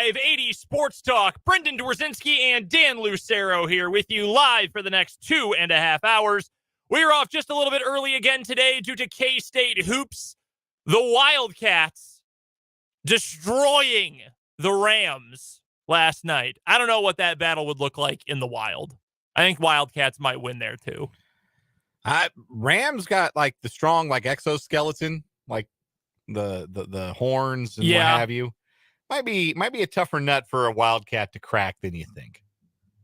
580 Sports Talk. Brendan Dworzinski and Dan Lucero here with you live for the next 2.5 hours. We're off just a little bit early again today due to K-State hoops. The Wildcats destroying the Rams last night. I don't know what that battle would look like in the wild. I think Wildcats might win there too. Rams got like the strong like exoskeleton, like the horns and what have you. Might be a tougher nut for a Wildcat to crack than you think.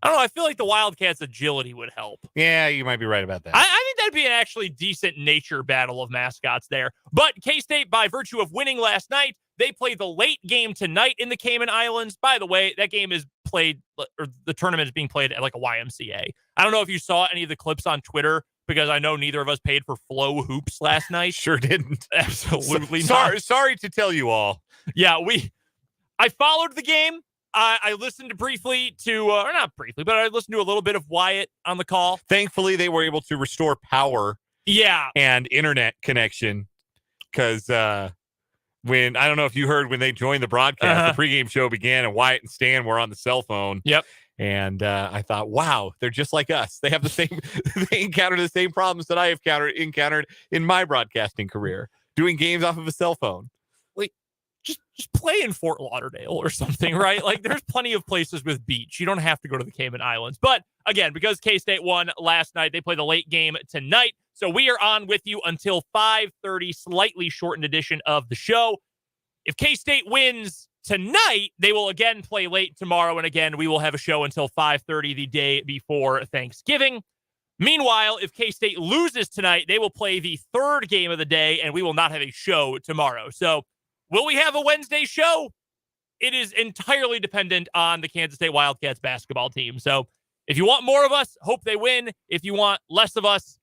I don't know. I feel like the Wildcats' agility would help. Yeah, you might be right about that. I think that'd be an actually decent nature battle of mascots there. But K-State, by virtue of winning last night, they play the late game tonight in the Cayman Islands. By the way, that game is played, or the tournament is being played at like a YMCA. I don't know if you saw any of the clips on Twitter, because I know neither of us paid for Flow Hoops last night. Sure didn't. Absolutely not. Sorry to tell you all. Yeah, I followed the game. I listened briefly to, or not briefly, but I listened to a little bit of Wyatt on the call. Thankfully, they were able to restore power. Yeah. And internet connection. Because when, I don't know if you heard when they joined the broadcast, the pregame show began and Wyatt and Stan were on the cell phone. Yep. And I thought, wow, they're just like us. They have the same, they encounter the same problems that I have encountered in my broadcasting career, doing games off of a cell phone. Like, just play in Fort Lauderdale or something, right? Like, there's plenty of places with beach. You don't have to go to the Cayman Islands. But again, because K-State won last night, they play the late game tonight. So we are on with you until 5:30, slightly shortened edition of the show. If K-State wins tonight, they will again play late tomorrow. And again, we will have a show until 5:30 the day before Thanksgiving. Meanwhile, if K-State loses tonight, they will play the third game of the day and we will not have a show tomorrow. So will we have a Wednesday show? It is entirely dependent on the Kansas State Wildcats basketball team. So if you want more of us, hope they win. If you want less of us,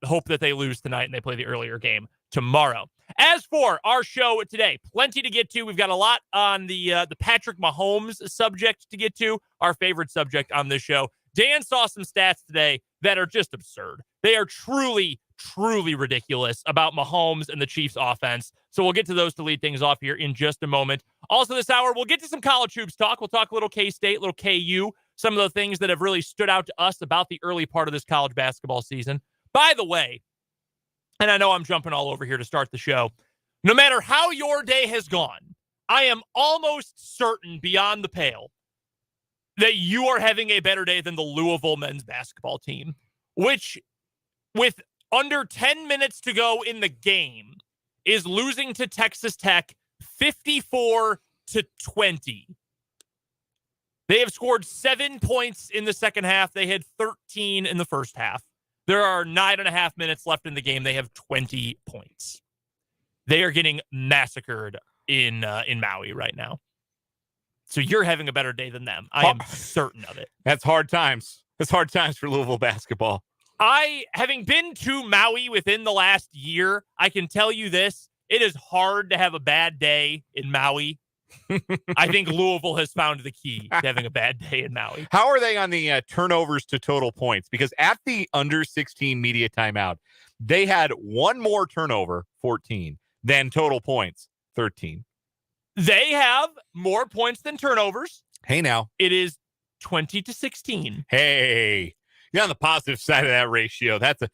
hope that they lose tonight and they play the earlier game tomorrow. As for our show today, plenty to get to. We've got a lot on the Patrick Mahomes subject to get to, our favorite subject on this show. Dan saw some stats today that are just absurd. They are truly ridiculous about Mahomes and the Chiefs offense. So we'll get to those to lead things off here in just a moment. Also this hour, we'll get to some college hoops talk. We'll talk a little K-State, a little KU, some of the things that have really stood out to us about the early part of this college basketball season. By the way, and I know I'm jumping all over here to start the show, no matter how your day has gone, I am almost certain beyond the pale that you are having a better day than the Louisville men's basketball team, which with under 10 minutes to go in the game is losing to Texas Tech 54-20. They have scored 7 points in the second half. They had 13 in the first half. There are 9.5 minutes left in the game. They have 20 points. They are getting massacred in Maui right now. So you're having a better day than them. I am certain of it. That's hard times. That's hard times for Louisville basketball. Having been to Maui within the last year, I can tell you this. It is hard to have a bad day in Maui. I think Louisville has found the key to having a bad day in Maui. How are they on the turnovers to total points? Because at the under 16 media timeout, they had one more turnover, 14, than total points, 13. They have more points than turnovers. Hey, now. It is 20-16. Hey, you're on the positive side of that ratio. That's a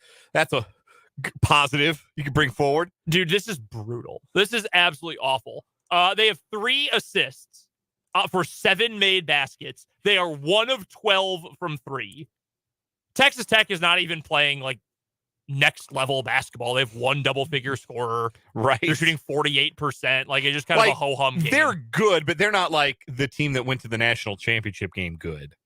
positive you can bring forward. Dude, this is brutal. This is absolutely awful. They have 3 assists for 7 made baskets. They are 1 of 12 from 3. Texas Tech is not even playing like next level basketball. They have 1 double-figure scorer. Right. They're shooting 48%. Like, it's just kind of a ho-hum game. They're good, but they're not like the team that went to the national championship game good.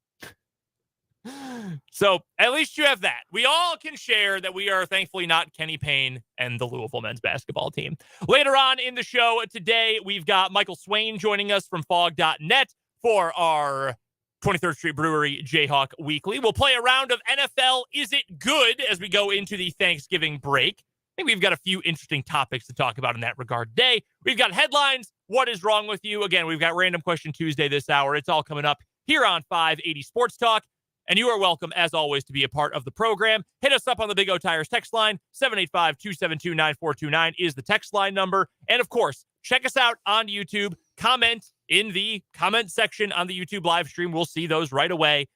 So at least you have that. We all can share that we are thankfully not Kenny Payne and the Louisville men's basketball team. Later on in the show today, we've got Michael Swain joining us from fog.net for our 23rd Street Brewery Jayhawk Weekly. We'll play a round of NFL Is It Good as we go into the Thanksgiving break. I think we've got a few interesting topics to talk about in that regard today. We've got headlines. What is wrong with you? Again, we've got Random Question Tuesday this hour. It's all coming up here on 580 Sports Talk. And you are welcome, as always, to be a part of the program. Hit us up on the Big O Tires text line. 785-272-9429 is the text line number. And, of course, check us out on YouTube. Comment, in the comment section on the YouTube live stream. We'll see those right away.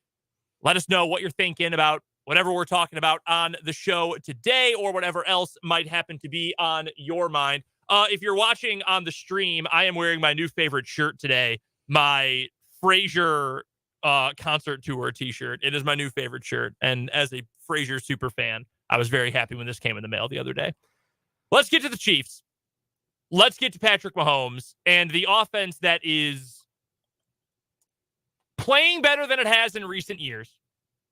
Let us know what you're thinking about whatever we're talking about on the show today or whatever else might happen to be on your mind. If you're watching on the stream, I am wearing my new favorite shirt today, my Frasier concert tour t-shirt. It is my new favorite shirt. And as a Frasier super fan, I was very happy when this came in the mail the other day. Let's get to the Chiefs. Let's get to Patrick Mahomes and the offense that is playing better than it has in recent years,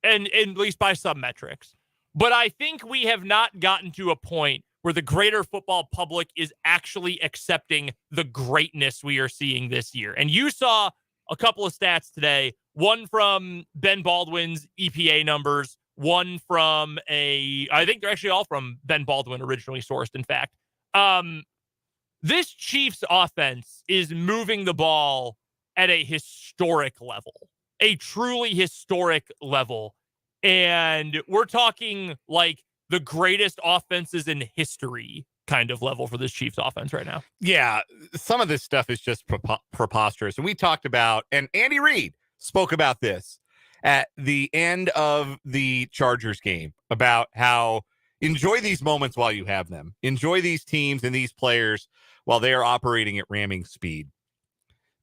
and at least by some metrics. But I think we have not gotten to a point where the greater football public is actually accepting the greatness we are seeing this year. And you saw a couple of stats today, one from Ben Baldwin's EPA numbers, one from I think they're actually all from Ben Baldwin originally sourced, in fact. This Chiefs offense is moving the ball at a historic level, a truly historic level. And we're talking like the greatest offenses in history kind of level for this Chiefs offense right now. Yeah, some of this stuff is just preposterous. And we talked about, and Andy Reid spoke about this at the end of the Chargers game, about how enjoy these moments while you have them. Enjoy these teams and these players while they are operating at ramming speed.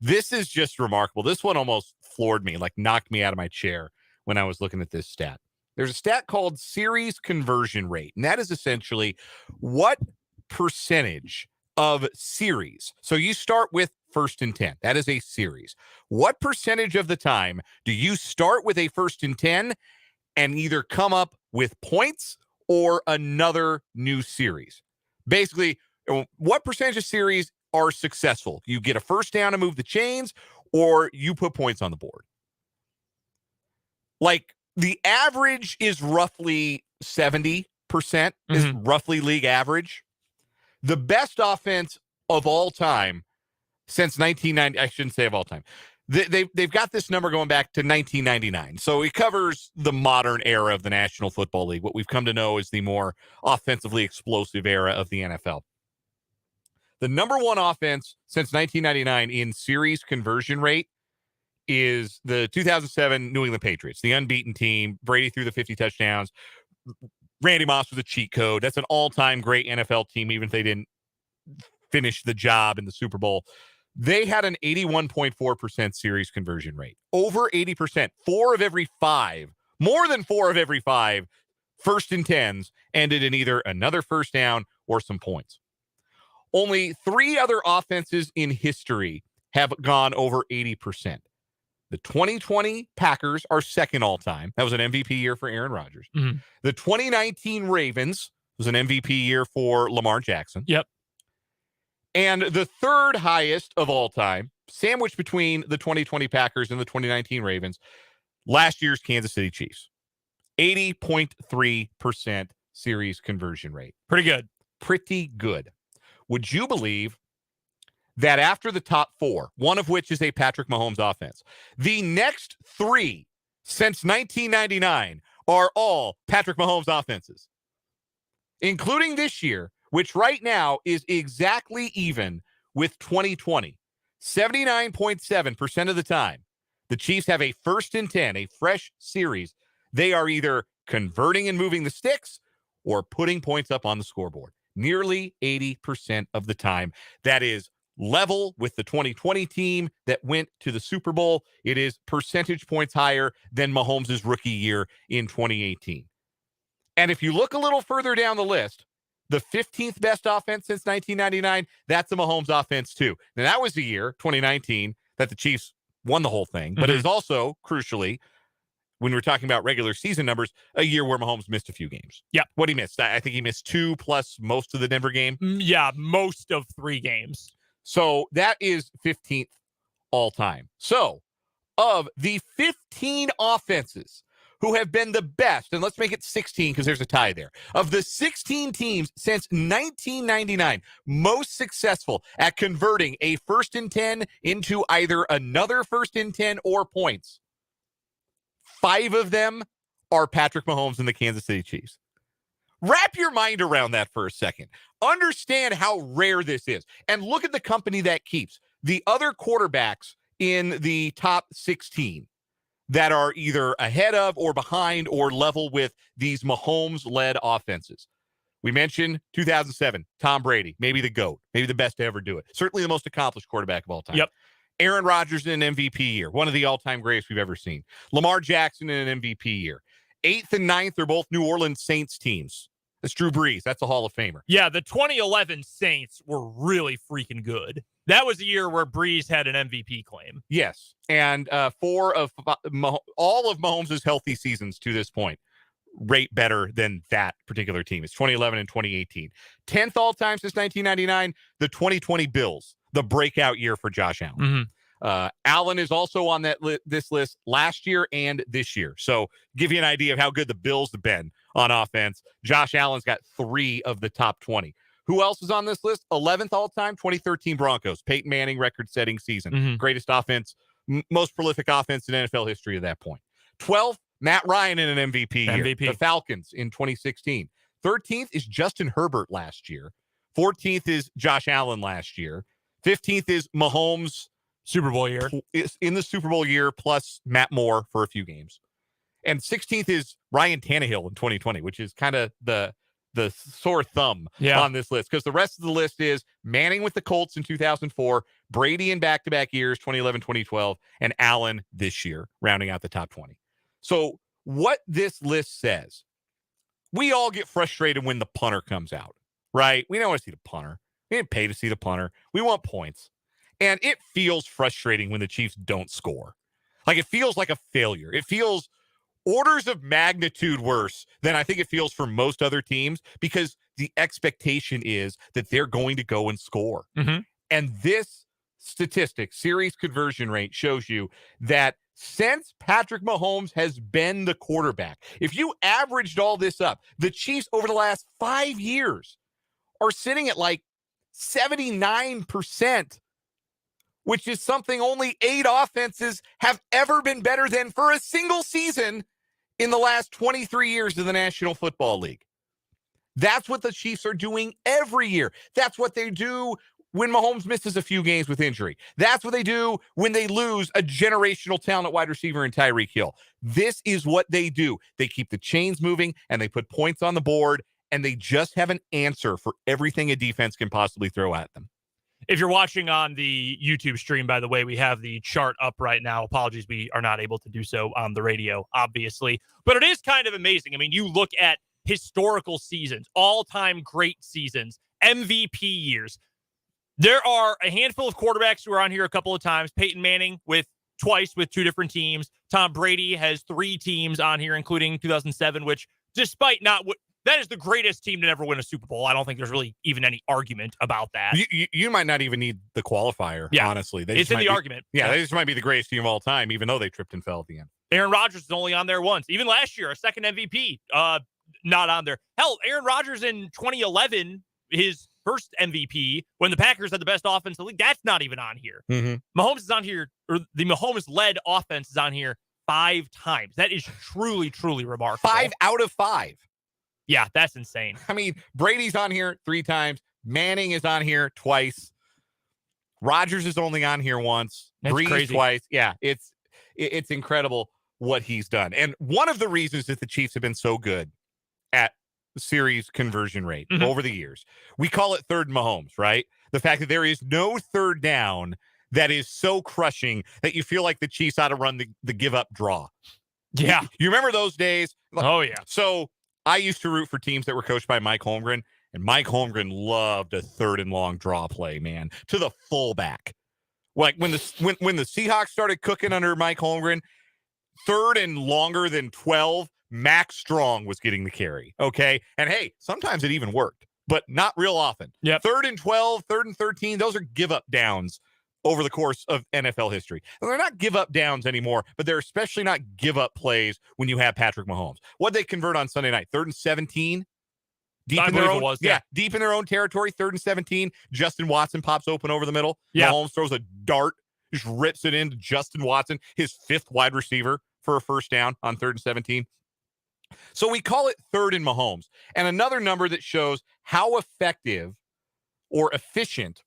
This is just remarkable. This one almost floored me, like knocked me out of my chair when I was looking at this stat. There's a stat called series conversion rate, and that is essentially what percentage of series. So you start with 1st and 10. That is a series. What percentage of the time do you start with a 1st and 10 and either come up with points or another new series? Basically, what percentage of series are successful? You get a first down and move the chains, or you put points on the board. Like, the average is roughly 70%, is roughly league average. The best offense of all time since 1990, I shouldn't say of all time. They've got this number going back to 1999. So it covers the modern era of the National Football League, what we've come to know as the more offensively explosive era of the NFL. The number one offense since 1999 in series conversion rate is the 2007 New England Patriots, the unbeaten team. Brady threw the 50 touchdowns. Randy Moss was a cheat code. That's an all-time great NFL team, even if they didn't finish the job in the Super Bowl. They had an 81.4% series conversion rate. Over 80%. 4 of every 5, more than 4 of every 5 1st and 10s ended in either another first down or some points. Only 3 other offenses in history have gone over 80%. The 2020 Packers are second all-time. That was an MVP year for Aaron Rodgers. Mm-hmm. The 2019 Ravens was an MVP year for Lamar Jackson. Yep. And the third highest of all time, sandwiched between the 2020 Packers and the 2019 Ravens, last year's Kansas City Chiefs. 80.3% series conversion rate. Pretty good. Pretty good. Would you believe that after the top 4, one of which is a Patrick Mahomes offense, the next 3 since 1999 are all Patrick Mahomes offenses, including this year, which right now is exactly even with 2020. 79.7% of the time, the Chiefs have a 1st and 10, a fresh series. They are either converting and moving the sticks or putting points up on the scoreboard. Nearly 80% of the time. That is level with the 2020 team that went to the Super Bowl. It is percentage points higher than Mahomes' rookie year in 2018. And if you look a little further down the list, the 15th best offense since 1999, that's a Mahomes offense too. Now, that was the year, 2019, that the Chiefs won the whole thing. But it is also, crucially, when we're talking about regular season numbers, a year where Mahomes missed a few games. Yeah. What he missed? I think he missed 2 plus most of the Denver game. Yeah, most of 3 games. So that is 15th all time. So of the 15 offenses who have been the best, and let's make it 16 because there's a tie there, of the 16 teams since 1999 most successful at converting a 1st and 10 into either another 1st and 10 or points, 5 of them are Patrick Mahomes and the Kansas City Chiefs. Wrap your mind around that for a second. Understand how rare this is. And look at the company that keeps. the other quarterbacks in the top 16 that are either ahead of or behind or level with these Mahomes-led offenses. We mentioned 2007, Tom Brady, maybe the GOAT, maybe the best to ever do it. Certainly the most accomplished quarterback of all time. Yep. Aaron Rodgers in an MVP year, one of the all-time greatest we've ever seen. Lamar Jackson in an MVP year. 8th and 9th are both New Orleans Saints teams. That's Drew Brees. That's a Hall of Famer. Yeah, the 2011 Saints were really freaking good. That was the year where Brees had an MVP claim. Yes, and all of Mahomes' healthy seasons to this point rate better than that particular team. It's 2011 and 2018. 10th all-time since 1999, the 2020 Bills, the breakout year for Josh Allen. Mm-hmm. Allen is also on this list last year and this year. So give you an idea of how good the Bills have been on offense. Josh Allen's got 3 of the top 20. Who else is on this list? 11th all-time, 2013 Broncos. Peyton Manning, record-setting season. Mm-hmm. Greatest offense, most prolific offense in NFL history at that point. 12th, Matt Ryan in an MVP year. The Falcons in 2016. 13th is Justin Herbert last year. 14th is Josh Allen last year. 15th is Mahomes Super Bowl year. In the Super Bowl year, plus Matt Moore for a few games. And 16th is Ryan Tannehill in 2020, which is kind of the sore thumb on this list, because the rest of the list is Manning with the Colts in 2004, Brady in back-to-back years, 2011, 2012, and Allen this year, rounding out the top 20. So what this list says, we all get frustrated when the punter comes out, right? We don't want to see the punter. We didn't pay to see the punter. We want points. And it feels frustrating when the Chiefs don't score. Like, it feels like a failure. It feels orders of magnitude worse than I think it feels for most other teams, because the expectation is that they're going to go and score. Mm-hmm. And this statistic, series conversion rate, shows you that since Patrick Mahomes has been the quarterback, if you averaged all this up, the Chiefs over the last 5 years are sitting at like 79%, which is something only 8 offenses have ever been better than for a single season in the last 23 years of the National Football League. That's what the Chiefs are doing every year. That's what they do when Mahomes misses a few games with injury. That's what they do when they lose a generational talent wide receiver in Tyreek Hill. This is what they do. They keep the chains moving, and they put points on the board, and they just have an answer for everything a defense can possibly throw at them. If you're watching on the YouTube stream, by the way, we have the chart up right now. Apologies, we are not able to do so on the radio, obviously. But it is kind of amazing. I mean, you look at historical seasons, all-time great seasons, MVP years. There are a handful of quarterbacks who are on here a couple of times. Peyton Manning twice with 2 different teams. Tom Brady has 3 teams on here, including 2007, which, despite that is the greatest team to never win a Super Bowl. I don't think there's really even any argument about that. You might not even need the qualifier, honestly. It's in the argument. Yeah, they just might be the greatest team of all time, even though they tripped and fell at the end. Aaron Rodgers is only on there once. Even last year, a second MVP, not on there. Hell, Aaron Rodgers in 2011, his first MVP, when the Packers had the best offense in the league, that's not even on here. Mm-hmm. Mahomes is on here, or the Mahomes-led offense is on here 5 times. That is truly, truly remarkable. 5 out of 5. Yeah, that's insane. I mean, Brady's on here 3 times. Manning is on here twice. Rodgers is only on here once. Brees crazy. Twice. Yeah, it's incredible what he's done. And one of the reasons that the Chiefs have been so good at series conversion rate over the years, we call it third Mahomes, right? The fact that there is no third down that is so crushing that you feel like the Chiefs ought to run the give up draw. Yeah. You remember those days? Oh, yeah. So I used to root for teams that were coached by Mike Holmgren, and Mike Holmgren loved a 3rd and long draw play, man, to the fullback. Like when the Seahawks started cooking under Mike Holmgren, 3rd and longer than 12, Max Strong was getting the carry. Okay. And hey, sometimes it even worked, but not real often. Yep. 3rd and 12, 3rd and 13, those are give up downs over the course of NFL history. And they're not give up downs anymore, but they're especially not give up plays when you have Patrick Mahomes. What'd they convert on Sunday night? 3rd and 17? Deep in their own, deep in their own territory, 3rd and 17. Justin Watson pops open over the middle. Yeah. Mahomes throws a dart, just rips it into Justin Watson, his 5th wide receiver, for a first down on 3rd and 17. So we call it 3rd and Mahomes. And another number that shows how effective or efficient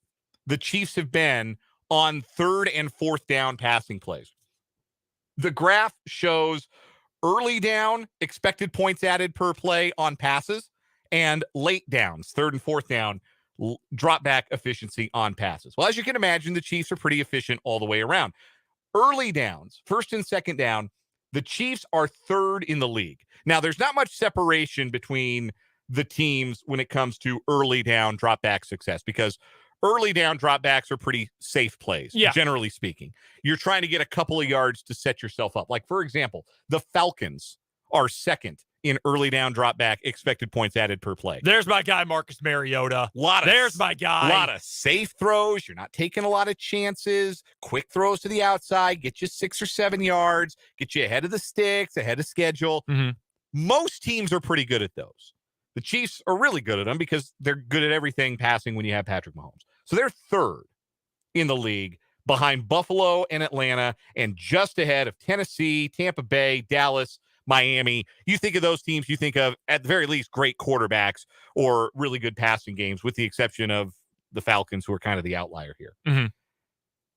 the Chiefs have been on third and fourth down passing plays. The graph shows early down expected points added per play on passes and late downs, third and fourth down, drop back efficiency on passes. Well, as you can imagine, the Chiefs are pretty efficient all the way around. Early downs, first and second down, the Chiefs are third in the league. Now, there's not much separation between the teams when it comes to early down drop back success, because early down dropbacks are pretty safe plays, generally speaking. You're trying to get a couple of yards to set yourself up. Like, for example, the Falcons are second in early down dropback expected points added per play. There's my guy, Marcus Mariota. There's my guy. A lot of safe throws. You're not taking a lot of chances. Quick throws to the outside, get you 6 or 7 yards, get you ahead of the sticks, ahead of schedule. Mm-hmm. Most teams are pretty good at those. The Chiefs are really good at them because they're good at everything passing when you have Patrick Mahomes. So they're third in the league behind Buffalo and Atlanta and just ahead of Tennessee, Tampa Bay, Dallas, Miami. You think of those teams, you think of, at the very least, great quarterbacks or really good passing games, with the exception of the Falcons, who are kind of the outlier here. Mm-hmm.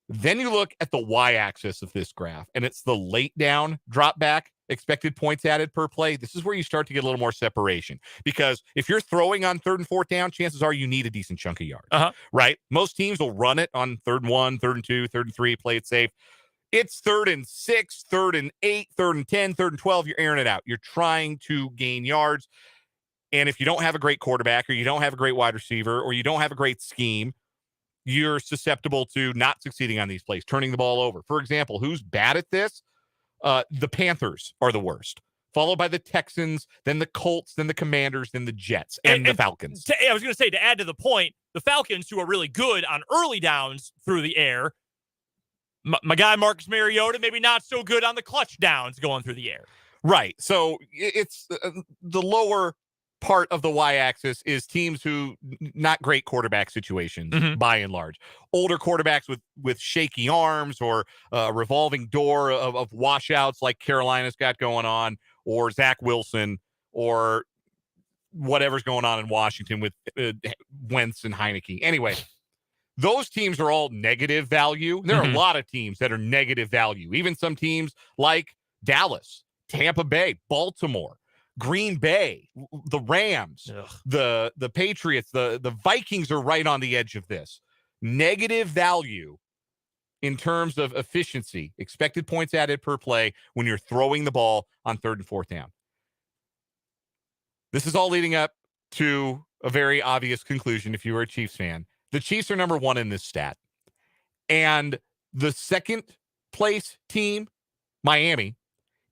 Then you look at the y-axis of this graph, and it's the late down drop back expected points added per play. This is where you start to get a little more separation, because if you're throwing on third and fourth down, chances are you need a decent chunk of yards, right? Most teams will run it on 3rd and 1, 3rd and 2, 3rd and 3, play it safe. It's 3rd and 6, 3rd and 8, 3rd and 10, 3rd and 12. You're airing it out. You're trying to gain yards. And if you don't have a great quarterback, or you don't have a great wide receiver, or you don't have a great scheme, you're susceptible to not succeeding on these plays, turning the ball over. For example, who's bad at this? The Panthers are the worst, followed by the Texans, then the Colts, then the Commanders, then the Jets, and the Falcons. I was going to say, to add to the point, the Falcons, who are really good on early downs through the air, my guy Marcus Mariota, maybe not so good on the clutch downs going through the air. Right. So it's the lower part of the y-axis is teams who not great quarterback situations, by and large. Older quarterbacks with shaky arms, or a revolving door of washouts like Carolina's got going on, or Zach Wilson, or whatever's going on in Washington with Wentz and Heineke. Anyway, those teams are all negative value. There are a lot of teams that are negative value. Even some teams like Dallas, Tampa Bay, Baltimore, Green Bay, the Rams, the Patriots, the Vikings are right on the edge of this. Negative value in terms of efficiency, expected points added per play when you're throwing the ball on 3rd and 4th down. This is all leading up to a very obvious conclusion if you were a Chiefs fan. The Chiefs are number 1 in this stat. And the second place team, Miami,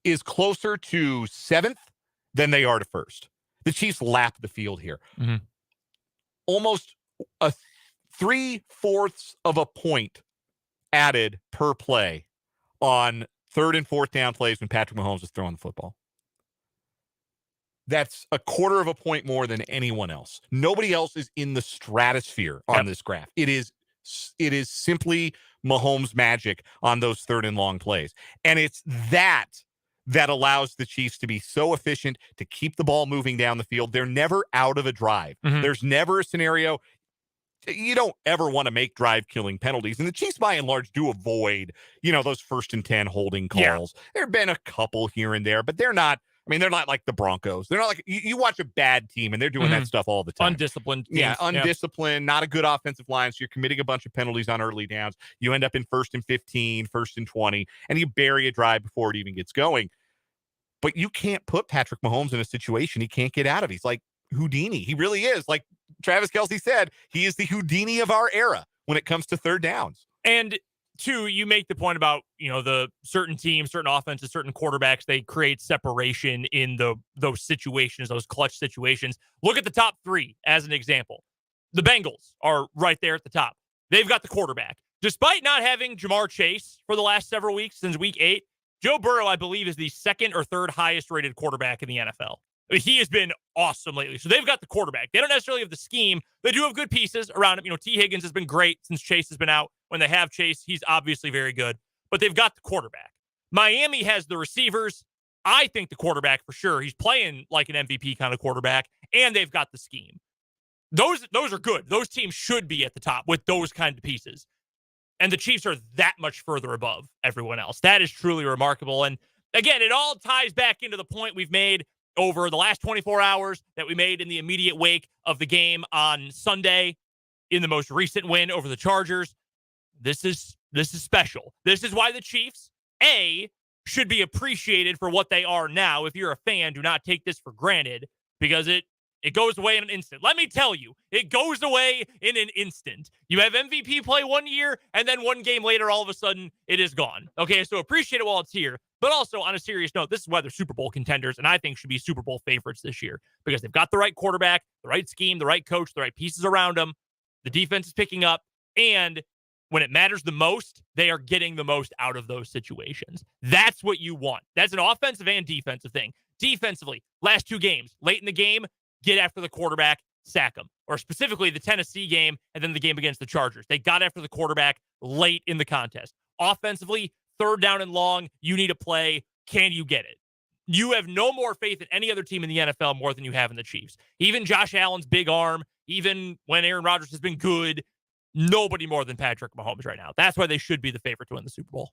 is closer to 7th than they are to 1st. The Chiefs lap the field here. Almost a 3/4 of a point added per play on 3rd and 4th down plays when Patrick Mahomes is throwing the football. That's a 1/4 of a point more than anyone else. Nobody else is in the stratosphere on this graph. It is simply Mahomes magic on those 3rd and long plays. And it's that allows the Chiefs to be so efficient to keep the ball moving down the field. They're never out of a drive. There's never a scenario. You don't ever want to make drive-killing penalties. And the Chiefs, by and large, do avoid, those 1st and 10 holding calls. There have been a couple here and there, but they're not like the Broncos. They're not like, you watch a bad team and they're doing that stuff all the time. Undisciplined. Yeah, undisciplined, not a good offensive line. So you're committing a bunch of penalties on early downs. You end up in 1st and 15, 1st and 20, and you bury a drive before it even gets going. But you can't put Patrick Mahomes in a situation he can't get out of. He's like Houdini. He really is. Like Travis Kelce said, he is the Houdini of our era when it comes to 3rd downs. And two, you make the point about, the certain teams, certain offenses, certain quarterbacks, they create separation in those situations, those clutch situations. Look at the top 3 as an example. The Bengals are right there at the top. They've got the quarterback. Despite not having Jamar Chase for the last several weeks since week 8, Joe Burrow, I believe, is the 2nd or 3rd highest rated quarterback in the NFL. I mean, he has been awesome lately. So they've got the quarterback. They don't necessarily have the scheme. They do have good pieces around him. T. Higgins has been great since Chase has been out. When they have Chase, he's obviously very good. But they've got the quarterback. Miami has the receivers. I think the quarterback for sure. He's playing like an MVP kind of quarterback. And they've got the scheme. Those are good. Those teams should be at the top with those kind of pieces. And the Chiefs are that much further above everyone else. That is truly remarkable. And again, it all ties back into the point we've made over the last 24 hours that we made in the immediate wake of the game on Sunday in the most recent win over the Chargers. This is special. This is why the Chiefs, should be appreciated for what they are now. If you're a fan, do not take this for granted, because it goes away in an instant. Let me tell you, it goes away in an instant. You have MVP play 1 year, and then 1 game later, all of a sudden, it is gone. Okay, so appreciate it while it's here. But also, on a serious note, this is why they're Super Bowl contenders, and I think should be Super Bowl favorites this year, because they've got the right quarterback, the right scheme, the right coach, the right pieces around them. The defense is picking up, and when it matters the most, they are getting the most out of those situations. That's what you want. That's an offensive and defensive thing. Defensively, last 2 games, late in the game, get after the quarterback, sack him. Or specifically the Tennessee game and then the game against the Chargers. They got after the quarterback late in the contest. Offensively, 3rd down and long, you need a play. Can you get it? You have no more faith in any other team in the NFL more than you have in the Chiefs. Even Josh Allen's big arm, even when Aaron Rodgers has been good, nobody more than Patrick Mahomes right now. That's why they should be the favorite to win the Super Bowl.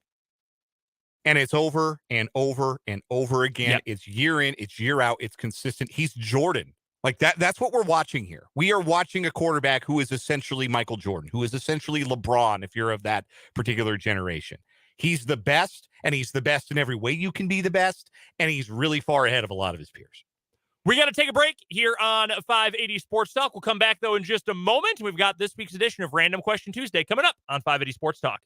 And it's over and over and over again. Yep. It's year in, it's year out. It's consistent. He's Jordan. Like that's what we're watching here. We are watching a quarterback who is essentially Michael Jordan, who is essentially LeBron, if you're of that particular generation. He's the best, and he's the best in every way you can be the best, and he's really far ahead of a lot of his peers. We got to take a break here on 580 Sports Talk. We'll come back, though, in just a moment. We've got this week's edition of Random Question Tuesday coming up on 580 Sports Talk.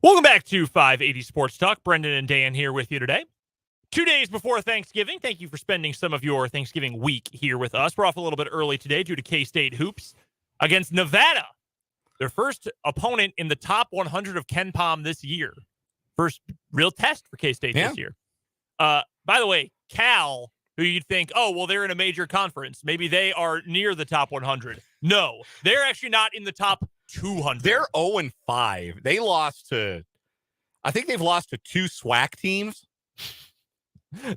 Welcome back to 580 Sports Talk. Brendan and Dan here with you today. 2 days before Thanksgiving. Thank you for spending some of your Thanksgiving week here with us. We're off a little bit early today due to K-State hoops against Nevada, their first opponent in the top 100 of KenPom this year. First real test for K-State this year. By the way, Cal, who you'd think, oh, well, they're in a major conference. Maybe they are near the top 100. No, they're actually not in the top 200. They're 0-5. They lost to, I think they've lost to 2 SWAC teams.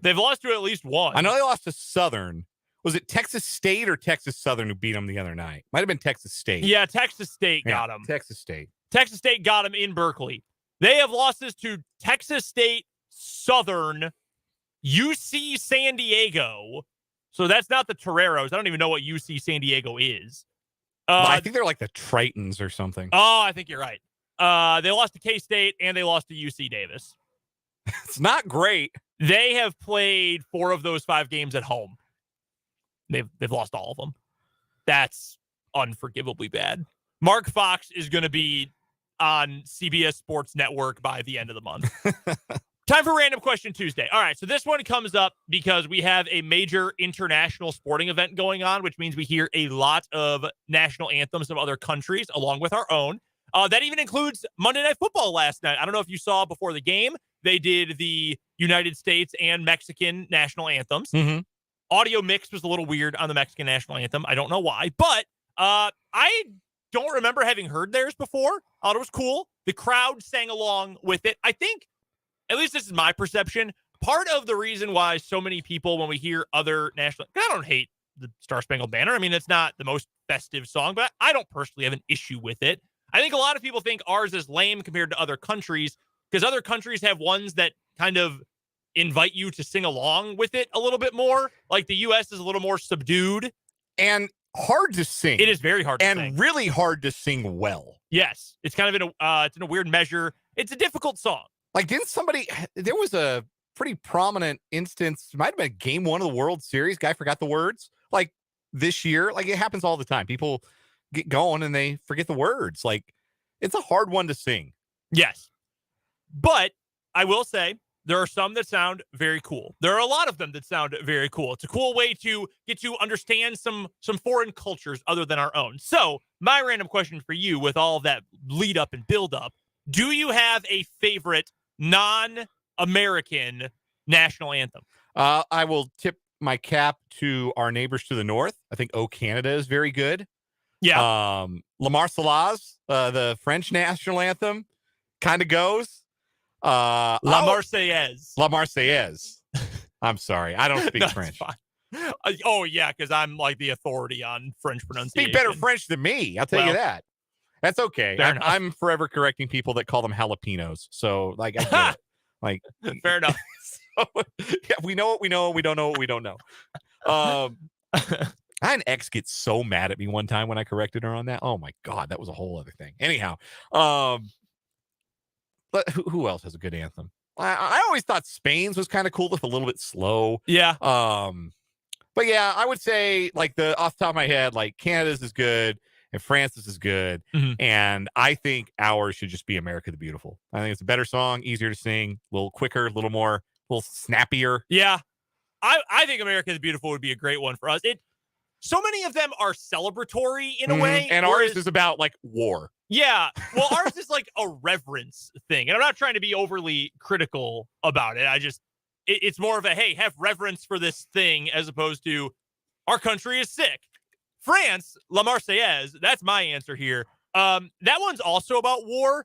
They've lost to at least one. I know they lost to Southern. Was it Texas State or Texas Southern who beat them the other night? Might have been Texas State. Yeah, Texas State got them. Texas State. Texas State got them in Berkeley. They have losses to Texas State, Southern, UC San Diego. So that's not the Toreros. I don't even know what UC San Diego is. I think they're like the Tritons or something. Oh, I think you're right. They lost to K-State and they lost to UC Davis. It's not great. They have played 4 of those 5 games at home. They've lost all of them. That's unforgivably bad. Mark Fox is going to be on CBS Sports Network by the end of the month. Time for Random Question Tuesday. All right, so this one comes up because we have a major international sporting event going on, which means we hear a lot of national anthems of other countries along with our own. That even includes Monday Night Football last night. I don't know if you saw before the game, they did the United States and Mexican national anthems. Mm-hmm. Audio mix was a little weird on the Mexican national anthem. I don't know why, but I don't remember having heard theirs before. I thought it was cool. The crowd sang along with it. I think, at least this is my perception, part of the reason why so many people, when we hear other national, I don't hate the Star Spangled Banner. I mean, it's not the most festive song, but I don't personally have an issue with it. I think a lot of people think ours is lame compared to other countries because other countries have ones that kind of invite you to sing along with it a little bit more. Like the U.S. is a little more subdued. And hard to sing. It is very hard to sing. And really hard to sing well. Yes. It's kind of it's in a weird measure. It's a difficult song. Like, there was a pretty prominent instance, it might have been game 1 of the World Series. Guy forgot the words. Like this year, like it happens all the time. People get going and they forget the words. Like it's a hard one to sing. Yes. But I will say there are some that sound very cool. There are a lot of them that sound very cool. It's a cool way to get to understand some foreign cultures other than our own. So my random question for you with all of that lead up and build up, do you have a favorite non-American national anthem? I will tip my cap to our neighbors to the north. I think "O Canada" is very good. Yeah. La Marseillaise, the French national anthem, kind of goes. La Marseillaise. I'm sorry. I don't speak French. Fine. Oh, yeah, because I'm like the authority on French pronunciation. Speak better French than me. I'll tell you that. That's okay. I'm forever correcting people that call them jalapenos. So, like, I get it. Like, fair enough. So, yeah, we know what we know. We don't know what we don't know. I had an ex get so mad at me one time when I corrected her on that. Oh my God, that was a whole other thing. Anyhow, but who else has a good anthem? I always thought Spain's was kind of cool, with a little bit slow. Yeah. But yeah, I would say like off the top of my head, like Canada's is good and France's is good. Mm-hmm. And I think ours should just be America the Beautiful. I think it's a better song, easier to sing, a little quicker, a little snappier. Yeah. I think America the Beautiful would be a great one for us. So many of them are celebratory in a way. And ours is about like war. Yeah. Well, ours is like a reverence thing. And I'm not trying to be overly critical about it. It's more of a, hey, have reverence for this thing as opposed to our country is sick. France, La Marseillaise, that's my answer here. That one's also about war.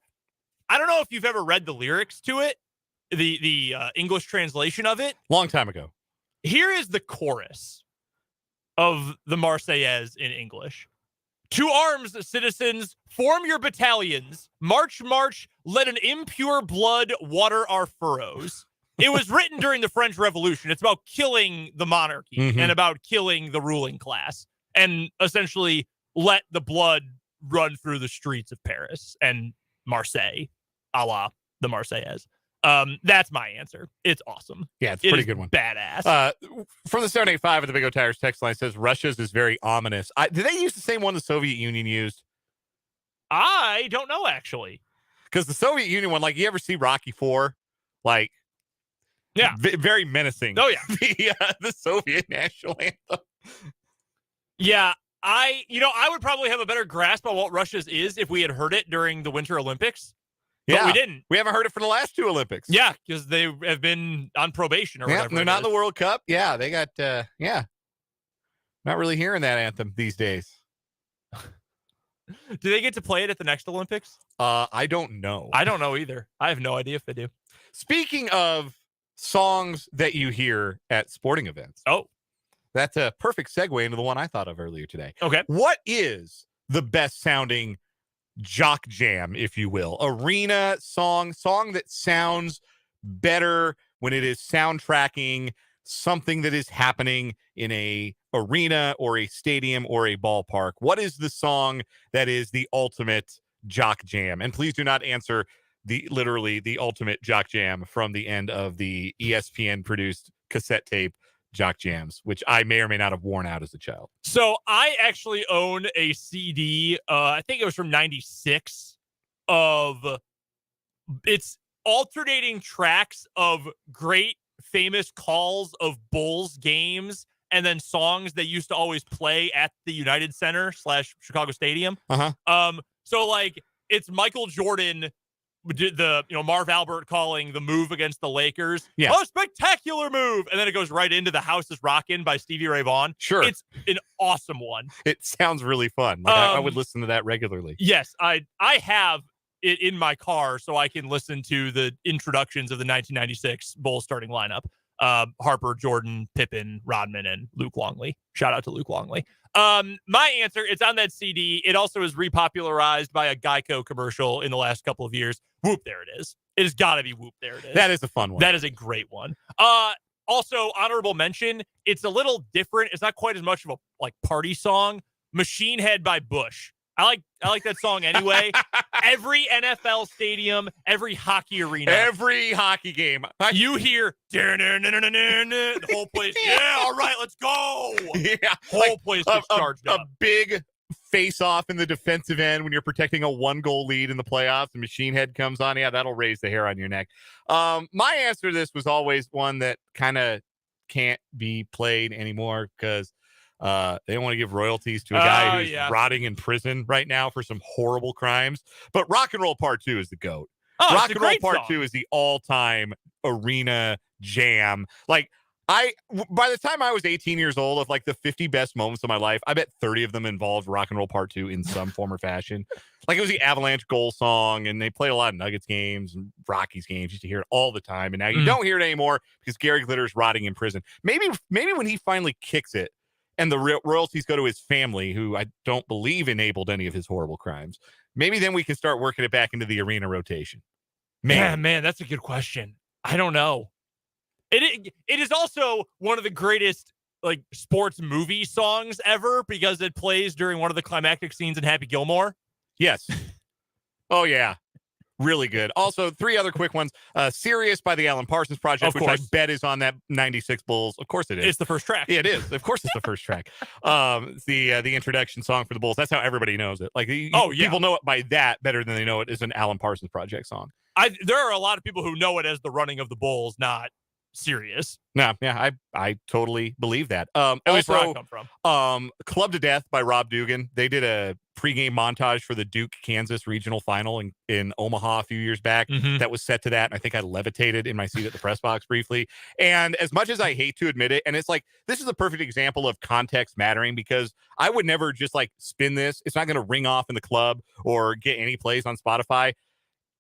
I don't know if you've ever read the lyrics to it, the English translation of it. Long time ago. Here is the chorus of the Marseillaise in English. To arms, citizens, form your battalions. March, march, let an impure blood water our furrows. It was written during the French Revolution. It's about killing the monarchy and about killing the ruling class and essentially let the blood run through the streets of Paris and Marseille, a la the Marseillaise. That's my answer. It's awesome. Yeah, it's a pretty good one. Badass. From the 785 of the Big O Tires text line says Russia's is very ominous. Did they use the same one the Soviet Union used? I don't know, actually. Because the Soviet Union one, like, you ever see Rocky IV? Like, Yeah. Very menacing. Oh, yeah. The Soviet national anthem. Yeah. I would probably have a better grasp on what Russia's is if we had heard it during the Winter Olympics. But we didn't. We haven't heard it for the last 2 Olympics. Yeah, because they have been on probation or whatever. They're not in the World Cup. Yeah, they got, not really hearing that anthem these days. Do they get to play it at the next Olympics? I don't know. I don't know either. I have no idea if they do. Speaking of songs that you hear at sporting events. Oh. That's a perfect segue into the one I thought of earlier today. Okay. What is the best sounding jock jam, if you will? Arena song that sounds better when it is soundtracking something that is happening in a arena or a stadium or a ballpark. What is the song that is the ultimate jock jam? And please do not answer literally the ultimate jock jam from the end of the ESPN produced cassette tape jock jams, which I may or may not have worn out as a child. So I actually own a CD. I think it was from 96 of it's alternating tracks of great famous calls of Bulls games and then songs that used to always play at the United Center / Chicago Stadium. So like it's Michael Jordan, the Marv Albert calling the move against the Lakers. Yeah. Oh, spectacular move. And then it goes right into The House is Rockin' by Stevie Ray Vaughan. Sure. It's an awesome one. It sounds really fun. Like I would listen to that regularly. Yes, I have it in my car so I can listen to the introductions of the 1996 Bulls starting lineup. Harper, Jordan, Pippen, Rodman, and Luke Longley. Shout out to Luke Longley. My answer, it's on that CD. It also is repopularized by a Geico commercial in the last couple of years. Whoop, there it is. It has got to be Whoop, there it is. That is a fun one. That is a great one. Also, honorable mention, it's a little different. It's not quite as much of a party song. Machine Head by Bush. I like that song anyway. Every NFL stadium, every hockey arena, every hockey game, you hear the whole place. Yeah, all right, let's go. Yeah, whole place gets charged up. A big face-off in the defensive end when you're protecting a 1-goal lead in the playoffs. The Machine Head comes on. Yeah, that'll raise the hair on your neck. My answer to this was always one that kind of can't be played anymore because they don't want to give royalties to a guy who's rotting in prison right now for some horrible crimes. But Rock and Roll Part 2 is the GOAT. Rock and Roll Part 2 is the all-time arena jam. Like, by the time I was 18 years old, of the 50 best moments of my life, I bet 30 of them involved Rock and Roll Part 2 in some form or fashion. Like, it was the Avalanche goal song, and they played a lot of Nuggets games and Rockies games. You used to hear it all the time, and now you don't hear it anymore because Gary Glitter's rotting in prison. Maybe when he finally kicks it, and the royalties go to his family, who I don't believe enabled any of his horrible crimes, maybe then we can start working it back into the arena rotation. Man, that's a good question. I don't know. It is also one of the greatest sports movie songs ever because it plays during one of the climactic scenes in Happy Gilmore. Yes. Oh, yeah. Really good. Also, 3 other quick ones. Sirius by the Alan Parsons Project, which I bet is on that 96 Bulls. Of course it is. It's the first track. Yeah, it is. Of course it's the first track. It's the introduction song for the Bulls. That's how everybody knows it. People know it by that better than they know it as an Alan Parsons Project song. There are a lot of people who know it as the running of the Bulls, not Sirius. No, yeah, I totally believe that. At least where I come from. Club to Death by Rob Dugan. They did a pregame montage for the Duke Kansas regional final in Omaha a few years back. That was set to that. And I think I levitated in my seat at the press box briefly. And as much as I hate to admit it, and it's this is a perfect example of context mattering because I would never just spin this. It's not going to ring off in the club or get any plays on Spotify.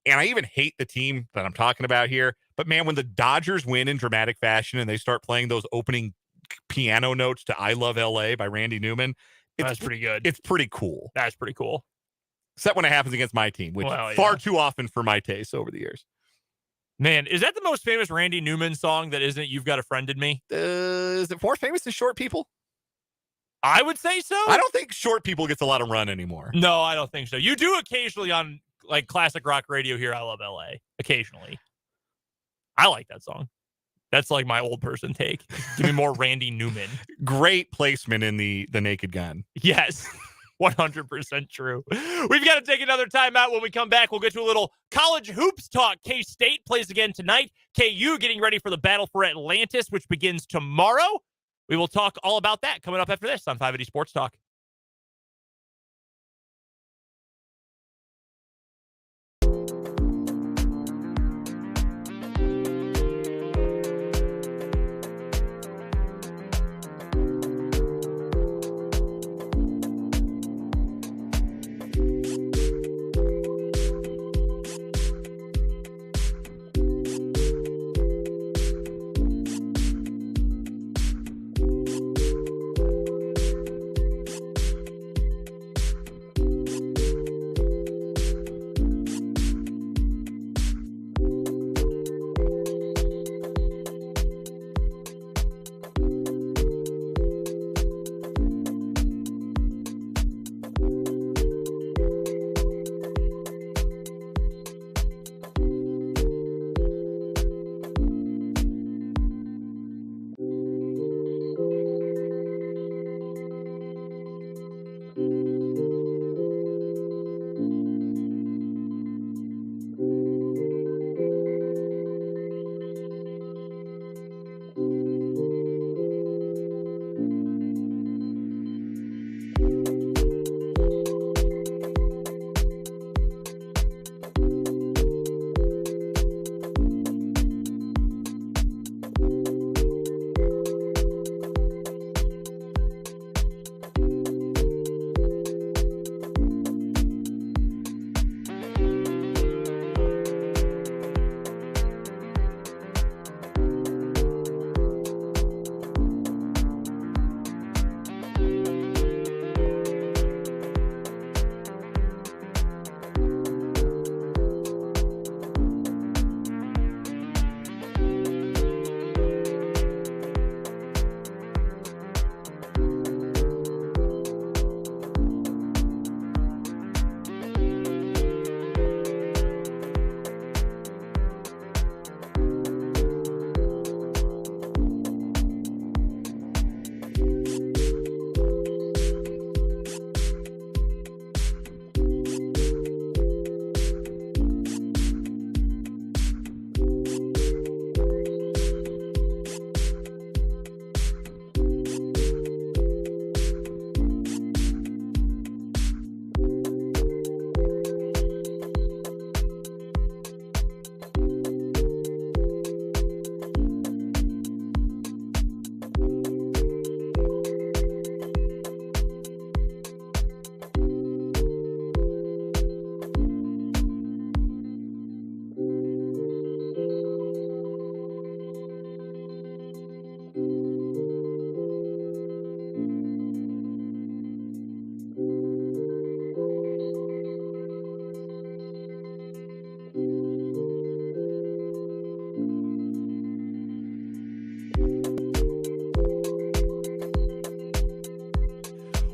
And I even hate the team that I'm talking about here. But, man, when the Dodgers win in dramatic fashion and they start playing those opening piano notes to I Love L.A. by Randy Newman, that's pretty good. It's pretty cool. That's pretty cool. Except when it happens against my team, which far too often for my taste over the years. Man, is that the most famous Randy Newman song that isn't You've Got a Friend in Me? Is it more famous than Short People? I would say so. I don't think Short People gets a lot of run anymore. No, I don't think so. You do occasionally on classic rock radio here, I Love LA. Occasionally. I like that song. That's my old person take. Give me more Randy Newman. Great placement in the Naked Gun. Yes. 100% true. We've got to take another timeout. When we come back, we'll get to a little college hoops talk. K-State plays again tonight. KU getting ready for the battle for Atlantis, which begins tomorrow. We will talk all about that coming up after this on 580 Sports Talk.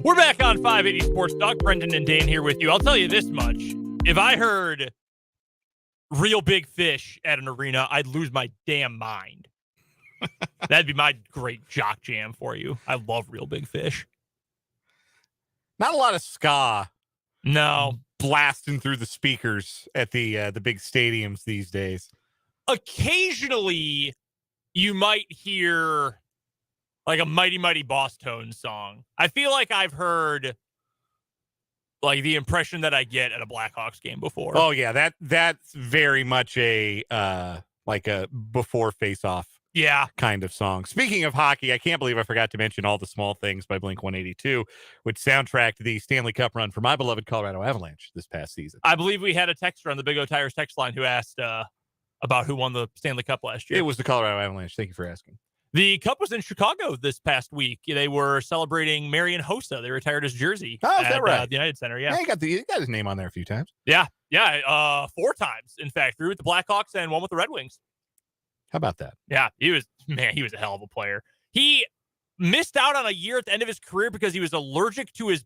We're back on 580 Sports Talk. Brendan and Dane here with you. I'll tell you this much. If I heard Real Big Fish at an arena, I'd lose my damn mind. That'd be my great jock jam for you. I love Real Big Fish. Not a lot of ska. No. Blasting through the speakers at the big stadiums these days. Occasionally, you might hear like a Mighty Mighty Boss Tones song. I feel like I've heard like the impression that I get at a Blackhawks game before. Oh yeah, that's very much a like a before face-off kind of song. Speaking of hockey, I can't believe I forgot to mention All the Small Things by Blink-182, which soundtracked the Stanley Cup run for my beloved Colorado Avalanche this past season. I believe we had a texter on the Big O Tires text line who asked about who won the Stanley Cup last year. It was the Colorado Avalanche. Thank you for asking. The Cup was in Chicago this past week. They were celebrating Marian Hossa. They retired his jersey is that right? The United Center, yeah. He got his name on there a few times. Yeah, 4 times, in fact. 3 with the Blackhawks and 1 with the Red Wings. How about that? Yeah, he was a hell of a player. He missed out on a year at the end of his career because he was allergic to his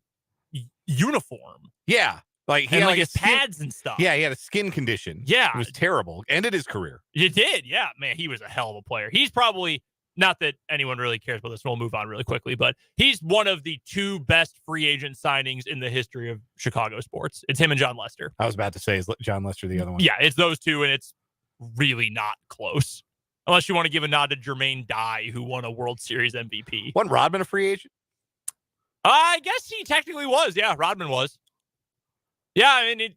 uniform. Yeah. Like he had like his pads and stuff. Yeah, he had a skin condition. Yeah. It was terrible. Ended his career. You did, yeah. Man, he was a hell of a player. He's probably Not that anyone really cares about this. We'll move on really quickly, but he's one of the 2 best free agent signings in the history of Chicago sports. It's him and John Lester. I was about to say, is John Lester the other one? Yeah, it's those 2, and it's really not close. Unless you want to give a nod to Jermaine Dye, who won a World Series MVP. Wasn't Rodman a free agent? I guess he technically was. Yeah, Rodman was. Yeah, I mean,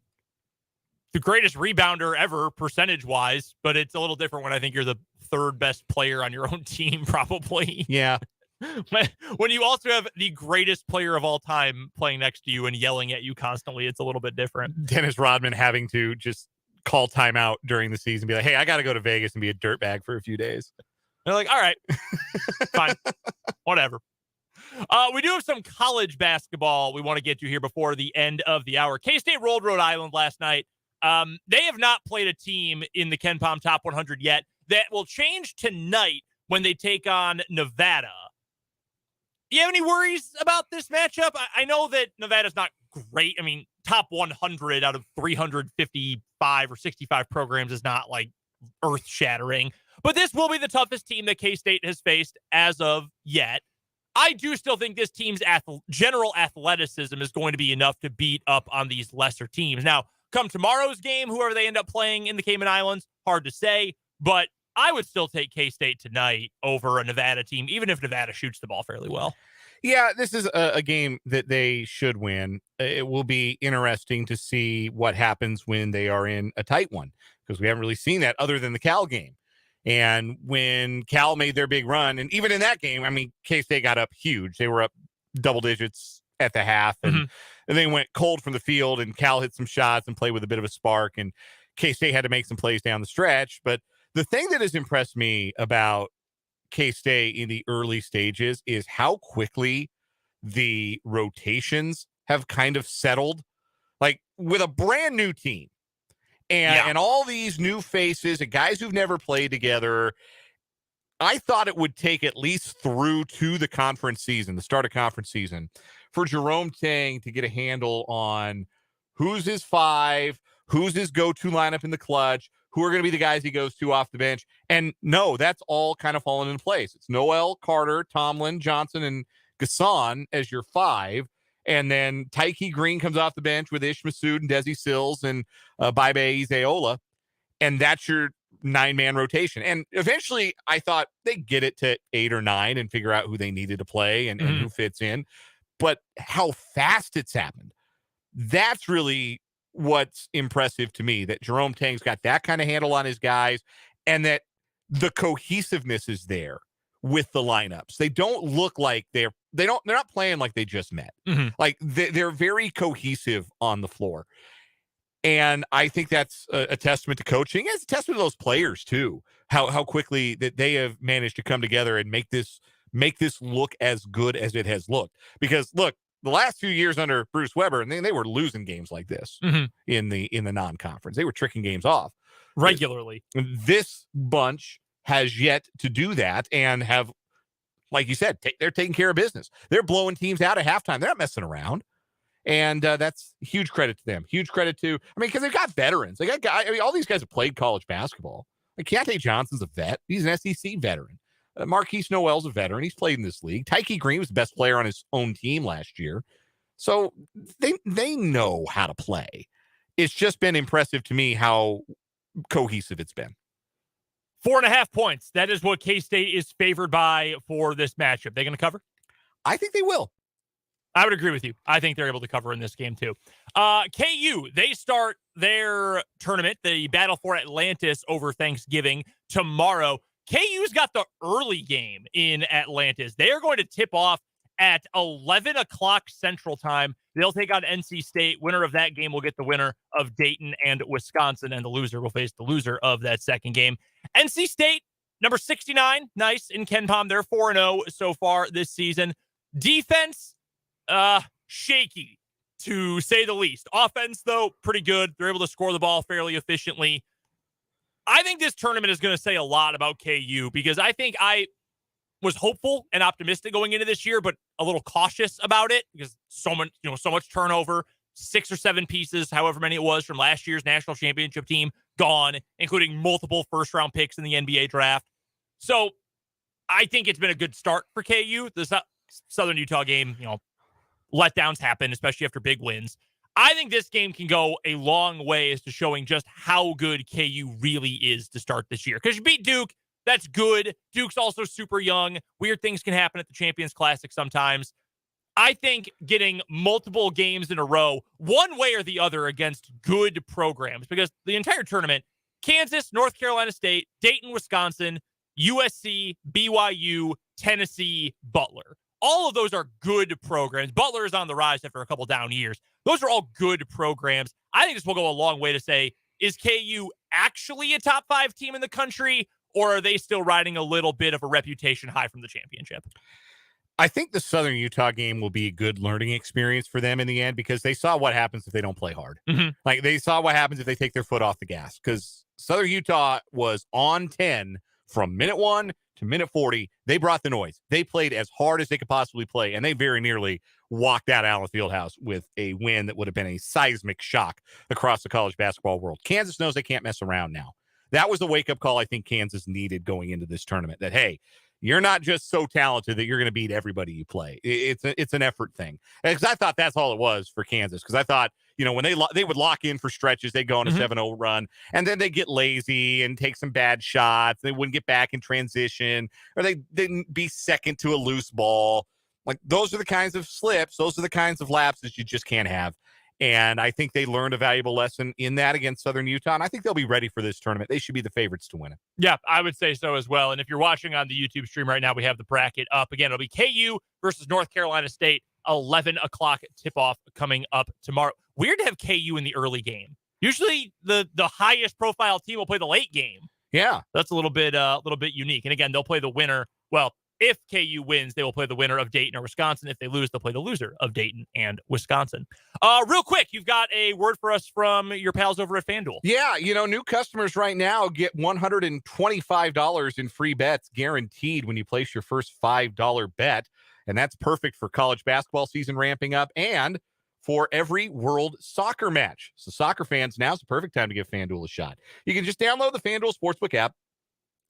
the greatest rebounder ever, percentage-wise, but it's a little different when I think you're the 3rd best player on your own team, probably. Yeah. When you also have the greatest player of all time playing next to you and yelling at you constantly, it's a little bit different. Dennis Rodman having to just call timeout during the season, be like, hey, I got to go to Vegas and be a dirtbag for a few days. They're like, all right, fine, whatever. We do have some college basketball we want to get to here before the end of the hour. K-State rolled Rhode Island last night. They have not played a team in the KenPom Top 100 yet. That will change tonight when they take on Nevada. Do you have any worries about this matchup? I know that Nevada's not great. I mean, top 100 out of 355 or 65 programs is not like earth-shattering. But this will be the toughest team that K-State has faced as of yet. I do still think this team's general athleticism is going to be enough to beat up on these lesser teams. Now, come tomorrow's game, whoever they end up playing in the Cayman Islands, hard to say, but I would still take K-State tonight over a Nevada team, even if Nevada shoots the ball fairly well. Yeah, this is a game that they should win. It will be interesting to see what happens when they are in a tight one, because we haven't really seen that other than the Cal game. And when Cal made their big run, and even in that game, I mean, K-State got up huge. They were up double digits at the half, and they went cold from the field, and Cal hit some shots and played with a bit of a spark, and K-State had to make some plays down the stretch. But the thing that has impressed me about K-State in the early stages is how quickly the rotations have kind of settled, like with a brand new team and all these new faces and guys who've never played together. I thought it would take at least through to the conference season, the start of conference season, for Jerome Tang to get a handle on who's his 5, who's his go-to lineup in the clutch, who are going to be the guys he goes to off the bench. And no, that's all kind of fallen into place. It's Noel, Carter, Tomlin, Johnson, and Gasson as your 5. And then Tyke Green comes off the bench with Ish Masood and Desi Sills and Baibe Izeola. And that's your 9-man rotation. And eventually I thought they'd get it to 8 or 9 and figure out who they needed to play and who fits in. But how fast it's happened, that's really what's impressive to me, that Jerome Tang's got that kind of handle on his guys and that the cohesiveness is there with the lineups. They don't look like they're not playing like they just met. Like they're very cohesive on the floor. And I think that's a testament to coaching. It's a testament to those players too, how quickly that they have managed to come together and make this look as good as it has looked. Because look, the last few years under Bruce Weber, and they were losing games like this in the non-conference. They were tricking games off regularly. This bunch has yet to do that and have, like you said, they're taking care of business. They're blowing teams out at halftime. They're not messing around. And that's huge credit to them. Huge credit to, I mean, because they've got veterans. They got guys, I mean, all these guys have played college basketball. Like Keontae Johnson's a vet. He's an SEC veteran. Marquise Noel's a veteran. He's played in this league. Tyke Green was the best player on his own team last year. So they know how to play. It's just been impressive to me how cohesive it's been. 4.5 points. That is what K-State is favored by for this matchup. They going to cover? I think they will. I would agree with you. I think they're able to cover in this game too. KU, they start their tournament, the Battle for Atlantis, over Thanksgiving tomorrow. KU's got the early game in Atlantis. They are going to tip off at 11 o'clock Central Time. They'll take on NC State. Winner of that game will get the winner of Dayton and Wisconsin, and the loser will face the loser of that second game. NC State, number 69, nice in KenPom. They're 4-0 so far this season. Defense, shaky, to say the least. Offense, though, pretty good. They're able to score the ball fairly efficiently. I think this tournament is going to say a lot about KU, because I think I was hopeful and optimistic going into this year, but a little cautious about it because so much turnover, 6 or 7 pieces, however many it was from last year's national championship team gone, including multiple first-round picks in the NBA draft. So I think it's been a good start for KU. The Southern Utah game, letdowns happen, especially after big wins. I think this game can go a long way as to showing just how good KU really is to start this year. Because you beat Duke, that's good. Duke's also super young. Weird things can happen at the Champions Classic sometimes. I think getting multiple games in a row, one way or the other, against good programs, because the entire tournament, Kansas, North Carolina State, Dayton, Wisconsin, USC, BYU, Tennessee, Butler. All of those are good programs. Butler is on the rise after a couple down years. Those are all good programs. I think this will go a long way to say, is KU actually a top 5 team in the country, or are they still riding a little bit of a reputation high from the championship? I think the Southern Utah game will be a good learning experience for them in the end, because they saw what happens if they don't play hard. Mm-hmm. Like, they saw what happens if they take their foot off the gas, because Southern Utah was on 10 from minute 1 to minute 40. They brought the noise. They played as hard as they could possibly play, and they very nearly walked out of Allen Fieldhouse with a win that would have been a seismic shock across the college basketball world. Kansas knows they can't mess around now. That was the wake-up call I think Kansas needed going into this tournament, that, hey, you're not just so talented that you're going to beat everybody you play. It's an effort thing. Because I thought that's all it was for Kansas. Because I thought, when they would lock in for stretches, they'd go on a 7-0 run, and then they get lazy and take some bad shots. They wouldn't get back in transition, or they'd be second to a loose ball. Like, those are the kinds of slips. Those are the kinds of lapses you just can't have. And I think they learned a valuable lesson in that against Southern Utah, and I think they'll be ready for this tournament. They should be the favorites to win it. Yeah, I would say so as well. And if you're watching on the YouTube stream right now, we have the bracket up. Again, it'll be KU versus North Carolina State, 11 o'clock tip-off coming up tomorrow. Weird to have KU in the early game. Usually the highest profile team will play the late game. Yeah. That's a little bit unique. And again, they'll play the winner. Well, if KU wins, they will play the winner of Dayton or Wisconsin. If they lose, they'll play the loser of Dayton and Wisconsin. Real quick, you've got a word for us from your pals over at FanDuel. Yeah, new customers right now get $125 in free bets guaranteed when you place your first $5 bet. And that's perfect for college basketball season ramping up and for every World Soccer match. So soccer fans, now's the perfect time to give FanDuel a shot. You can just download the FanDuel Sportsbook app.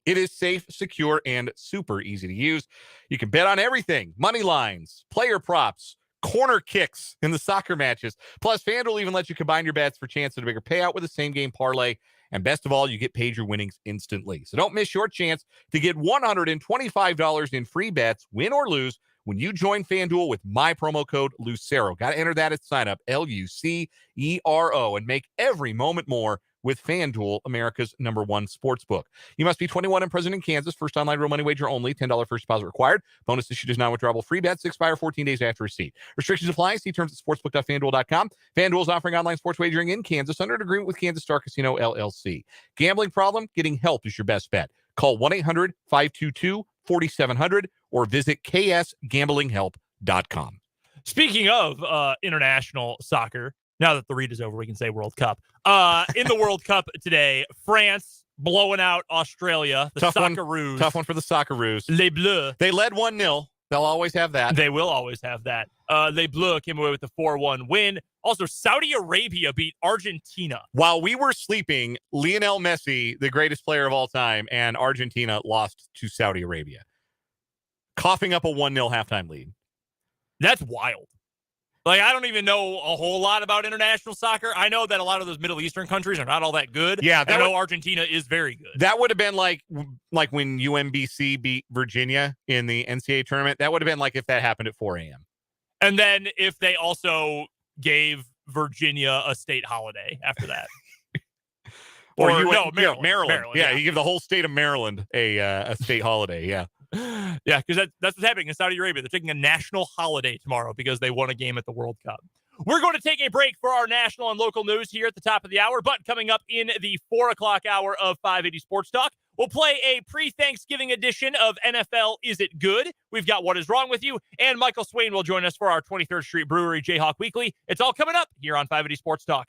It is safe, secure, and super easy to use. You can bet on everything: money lines, player props, corner kicks in the soccer matches. Plus, FanDuel even lets you combine your bets for chance at a bigger payout with a same-game parlay. And best of all, you get paid your winnings instantly. So don't miss your chance to get $125 in free bets, win or lose, when you join FanDuel with my promo code Lucero. Got to enter that at sign up, Lucero, and make every moment more with FanDuel, America's #1 sportsbook. You must be 21 and present in Kansas. First online real money wager only. $10 first deposit required. Bonus issued is non-withdrawable free bets. Expire 14 days after receipt. Restrictions apply. See terms at sportsbook.fanduel.com. FanDuel is offering online sports wagering in Kansas under an agreement with Kansas Star Casino, LLC. Gambling problem? Getting help is your best bet. Call 1-800-522-4700 or visit ksgamblinghelp.com. Speaking of international soccer, now that the read is over, we can say World Cup. In the World Cup today, France blowing out Australia. The Socceroos. Tough one for the Socceroos. Les Bleus. They led 1-0. They'll always have that. They will always have that. Les Bleus came away with the 4-1 win. Also, Saudi Arabia beat Argentina. While we were sleeping, Lionel Messi, the greatest player of all time, and Argentina lost to Saudi Arabia, coughing up a 1-0 halftime lead. That's wild. Like, I don't even know a whole lot about international soccer. I know that a lot of those Middle Eastern countries are not all that good. Yeah, I know Argentina is very good. That would have been like when UMBC beat Virginia in the NCAA tournament. That would have been like if that happened at 4 a.m. And then if they also gave Virginia a state holiday after that. Maryland. Yeah, you give the whole state of Maryland a state holiday. Yeah. Yeah, because that's what's happening in Saudi Arabia. They're taking a national holiday tomorrow because they won a game at the World Cup. We're going to take a break for our national and local news here at the top of the hour, but coming up in the 4 o'clock hour of 580 Sports Talk, we'll play a pre-Thanksgiving edition of NFL Is It Good? We've got What Is Wrong With You, and Michael Swain will join us for our 23rd Street Brewery Jayhawk Weekly. It's all coming up here on 580 Sports Talk.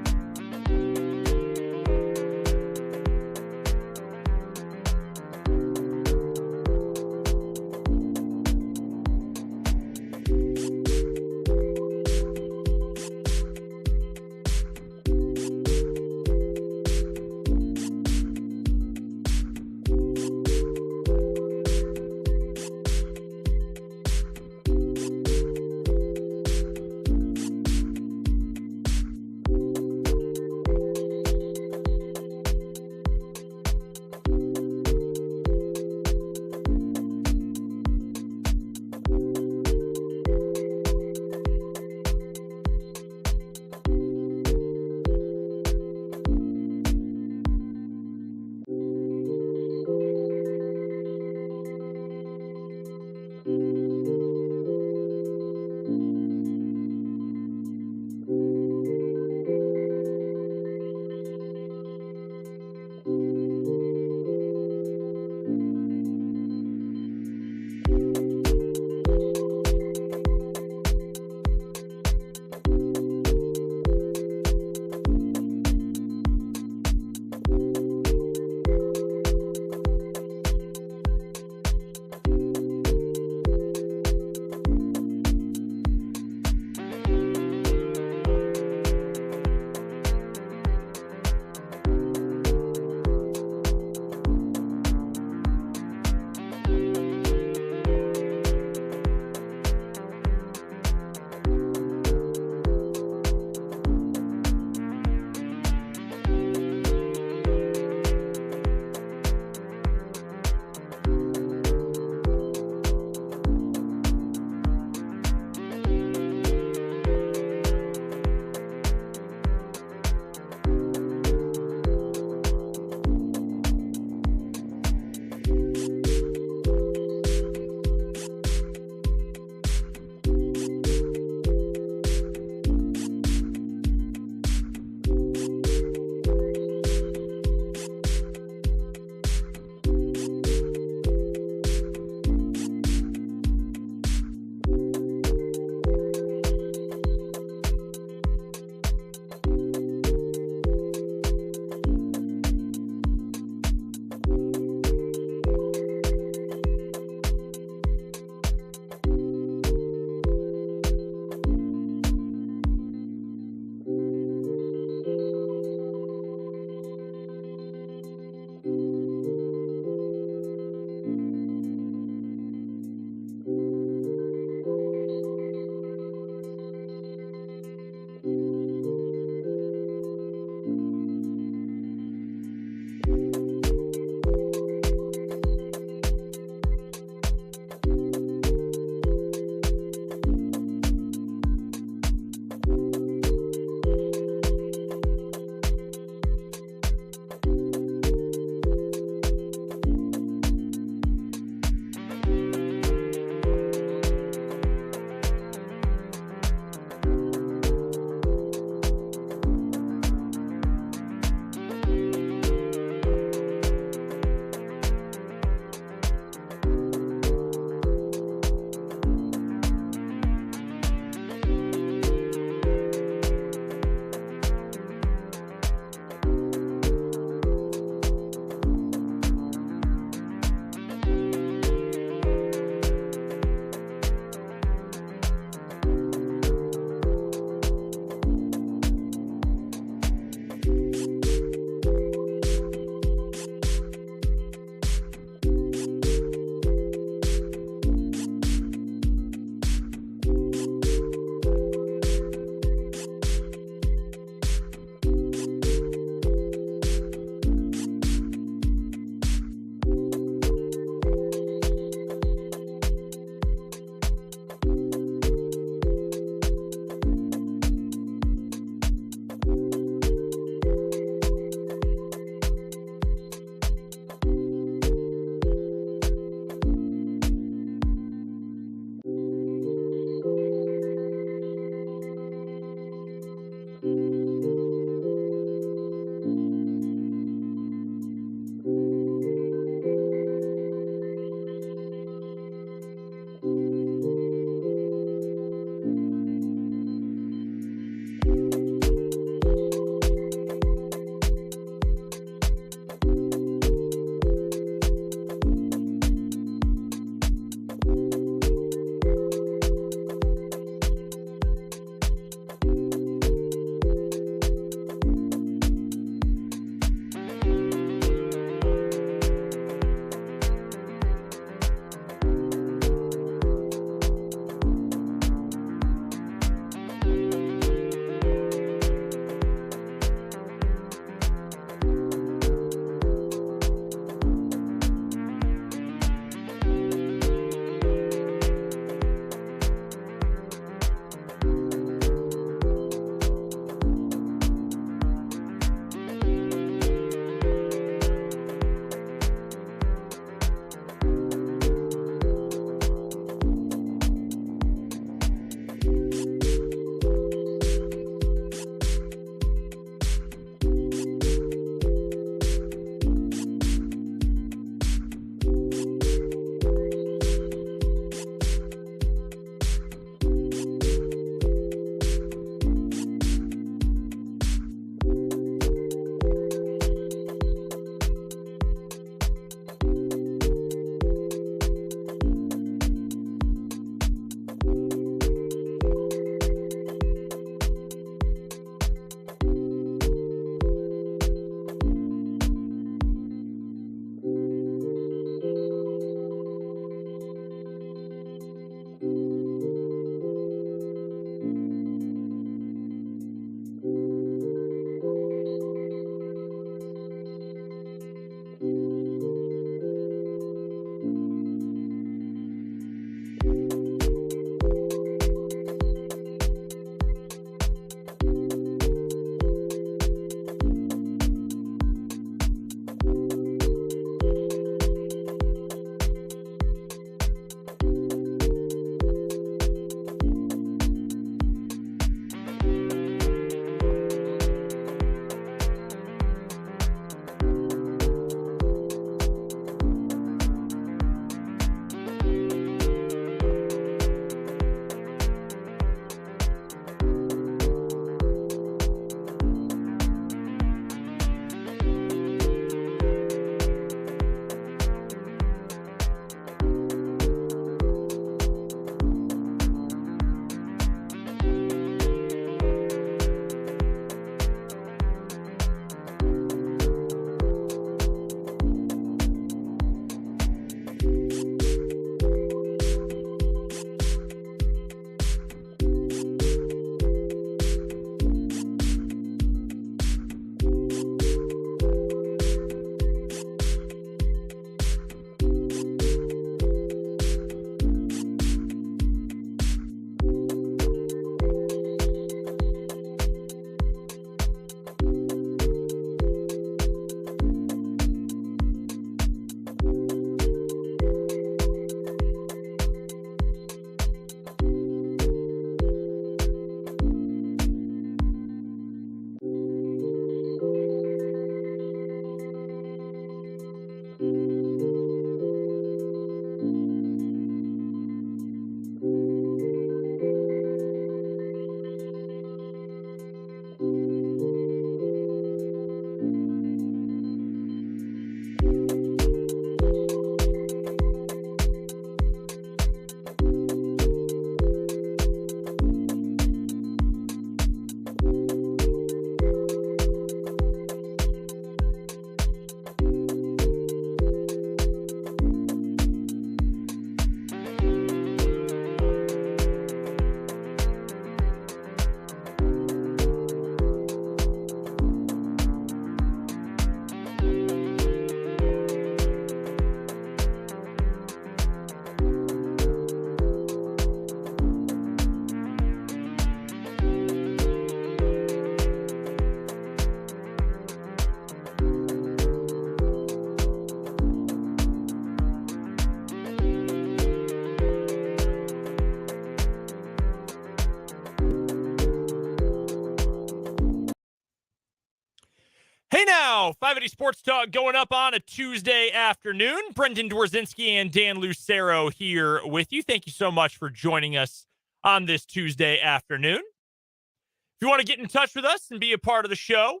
go. 580 Sports Talk going up on a Tuesday afternoon. Brendan Dworzinski and Dan Lucero here with you. Thank you so much for joining us on this Tuesday afternoon. If you want to get in touch with us and be a part of the show,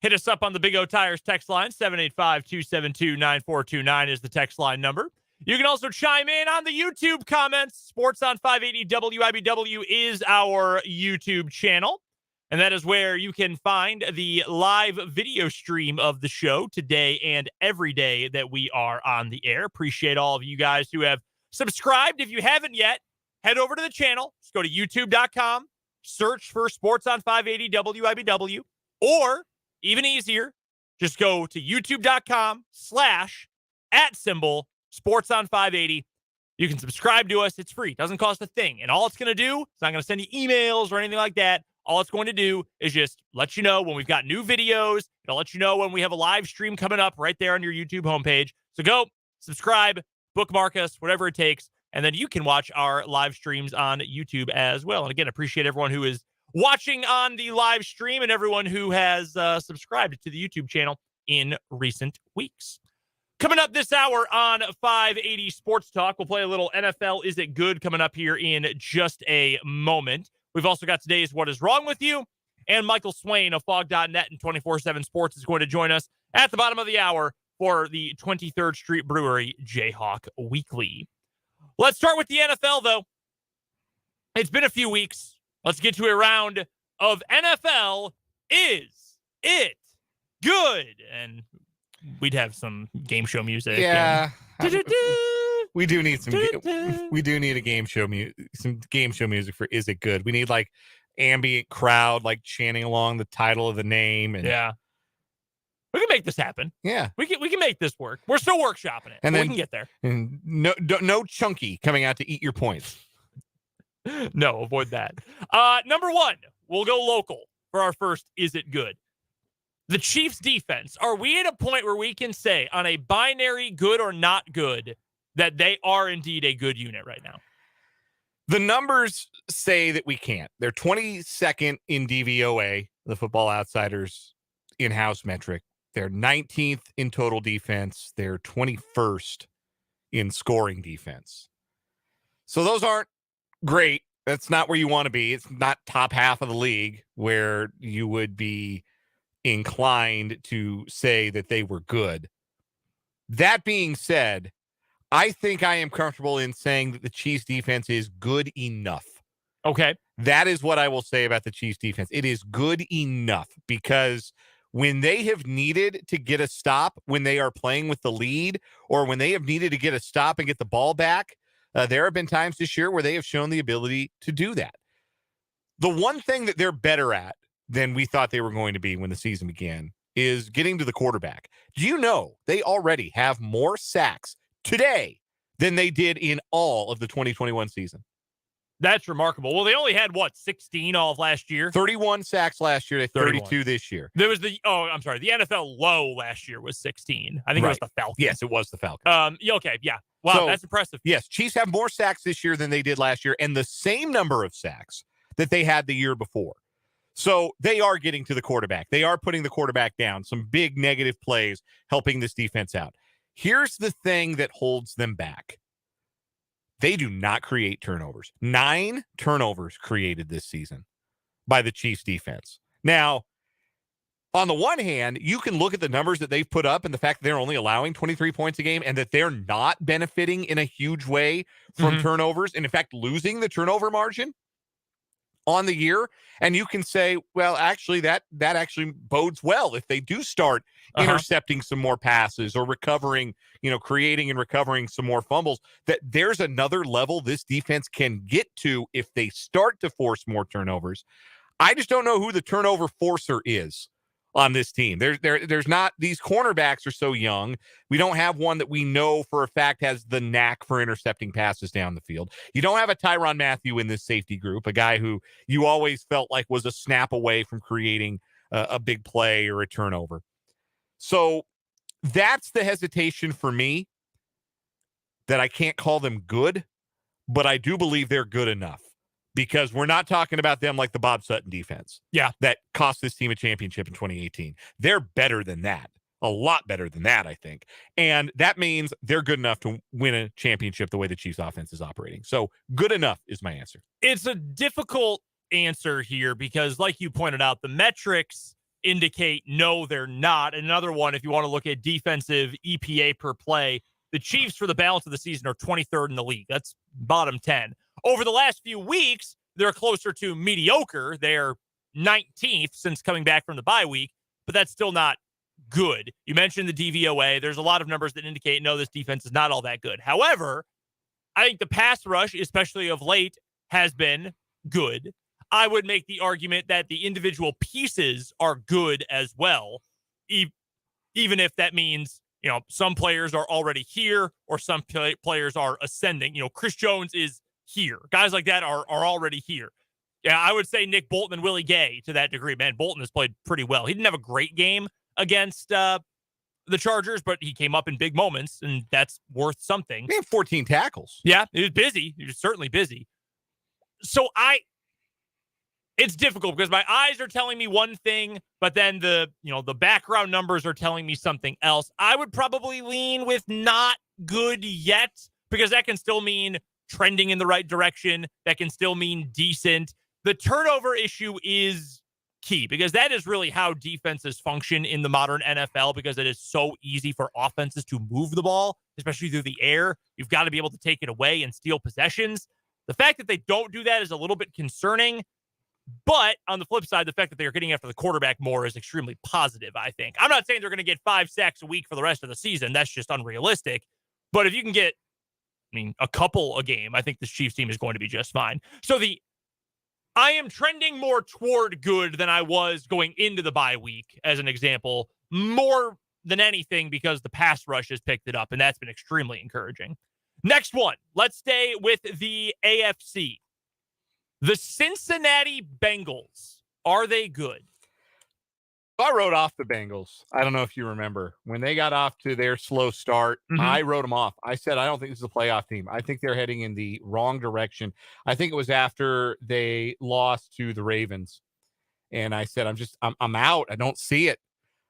hit us up on the Big O Tires text line. 785-272-9429 is the text line number. You can also chime in on the YouTube comments. Sports on 580 WIBW is our YouTube channel. And that is where you can find the live video stream of the show today and every day that we are on the air. Appreciate all of you guys who have subscribed. If you haven't yet, head over to the channel. Just go to youtube.com, search for Sports on 580 WIBW, or even easier, just go to youtube.com/@Sports on 580. You can subscribe to us. It's free. Doesn't cost a thing. And all it's going to do, it's not going to send you emails or anything like that. All it's going to do is just let you know when we've got new videos. It'll let you know when we have a live stream coming up right there on your YouTube homepage. So go, subscribe, bookmark us, whatever it takes, and then you can watch our live streams on YouTube as well. And again, appreciate everyone who is watching on the live stream and everyone who has subscribed to the YouTube channel in recent weeks. Coming up this hour on 580 Sports Talk, we'll play a little NFL Is It Good coming up here in just a moment. We've also got today's What Is Wrong With You, and Michael Swain of Fog.net and 24/7 Sports is going to join us at the bottom of the hour for the 23rd Street Brewery Jayhawk Weekly. Let's start with the NFL, though. It's been a few weeks. Let's get to a round of NFL Is It Good? And we'd have some game show music. Yeah. We do need some. We do need a game show some game show music for Is It Good? We need like ambient crowd like chanting along the title of the name. And yeah, we can make this happen. Yeah, we can make this work. We're still workshopping it, and then we can get there. And no chunky coming out to eat your points. No, avoid that. Number one, we'll go local for our first Is It Good? The Chiefs defense. Are we at a point where we can say on a binary good or not good that they are indeed a good unit right now? The numbers say that we can't. They're 22nd in DVOA, the Football Outsiders in-house metric. They're 19th in total defense. They're 21st in scoring defense. So those aren't great. That's not where you want to be. It's not top half of the league where you would be inclined to say that they were good. That being said, I think I am comfortable in saying that the Chiefs defense is good enough. Okay. That is what I will say about the Chiefs defense. It is good enough because when they have needed to get a stop, when they are playing with the lead, or when they have needed to get a stop and get the ball back, there have been times this year where they have shown the ability to do that. The one thing that they're better at than we thought they were going to be when the season began is getting to the quarterback. Do you know they already have more sacks today than they did in all of the 2021 season? That's remarkable. Well, they only had, 16 all of last year? 31 sacks last year. They 32 this year. There was the NFL low last year was 16. I think it was the Falcons. Yes, it was the Falcons. Okay, yeah. Wow, so, that's impressive. Yes, Chiefs have more sacks this year than they did last year, and the same number of sacks that they had the year before. So they are getting to the quarterback. They are putting the quarterback down. Some big negative plays helping this defense out. Here's the thing that holds them back. They do not create turnovers. 9 turnovers created this season by the Chiefs defense. Now, on the one hand, you can look at the numbers that they've put up and the fact that they're only allowing 23 points a game and that they're not benefiting in a huge way from turnovers, and in fact, losing the turnover margin on the year. And you can say, well, actually, that actually bodes well if they do start intercepting some more passes or recovering, creating and recovering some more fumbles, that there's another level this defense can get to if they start to force more turnovers. I just don't know who the turnover forcer is on this team. There's not, these cornerbacks are so young. We don't have one that we know for a fact has the knack for intercepting passes down the field. You don't have a Tyrann Mathieu in this safety group, a guy who you always felt like was a snap away from creating a big play or a turnover. So that's the hesitation for me, that I can't call them good, but I do believe they're good enough. because we're not talking about them like the Bob Sutton defense. Yeah. That cost this team a championship in 2018. They're better than that. A lot better than that, I think. And that means they're good enough to win a championship the way the Chiefs offense is operating. So good enough is my answer. It's a difficult answer here because, like you pointed out, the metrics indicate no, they're not. Another one, if you want to look at defensive EPA per play, the Chiefs for the balance of the season are 23rd in the league. That's bottom 10. Over the last few weeks, they're closer to mediocre. They're 19th since coming back from the bye week, but that's still not good. You mentioned the DVOA. There's a lot of numbers that indicate, no, this defense is not all that good. However, I think the pass rush, especially of late, has been good. I would make the argument that the individual pieces are good as well, even if that means, some players are already here or some players are ascending. Chris Jones is here. Guys like that are already here. Yeah, I would say Nick Bolton and Willie Gay to that degree. Man, Bolton has played pretty well. He didn't have a great game against the Chargers, but he came up in big moments, and that's worth something. He had 14 tackles. Yeah, he was busy. He was certainly busy. So it's difficult because my eyes are telling me one thing, but then the background numbers are telling me something else. I would probably lean with not good yet, because that can still mean trending in the right direction. That can still mean decent. The turnover issue is key because that is really how defenses function in the modern NFL, because it is so easy for offenses to move the ball, especially through the air. You've got to be able to take it away and steal possessions. The fact that they don't do that is a little bit concerning. But on the flip side, the fact that they're getting after the quarterback more is extremely positive, I think. I'm not saying they're going to get 5 sacks a week for the rest of the season. That's just unrealistic. But if you can get, a couple a game, I think this Chiefs team is going to be just fine. So I am trending more toward good than I was going into the bye week, as an example, more than anything because the pass rush has picked it up, and that's been extremely encouraging. Next one, let's stay with the AFC. The Cincinnati Bengals, are they good? I wrote off the Bengals. I don't know if you remember. When they got off to their slow start, I wrote them off. I said, I don't think this is a playoff team. I think they're heading in the wrong direction. I think it was after they lost to the Ravens. And I said, I'm out. I don't see it.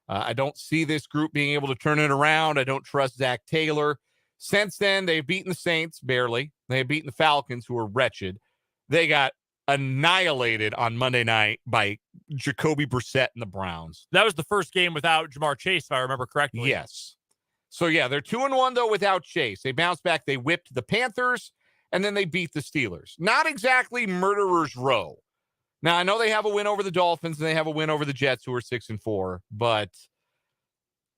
I don't see this group being able to turn it around. I don't trust Zach Taylor. Since then, they've beaten the Saints barely. They have beaten the Falcons, who are wretched. They got annihilated on Monday night by Jacoby Brissett and the Browns. That was the first game without Jamar Chase, if I remember correctly. Yes. So, yeah, they're 2-1, though, without Chase. They bounced back. They whipped the Panthers, and then they beat the Steelers. Not exactly murderer's row. Now, I know they have a win over the Dolphins, and they have a win over the Jets, who are 6-4, but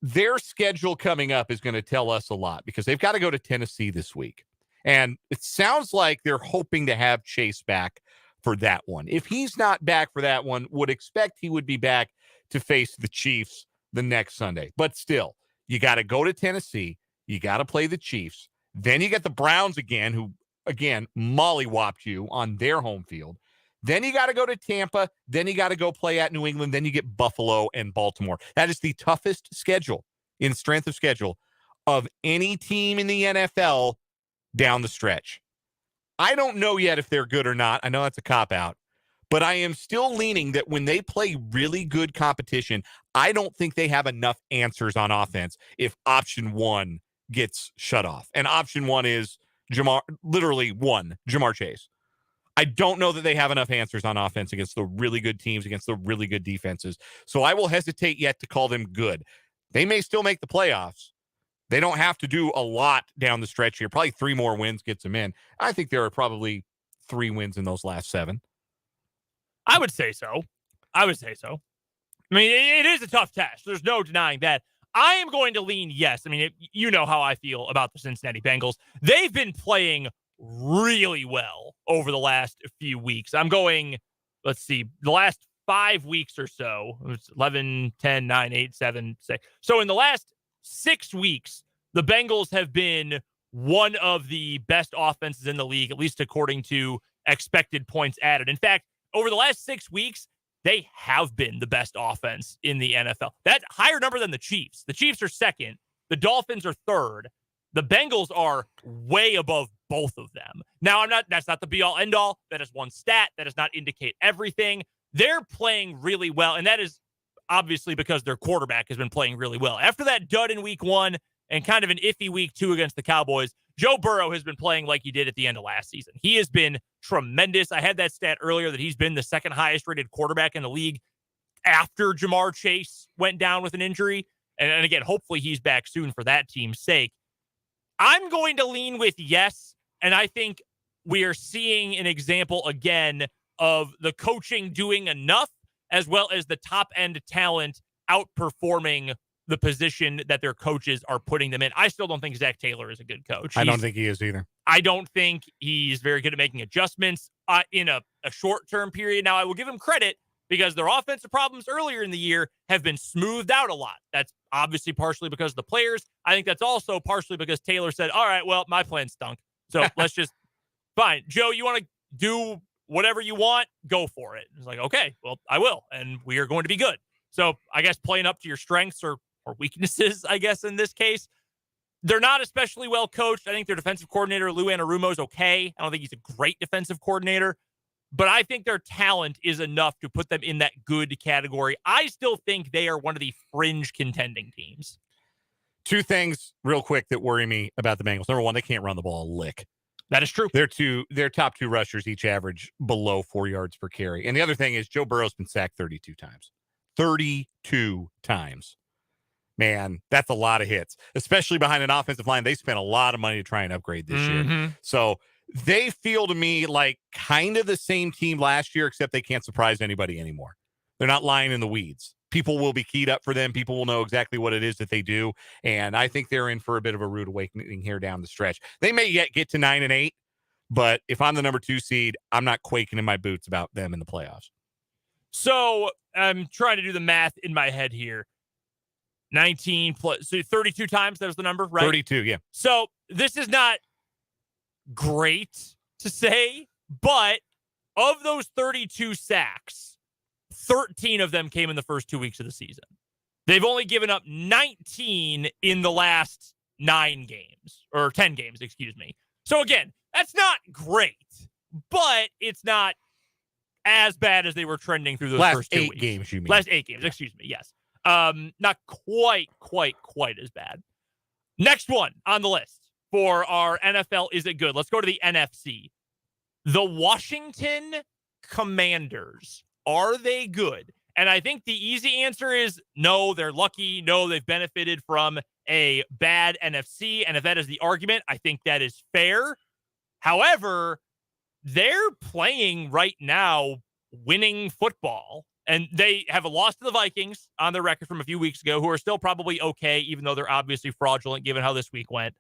their schedule coming up is going to tell us a lot because they've got to go to Tennessee this week. And it sounds like they're hoping to have Chase back for that one. If he's not back for that one, would expect he would be back to face the Chiefs the next Sunday. But still, you got to go to Tennessee. You got to play the Chiefs. Then you get the Browns again, who, again, mollywopped you on their home field. Then you got to go to Tampa. Then you got to go play at New England. Then you get Buffalo and Baltimore. That is the toughest schedule in strength of schedule of any team in the NFL down the stretch. I don't know yet if they're good or not. I know that's a cop-out. But I am still leaning that when they play really good competition, I don't think they have enough answers on offense if option one gets shut off. And option one is Jamar Chase. I don't know that they have enough answers on offense against the really good teams, against the really good defenses. So I will hesitate yet to call them good. They may still make the playoffs. They don't have to do a lot down the stretch here. Probably 3 more wins gets them in. I think there are probably 3 wins in those last 7. I would say so. I mean, it is a tough test. There's no denying that. I am going to lean yes. I mean, you know how I feel about the Cincinnati Bengals. They've been playing really well over the last few weeks. I'm going, let's see, the last 5 weeks or so. It was 11, 10, 9, 8, 7, 6. So in the last 6 weeks, the Bengals have been one of the best offenses in the league, at least according to expected points added. In fact, over the last 6 weeks, they have been the best offense in the NFL. That's higher number than the Chiefs. The Chiefs are second. The Dolphins are third. The Bengals are way above both of them. Now, that's not the be-all, end-all. That is one stat. That does not indicate everything. They're playing really well, and that is obviously because their quarterback has been playing really well. After that dud in week 1 and kind of an iffy week 2 against the Cowboys, Joe Burrow has been playing like he did at the end of last season. He has been tremendous. I had that stat earlier that he's been the second highest rated quarterback in the league after Jamar Chase went down with an injury. And again, hopefully he's back soon for that team's sake. I'm going to lean with yes, and I think we are seeing an example again of the coaching doing enough, as well as the top-end talent outperforming the position that their coaches are putting them in. I still don't think Zach Taylor is a good coach. I don't think he is either. I don't think he's very good at making adjustments in a short-term period. Now, I will give him credit because their offensive problems earlier in the year have been smoothed out a lot. That's obviously partially because of the players. I think that's also partially because Taylor said, all right, well, my plan stunk. So let's just, fine. Joe, you want to do whatever you want? Go for it. It's like, okay, well, I will. And we are going to be good. So I guess playing up to your strengths or weaknesses, I guess, in this case. They're not especially well coached. I think their defensive coordinator, Lou Anarumo, is okay. I don't think he's a great defensive coordinator. But I think their talent is enough to put them in that good category. I still think they are one of the fringe contending teams. Two things real quick that worry me about the Bengals. Number one, they can't run the ball a lick. That is true. Their top 2 rushers each average below 4 yards per carry. And the other thing is Joe Burrow's been sacked 32 times. 32 times. Man, that's a lot of hits, especially behind an offensive line. They spent a lot of money to try and upgrade this year. So they feel to me like kind of the same team last year, except they can't surprise anybody anymore. They're not lying in the weeds. People will be keyed up for them. People will know exactly what it is that they do. And I think they're in for a bit of a rude awakening here down the stretch. They may yet get to 9-8, but if I'm the number 2 seed, I'm not quaking in my boots about them in the playoffs. So I'm trying to do the math in my head here. 19 plus, so 32 times, that was the number, right? 32, yeah. So this is not great to say, but of those 32 sacks, 13 of them came in the first 2 weeks of the season. They've only given up 19 in the last 9 games, or 10 games, excuse me. So again, that's not great, but it's not as bad as they were trending through those first 2 weeks. Last 8 games, you mean? Last 8 games, excuse me, yes. Not quite as bad. Next one on the list for our NFL Is It Good? Let's go to the NFC. The Washington Commanders. Are they good? And I think the easy answer is no, they're lucky. No, they've benefited from a bad NFC. And if that is the argument, I think that is fair. However, they're playing right now winning football. And they have a loss to the Vikings on their record from a few weeks ago, who are still probably okay, even though they're obviously fraudulent given how this week went.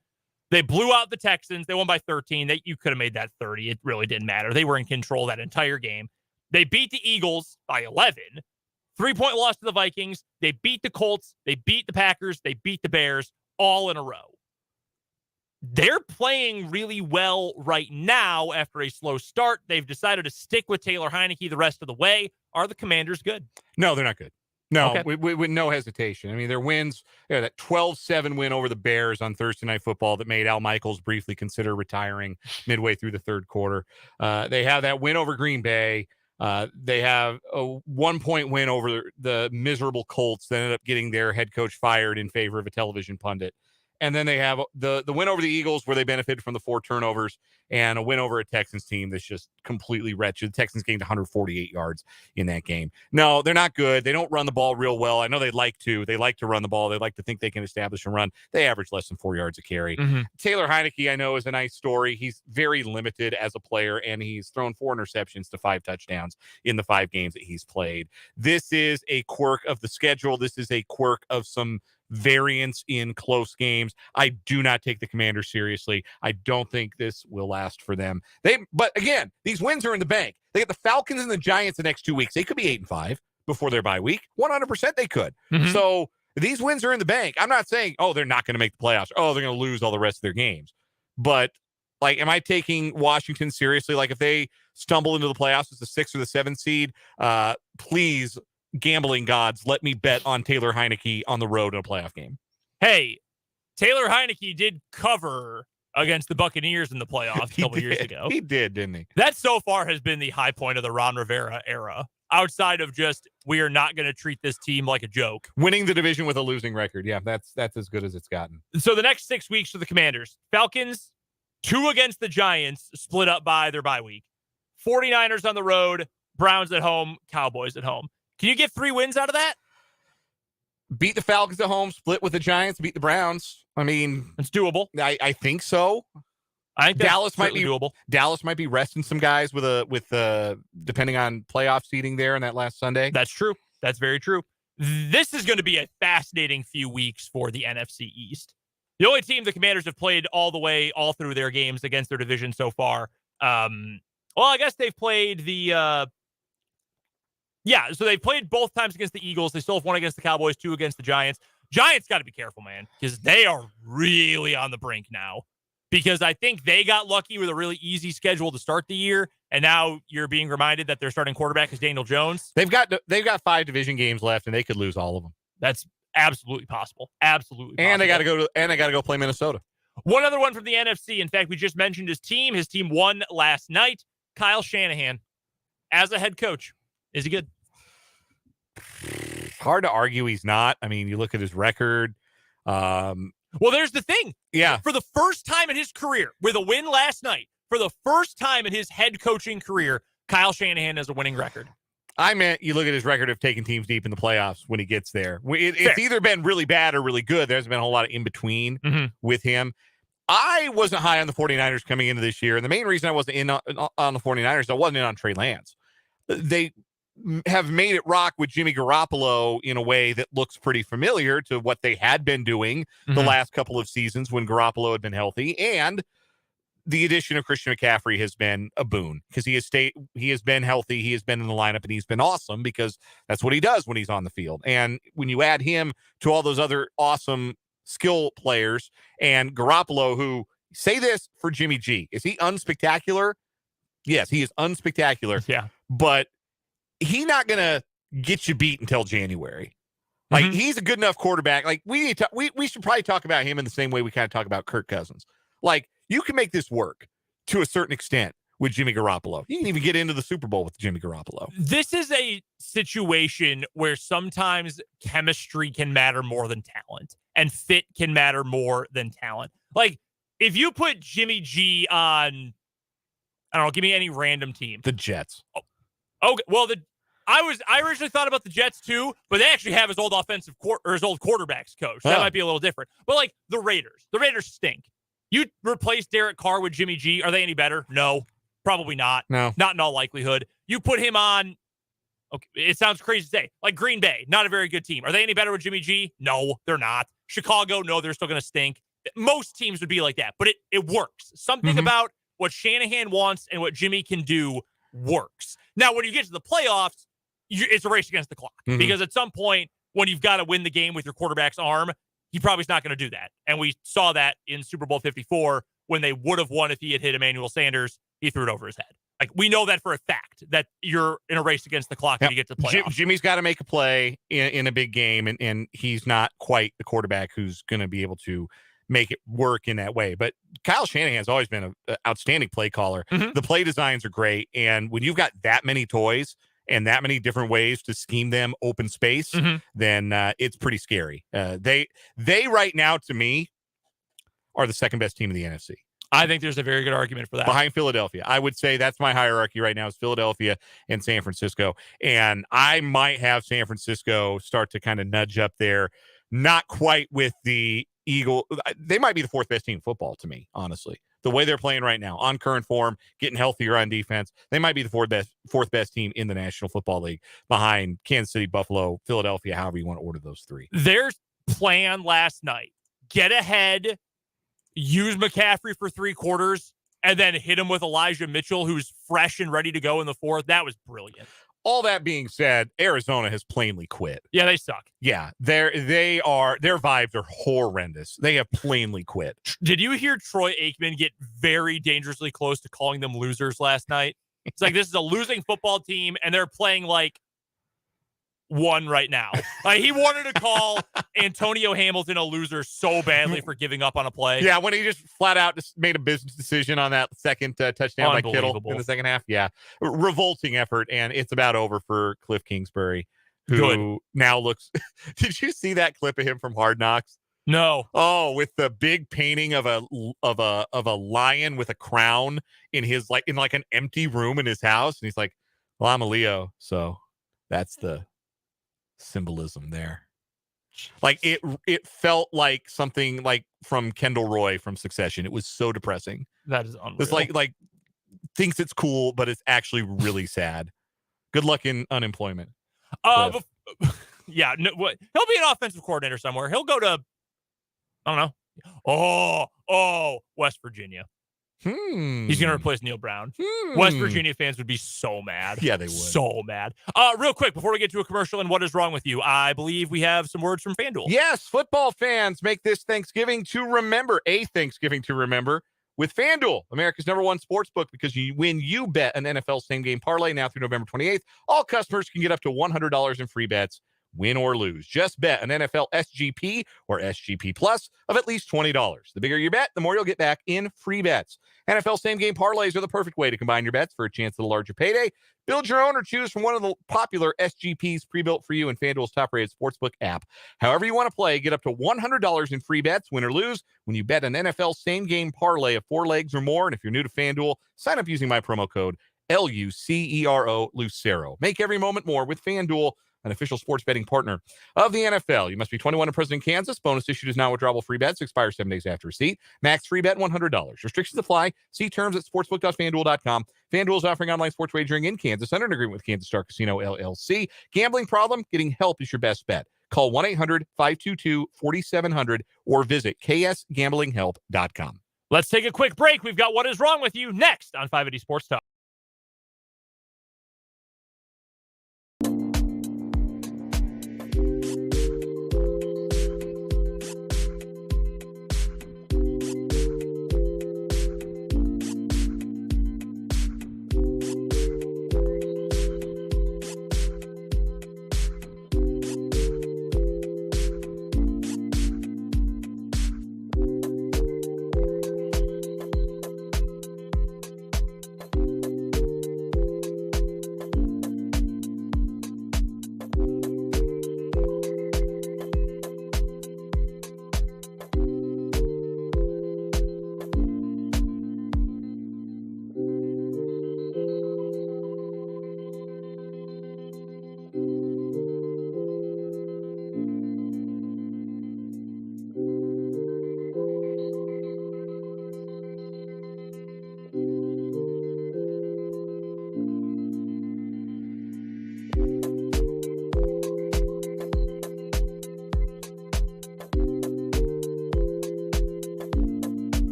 They blew out the Texans. They won by 13. You could have made that 30. It really didn't matter. They were in control that entire game. They beat the Eagles by 11. 3-point loss to the Vikings. They beat the Colts. They beat the Packers. They beat the Bears all in a row. They're playing really well right now after a slow start. They've decided to stick with Taylor Heineke the rest of the way. Are the Commanders good? No, they're not good. No, okay. with no hesitation. I mean, their wins, that 12-7 win over the Bears on Thursday Night Football that made Al Michaels briefly consider retiring midway through the third quarter. They have that win over Green Bay. They have a 1-point win over the miserable Colts that ended up getting their head coach fired in favor of a television pundit. And then they have the win over the Eagles where they benefited from the 4 turnovers and a win over a Texans team that's just completely wretched. The Texans gained 148 yards in that game. No, they're not good. They don't run the ball real well. I know they like to. They like to run the ball. They like to think they can establish a run. They average less than 4 yards a carry. Taylor Heineke, I know, is a nice story. He's very limited as a player, and he's thrown 4 interceptions to 5 touchdowns in the 5 games that he's played. This is a quirk of the schedule. This is a quirk of some variance in close games. I do not take the Commanders seriously. I don't think this will last for them. But again, these wins are in the bank. They get the Falcons and the Giants the next 2 weeks. They could be 8-5 before their bye week. 100% they could. So these wins are in the bank. I'm not saying, they're not going to make the playoffs. They're going to lose all the rest of their games. But am I taking Washington seriously? If they stumble into the playoffs as the 6th or the 7th seed, please, gambling gods, let me bet on Taylor Heineke on the road in a playoff game. Hey, Taylor Heineke did cover against the Buccaneers in the playoffs a couple years ago. He did, didn't he? That so far has been the high point of the Ron Rivera era. Outside of just, we are not going to treat this team like a joke. Winning the division with a losing record. Yeah, that's as good as it's gotten. So the next 6 weeks for the Commanders. Falcons, 2 against the Giants, split up by their bye week. 49ers on the road, Browns at home, Cowboys at home. Can you get 3 wins out of that? Beat the Falcons at home, split with the Giants, beat the Browns. I mean, it's doable. I think so. I think Dallas might be doable. Dallas might be resting some guys with depending on playoff seeding there in that last Sunday. That's true. That's very true. This is going to be a fascinating few weeks for the NFC East. The only team the Commanders have played all through their games against their division so far. Well, I guess they've played so they've played both times against the Eagles. They still have 1 against the Cowboys, 2 against the Giants. Giants got to be careful, man, because they are really on the brink now. Because I think they got lucky with a really easy schedule to start the year, and now you're being reminded that their starting quarterback is Daniel Jones. They've got 5 division games left, and they could lose all of them. That's absolutely possible. Absolutely possible. And they got to go play Minnesota. One other one from the NFC. In fact, we just mentioned his team. His team won last night. Kyle Shanahan, as a head coach, is he good? Hard to argue he's not. I mean, you look at his record. Well, there's the thing. Yeah. For the first time in his career, with a win last night, for the first time in his head coaching career, Kyle Shanahan has a winning record. I meant you look at his record of taking teams deep in the playoffs when he gets there. It's either been really bad or really good. There hasn't been a whole lot of in between with him. I wasn't high on the 49ers coming into this year, and the main reason I wasn't in on the 49ers, I wasn't in on Trey Lance. They have made it rock with Jimmy Garoppolo in a way that looks pretty familiar to what they had been doing the last couple of seasons when Garoppolo had been healthy. And the addition of Christian McCaffrey has been a boon because he has been healthy. He has been in the lineup, and he's been awesome because that's what he does when he's on the field. And when you add him to all those other awesome skill players and Garoppolo, who say this for Jimmy G, is he unspectacular? Yes, he is unspectacular. Yeah. But he's not going to get you beat until January. Like, he's a good enough quarterback. Like, we should probably talk about him in the same way we kind of talk about Kirk Cousins. Like, you can make this work to a certain extent with Jimmy Garoppolo. You can even get into the Super Bowl with Jimmy Garoppolo. This is a situation where sometimes chemistry can matter more than talent, and fit can matter more than talent. Like, if you put Jimmy G on, I don't know, give me any random team. The Jets. Okay, well, I originally thought about the Jets too, but they actually have his old his old quarterbacks coach. That might be a little different. But like the Raiders stink. You replace Derek Carr with Jimmy G. Are they any better? No, probably not. No, not in all likelihood. You put him on. Okay, it sounds crazy to say. Like Green Bay, not a very good team. Are they any better with Jimmy G? No, they're not. Chicago, no, they're still going to stink. Most teams would be like that, but it works. Something about what Shanahan wants and what Jimmy can do works. Now, when you get to the playoffs, it's a race against the clock because at some point when you've got to win the game with your quarterback's arm, he probably is not going to do that. And we saw that in Super Bowl 54 when they would have won if he had hit Emmanuel Sanders. He threw it over his head. Like, we know that for a fact, that you're in a race against the clock when you get to the playoffs. Jimmy's got to make a play in a big game, and he's not quite the quarterback who's going to be able to make it work in that way. But Kyle Shanahan's always been an outstanding play caller. The play designs are great, and when you've got that many toys and that many different ways to scheme them open space, then it's pretty scary. They right now, to me, are the second best team in the NFC. I think there's a very good argument for that. Behind Philadelphia. I would say that's my hierarchy right now is Philadelphia and San Francisco. And I might have San Francisco start to kind of nudge up there. Not quite with the Eagle. They might be the 4th best team in football to me, honestly. The way they're playing right now, on current form, getting healthier on defense, they might be the 4th best team in the National Football League behind Kansas City, Buffalo, Philadelphia, however you want to order those 3. Their plan last night, get ahead, use McCaffrey for 3 quarters, and then hit him with Elijah Mitchell, who's fresh and ready to go in the 4th. That was brilliant. All that being said, Arizona has plainly quit. Yeah, they suck. Yeah, their vibes are horrendous. They have plainly quit. Did you hear Troy Aikman get very dangerously close to calling them losers last night? It's like, this is a losing football team, and they're playing like one right now. He wanted to call Antonio Hamilton a loser so badly for giving up on a play. Yeah, when he just flat out just made a business decision on that second touchdown by Kittle in the second half. Yeah, revolting effort, and it's about over for Cliff Kingsbury, who now looks. Did you see that clip of him from Hard Knocks? No. Oh, with the big painting of a lion with a crown in his in an empty room in his house, and he's like, "Well, I'm a Leo, so that's the symbolism there." Like it felt like something like from Kendall Roy from Succession. It was so depressing. That is unreal. It's like thinks it's cool, but it's actually really sad. Good luck in unemployment. Yeah, he'll be an offensive coordinator somewhere. He'll go to, I don't know. West Virginia. He's going to replace Neil Brown. West Virginia fans would be so mad. Yeah, they would. So mad. Real quick, before we get to a commercial and what is wrong with you, I believe we have some words from FanDuel. Yes, football fans, make this Thanksgiving to remember, a Thanksgiving to remember with FanDuel, America's #1 sportsbook, because when you bet an NFL same-game parlay now through November 28th, all customers can get up to $100 in free bets. Win or lose. Just bet an NFL SGP or SGP Plus of at least $20. The bigger your bet, the more you'll get back in free bets. NFL same-game parlays are the perfect way to combine your bets for a chance at a larger payday. Build your own or choose from one of the popular SGPs pre-built for you in FanDuel's top-rated sportsbook app. However you want to play, get up to $100 in free bets, win or lose, when you bet an NFL same-game parlay of 4 legs or more. And if you're new to FanDuel, sign up using my promo code LUCERO, Lucero. Make every moment more with FanDuel, an official sports betting partner of the NFL. You must be 21 and present in Kansas. Bonus issued is not withdrawable free bets. Expires 7 days after receipt. Max free bet $100. Restrictions apply. See terms at sportsbook.fanduel.com. FanDuel is offering online sports wagering in Kansas under an agreement with Kansas Star Casino, LLC. Gambling problem? Getting help is your best bet. Call 1-800-522-4700 or visit ksgamblinghelp.com. Let's take a quick break. We've got What Is Wrong With You next on 580 Sports Talk.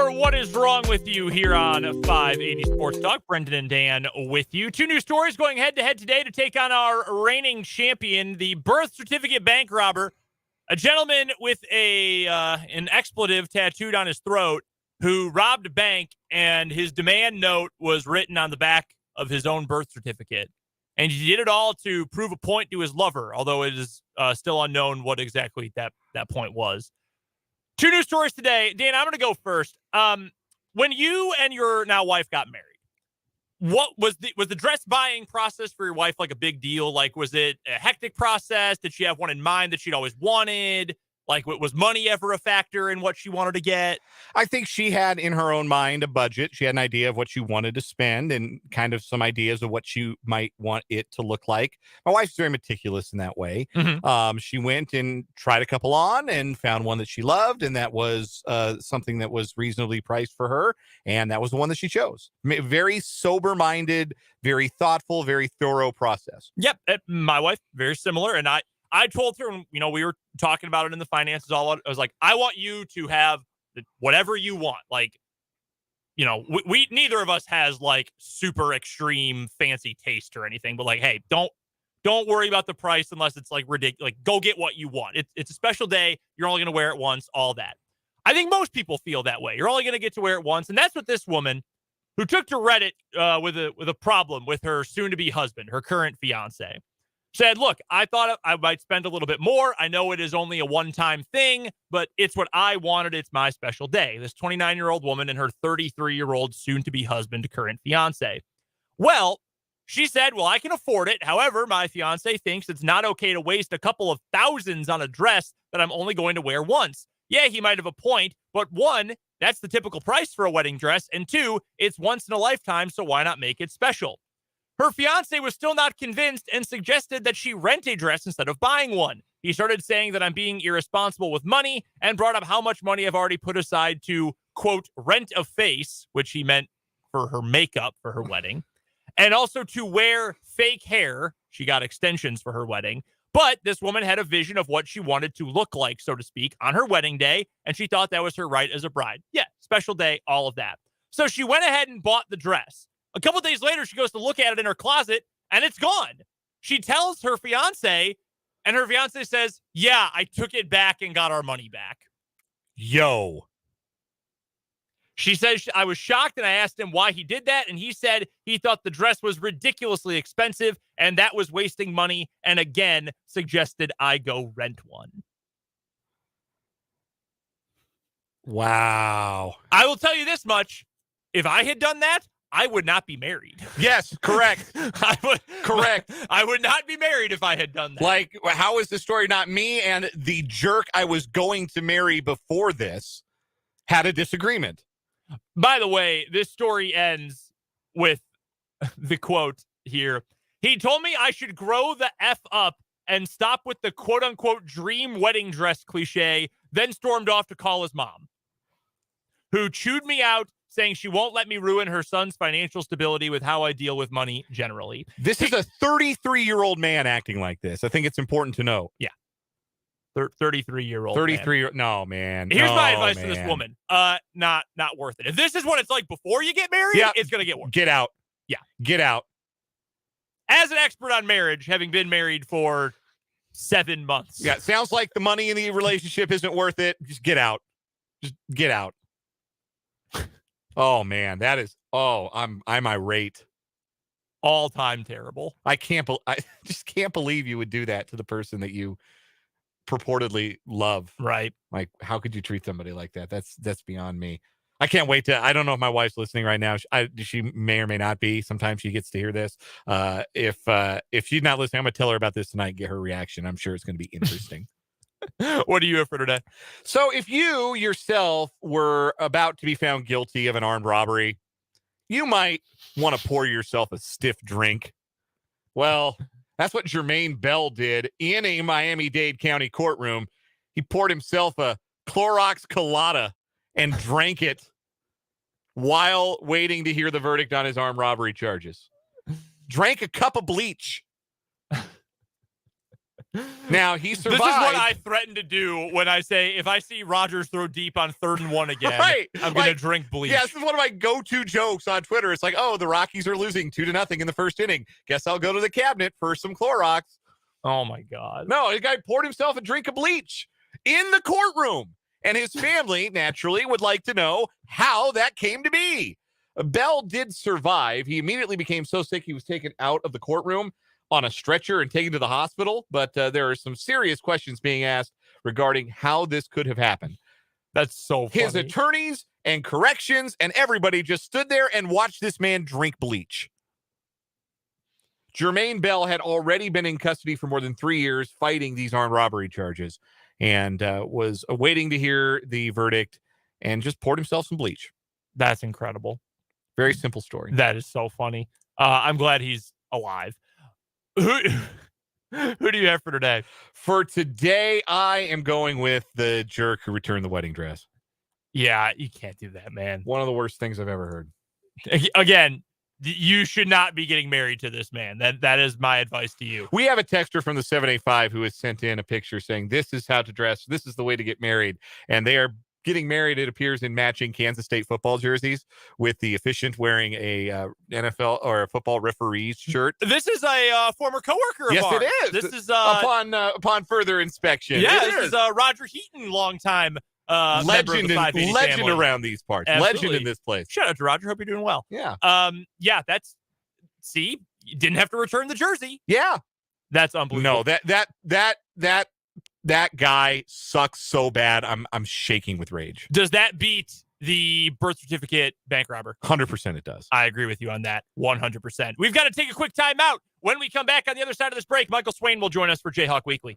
more What Is Wrong With You here on 580 Sports Talk. Brendan and Dan with you. Two new stories going head-to-head today to take on our reigning champion, the birth certificate bank robber, a gentleman with an expletive tattooed on his throat who robbed a bank, and his demand note was written on the back of his own birth certificate. And he did it all to prove a point to his lover, although it is still unknown what exactly that point was. Two news stories today. Dan, I'm going to go first. When you and your now wife got married, what was the dress buying process for your wife like a big deal? Like, was it a hectic process? Did she have one in mind that she'd always wanted? Like, was money ever a factor in what she wanted to get? I think she had in her own mind a budget. She had an idea of what she wanted to spend and kind of some ideas of what she might want it to look like. My wife's very meticulous in that way. Mm-hmm. She went and tried a couple on and found one that she loved, and that was something that was reasonably priced for her, and that was the one that she chose. Very sober-minded, very thoughtful, very thorough process. Yep, my wife, very similar, and I told her, we were talking about it in the finances all. I was like, I want you to have whatever you want. Like, we neither of us has like super extreme fancy taste or anything, but like, hey, don't worry about the price unless it's like ridiculous. Like, go get what you want. It's a special day. You're only going to wear it once, all that. I think most people feel that way. You're only going to get to wear it once. And that's what this woman who took to Reddit with a problem with her soon-to-be husband, her current fiance, said, look, I thought I might spend a little bit more. I know it is only a one-time thing, but it's what I wanted. It's my special day. This 29-year-old woman and her 33-year-old soon-to-be husband, current fiance. Well, she said, well, I can afford it. However, my fiance thinks it's not okay to waste a couple of thousands on a dress that I'm only going to wear once. Yeah, he might have a point, but one, that's the typical price for a wedding dress, and two, it's once in a lifetime, so why not make it special? Her fiance was still not convinced and suggested that she rent a dress instead of buying one. He started saying that I'm being irresponsible with money and brought up how much money I've already put aside to, quote, rent a face, which he meant for her makeup for her wedding, and also to wear fake hair. She got extensions for her wedding. But this woman had a vision of what she wanted to look like, so to speak, on her wedding day, and she thought that was her right as a bride. Yeah, special day, all of that. So she went ahead and bought the dress. A couple days later, she goes to look at it in her closet, and it's gone. She tells her fiance, and her fiance says, yeah, I took it back and got our money back. Yo. She says, I was shocked, and I asked him why he did that, and he said he thought the dress was ridiculously expensive, and that was wasting money, and again, suggested I go rent one. Wow. I will tell you this much. If I had done that, I would not be married. Yes, correct. Correct. I would not be married if I had done that. Like, how is the story not me and the jerk I was going to marry before this had a disagreement? By the way, this story ends with the quote here. He told me I should grow the F up and stop with the quote-unquote dream wedding dress cliche, then stormed off to call his mom, who chewed me out, saying she won't let me ruin her son's financial stability with how I deal with money generally. This is a 33-year-old man acting like this. I think it's important to know. Yeah. 33-year-old 33 no, man. Here's my advice to this woman. Not worth it. If this is what it's like before you get married, it's going to get worse. Get out. Yeah. Get out. As an expert on marriage, having been married for 7 months. Yeah, sounds like the money in the relationship isn't worth it. Just get out. Just get out. Oh man, that is. Oh, I'm irate. All time terrible. I just can't believe you would do that to the person that you purportedly love. Right. Like, how could you treat somebody like that? That's beyond me. I can't wait to. I don't know if my wife's listening right now. She may or may not be. Sometimes she gets to hear this. If she's not listening, I'm gonna tell her about this tonight and get her reaction. I'm sure it's gonna be interesting. What do you have for today? So if you yourself were about to be found guilty of an armed robbery, you might want to pour yourself a stiff drink. Well, that's what Jermaine Bell did in a Miami-Dade County courtroom. He poured himself a Clorox Colada and drank it while waiting to hear the verdict on his armed robbery charges. Drank a cup of bleach. Now, he survived. This is what I threaten to do when I say, if I see Rodgers throw deep on 3rd and 1 again, right. I'm going to drink bleach. Yeah, this is one of my go-to jokes on Twitter. It's like, oh, the Rockies are losing 2-0 in the first inning. Guess I'll go to the cabinet for some Clorox. Oh, my God. No, the guy poured himself a drink of bleach in the courtroom. And his family, naturally, would like to know how that came to be. Bell did survive. He immediately became so sick he was taken out of the courtroom on a stretcher and taken to the hospital. But there are some serious questions being asked regarding how this could have happened. That's so funny. His attorneys and corrections and everybody just stood there and watched this man drink bleach. Jermaine Bell had already been in custody for more than 3 years fighting these armed robbery charges and was awaiting to hear the verdict and just poured himself some bleach. That's incredible. Very simple story. That is so funny. I'm glad he's alive. Who do you have for today? For today, I am going with the jerk who returned the wedding dress. Yeah, you can't do that, man. One of the worst things I've ever heard. Again, you should not be getting married to this man. That is my advice to you. We have a texter from the 785 who has sent in a picture saying this is how to dress. This is the way to get married. And they are getting married, it appears, in matching Kansas State football jerseys with the officiant wearing a NFL or a football referee's shirt. This is a former coworker of yes, ours. It is. This is upon further inspection. Yeah, this is Roger Heaton, longtime legend family. Around these parts. Absolutely. Legend in this place. Shout out to Roger. Hope you're doing well. Yeah. See, you didn't have to return the jersey. Yeah. That's unbelievable. No, that guy sucks so bad. I'm shaking with rage. Does that beat the birth certificate bank robber? 100% it does. I agree with you on that. 100%. We've got to take a quick time out. When we come back on the other side of this break, Michael Swain will join us for Jayhawk Weekly.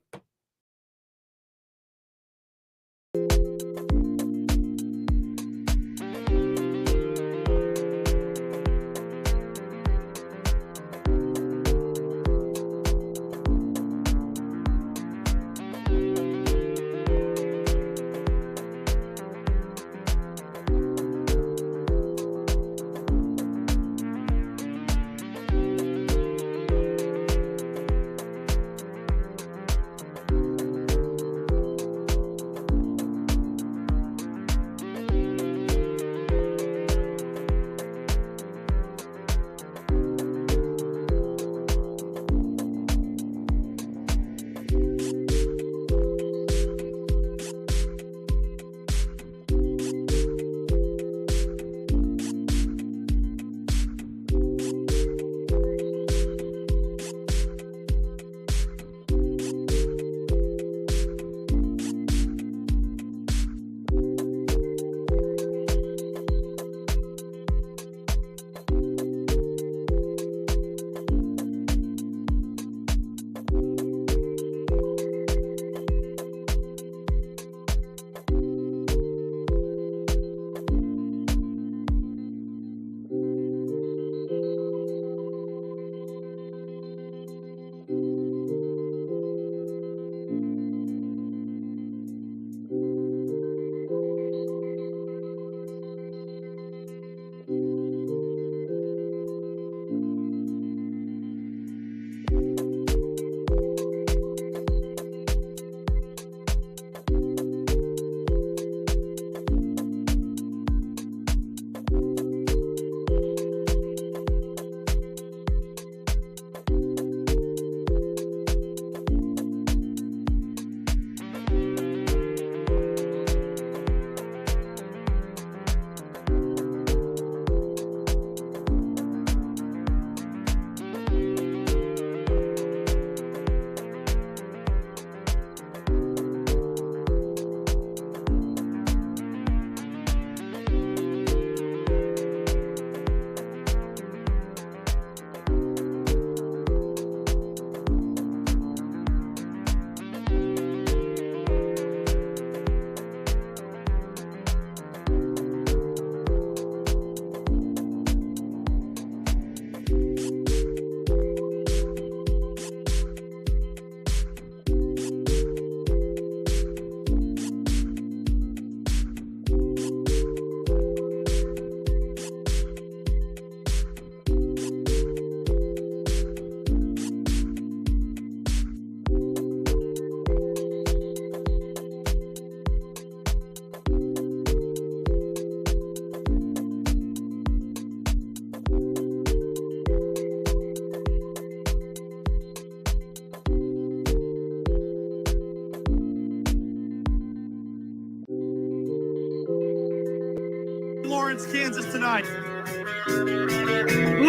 Kansas tonight.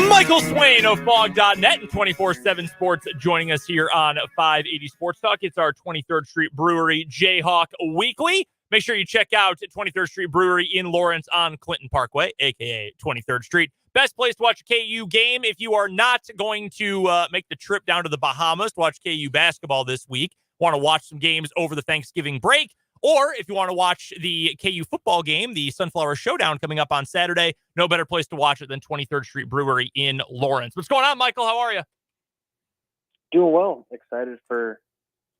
Michael Swain of Fog.net and 24/7 Sports joining us here on 580 Sports Talk. It's our 23rd Street Brewery Jayhawk Weekly. Make sure you check out 23rd Street Brewery in Lawrence on Clinton Parkway, a.k.a. 23rd Street. Best place to watch a KU game if you are not going to make the trip down to the Bahamas to watch KU basketball this week. Want to watch some games over the Thanksgiving break, or if you want to watch the KU football game, the Sunflower Showdown coming up on Saturday, no better place to watch it than 23rd Street Brewery in Lawrence. What's going on, Michael? How are you? Doing well. Excited for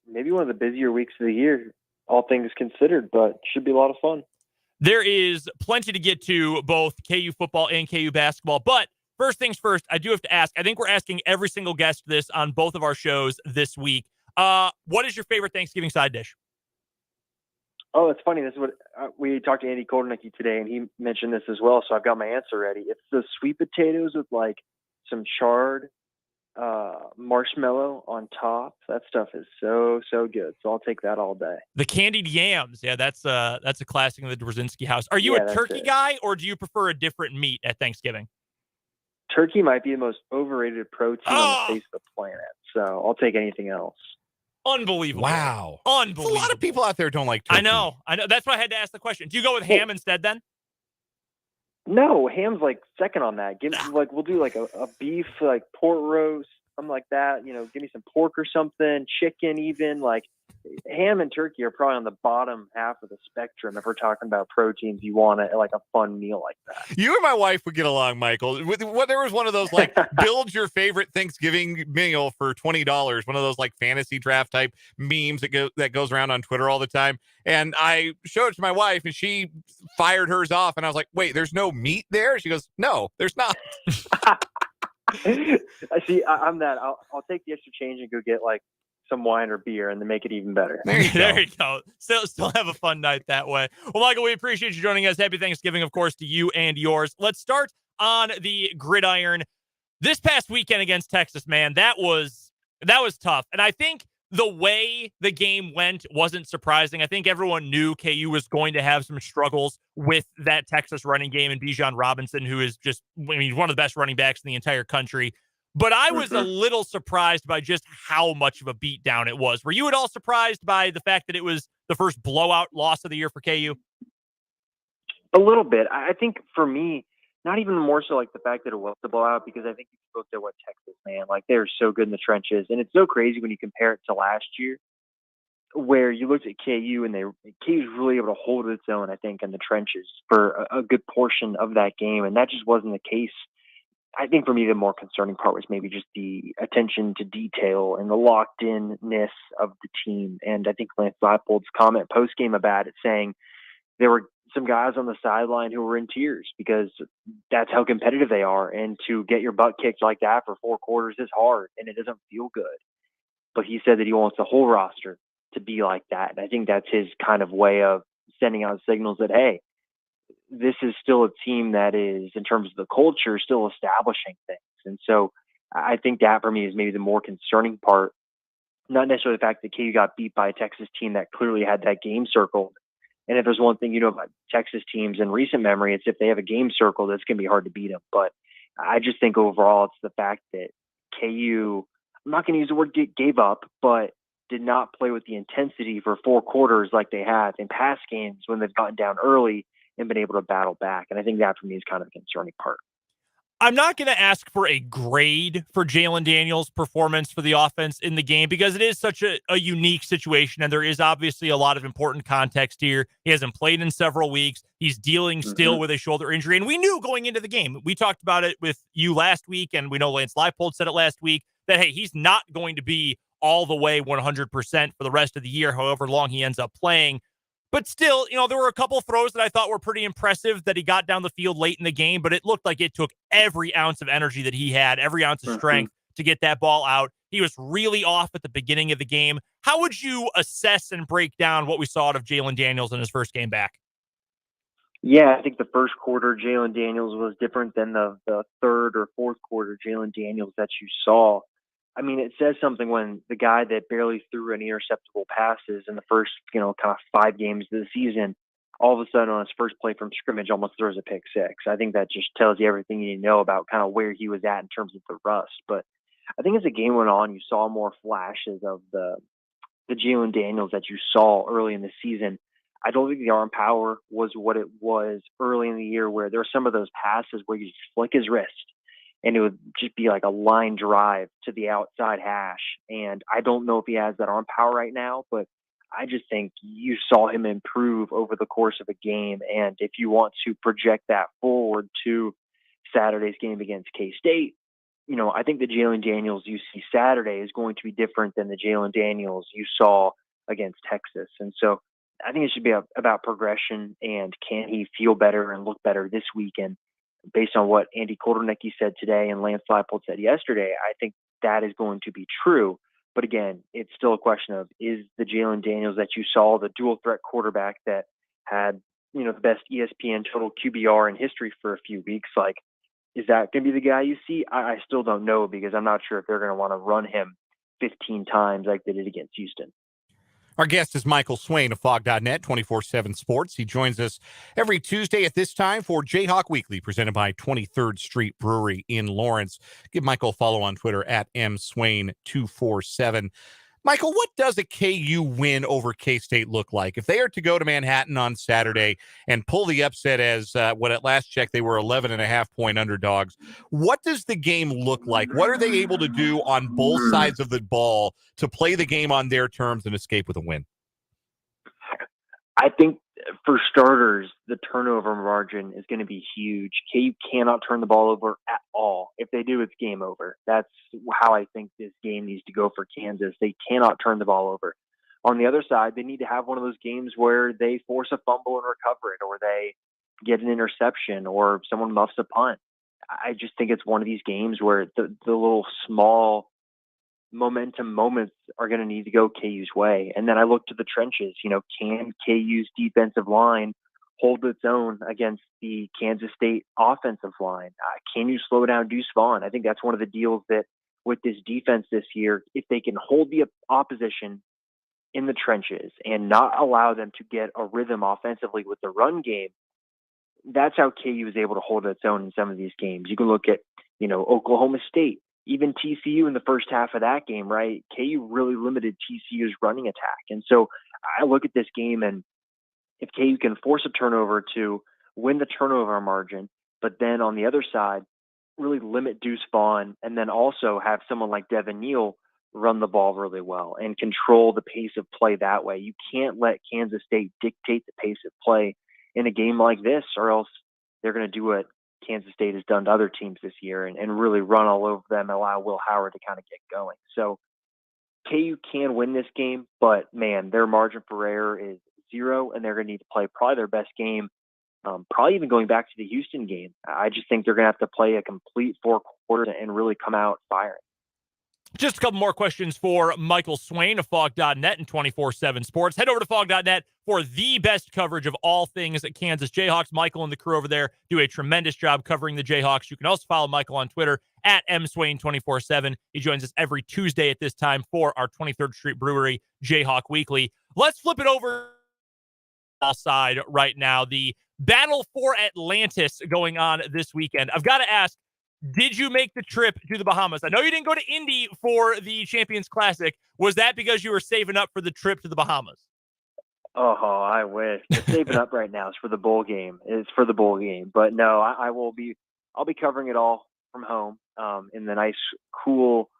maybe one of the busier weeks of the year, all things considered, but should be a lot of fun. There is plenty to get to, both KU football and KU basketball. But first things first, I do have to ask, I think we're asking every single guest this on both of our shows this week. What is your favorite Thanksgiving side dish? Oh, it's funny. This is what we talked to Andy Koldernicki today, and he mentioned this as well. So I've got my answer ready. It's the sweet potatoes with like some charred marshmallow on top. That stuff is so good. So I'll take that all day. The candied yams. Yeah, that's a classic in the Dworzinski house. Are you a turkey guy, or do you prefer a different meat at Thanksgiving? Turkey might be the most overrated protein on the face of the planet. So I'll take anything else. Unbelievable. Wow. Unbelievable. A lot of people out there don't like turkey. I know. That's why I had to ask the question. Do you go with ham instead then? No, ham's like second on that. We'll do like a beef, like pork roast, something like that. You know, give me some pork or something, chicken even. Like ham and turkey are probably on the bottom half of the spectrum if we're talking about proteins. You want like a fun meal like that. You and my wife would get along, Michael. There was one of those like build your favorite Thanksgiving meal for $20. One of those like fantasy draft type memes that goes around on Twitter all the time. And I showed it to my wife, and she fired hers off. And I was like, "Wait, there's no meat there?" She goes, "No, there's not." I see. I'm that. I'll take the extra change and go get like some wine or beer and then make it even better. There you go. Still have a fun night that way. Well, Michael, we appreciate you joining us. Happy Thanksgiving, of course, to you and yours. Let's start on the gridiron. This past weekend against Texas, man, that was tough. And I think the way the game went wasn't surprising. I think everyone knew KU was going to have some struggles with that Texas running game and Bijan Robinson, who is just, one of the best running backs in the entire country. But I was a little surprised by just how much of a beatdown it was. Were you at all surprised by the fact that it was the first blowout loss of the year for KU? A little bit. I think for me, not even more so like the fact that it was the blowout, because I think you spoke to what Texas, man, like they're so good in the trenches. And it's so crazy when you compare it to last year, where you looked at KU and KU was really able to hold its own, I think, in the trenches for a good portion of that game. And that just wasn't the case. I think for me, the more concerning part was maybe just the attention to detail and the locked-in-ness of the team. And I think Lance Leipold's comment post-game about it, saying there were some guys on the sideline who were in tears because that's how competitive they are. And to get your butt kicked like that for 4 quarters is hard, and it doesn't feel good. But he said that he wants the whole roster to be like that. And I think that's his kind of way of sending out signals that, hey, this is still a team that is, in terms of the culture, still establishing things. And so I think that for me is maybe the more concerning part, not necessarily the fact that KU got beat by a Texas team that clearly had that game circled. And if there's one thing you know about Texas teams in recent memory, it's if they have a game circled, it's going to be hard to beat them. But I just think overall it's the fact that KU, I'm not going to use the word gave up, but did not play with the intensity for 4 quarters like they have in past games when they've gotten down early and been able to battle back. And I think that for me is kind of the concerning part. I'm not going to ask for a grade for Jalen Daniels' performance for the offense in the game, because it is such a unique situation, and there is obviously a lot of important context here. He hasn't played in several weeks. He's dealing still with a shoulder injury, and we knew going into the game. We talked about it with you last week, and we know Lance Leipold said it last week, that, hey, he's not going to be all the way 100% for the rest of the year, however long he ends up playing. But still, there were a couple throws that I thought were pretty impressive that he got down the field late in the game, but it looked like it took every ounce of energy that he had, every ounce of strength to get that ball out. He was really off at the beginning of the game. How would you assess and break down what we saw out of Jalen Daniels in his first game back? Yeah, I think the first quarter Jalen Daniels was different than the third or fourth quarter Jalen Daniels that you saw. I mean, it says something when the guy that barely threw any interceptable passes in the first, kind of 5 games of the season, all of a sudden on his first play from scrimmage almost throws a pick six. I think that just tells you everything you need to know about kind of where he was at in terms of the rust. But I think as the game went on, you saw more flashes of the Jalen Daniels that you saw early in the season. I don't think the arm power was what it was early in the year, where there were some of those passes where you just flick his wrist and it would just be like a line drive to the outside hash. And I don't know if he has that arm power right now, but I just think you saw him improve over the course of a game. And if you want to project that forward to Saturday's game against K-State, I think the Jalen Daniels you see Saturday is going to be different than the Jalen Daniels you saw against Texas. And so I think it should be about progression and can he feel better and look better this weekend. Based on what Andy Kotelnicki said today and Lance Leipold said yesterday, I think that is going to be true. But again, it's still a question of, is the Jalen Daniels that you saw, the dual threat quarterback that had, the best ESPN total QBR in history for a few weeks, like, is that going to be the guy you see? I still don't know, because I'm not sure if they're going to want to run him 15 times like they did against Houston. Our guest is Michael Swain of Fog.net, 24/7 Sports. He joins us every Tuesday at this time for Jayhawk Weekly, presented by 23rd Street Brewery in Lawrence. Give Michael a follow on Twitter at mswain247. Michael, what does a KU win over K-State look like? If they are to go to Manhattan on Saturday and pull the upset, as what at last check they were 11.5-point underdogs, what does the game look like? What are they able to do on both sides of the ball to play the game on their terms and escape with a win? I think for starters, the turnover margin is going to be huge. KU cannot turn the ball over at all. If they do, it's game over. That's how I think this game needs to go for Kansas. They cannot turn the ball over. On the other side, they need to have one of those games where they force a fumble and recover it, or they get an interception, or someone muffs a punt. I just think it's one of these games where the little small momentum moments are going to need to go KU's way. And then I look to the trenches. Can KU's defensive line hold its own against the Kansas State offensive line? Can you slow down Deuce Vaughn? I think that's one of the deals that with this defense this year, if they can hold the opposition in the trenches and not allow them to get a rhythm offensively with the run game, that's how KU is able to hold its own in some of these games. You can look at, Oklahoma State, even TCU in the first half of that game, right? KU really limited TCU's running attack. And so I look at this game, and if KU can force a turnover to win the turnover margin, but then on the other side, really limit Deuce Vaughn, and then also have someone like Devin Neal run the ball really well and control the pace of play that way. You can't let Kansas State dictate the pace of play in a game like this, or else they're going to do what Kansas State has done to other teams this year and really run all over them and allow Will Howard to kind of get going. So KU can win this game, but man, their margin for error is 0, and they're going to need to play probably their best game, probably even going back to the Houston game. I just think they're going to have to play a complete 4 quarters and really come out firing. Just a couple more questions for Michael Swain of Fog.net and 24/7 Sports. Head over to Fog.net for the best coverage of all things Kansas Jayhawks. Michael and the crew over there do a tremendous job covering the Jayhawks. You can also follow Michael on Twitter at mswain247. He joins us every Tuesday at this time for our 23rd Street Brewery Jayhawk Weekly. Let's flip it over side right now. The battle for Atlantis going on this weekend. I've got to ask, did you make the trip to the Bahamas? I know you didn't go to Indy for the Champions Classic. Was that because you were saving up for the trip to the Bahamas? Oh, I wish. The saving up right now is for the bowl game. It's for the bowl game. But no, I'll be covering it all from home in the nice, cool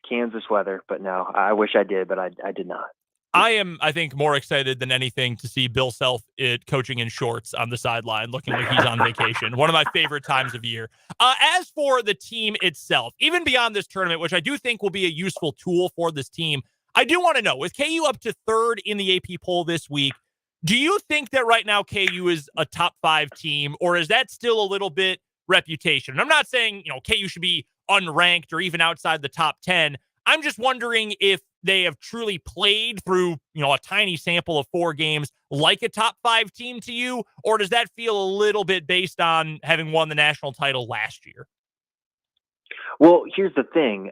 Kansas weather. But no, I wish I did, but I did not. I am, I think, more excited than anything to see Bill Self coaching in shorts on the sideline, looking like he's on vacation. One of my favorite times of year. As for the team itself, even beyond this tournament, which I do think will be a useful tool for this team, I do want to know, with KU up to 3rd in the AP poll this week, do you think that right now KU is a top 5 team, or is that still a little bit reputation? And I'm not saying, KU should be unranked or even outside the top 10. I'm just wondering if they have truly played through, a tiny sample of 4 games like a top 5 team to you, or does that feel a little bit based on having won the national title last year? Well, here's the thing.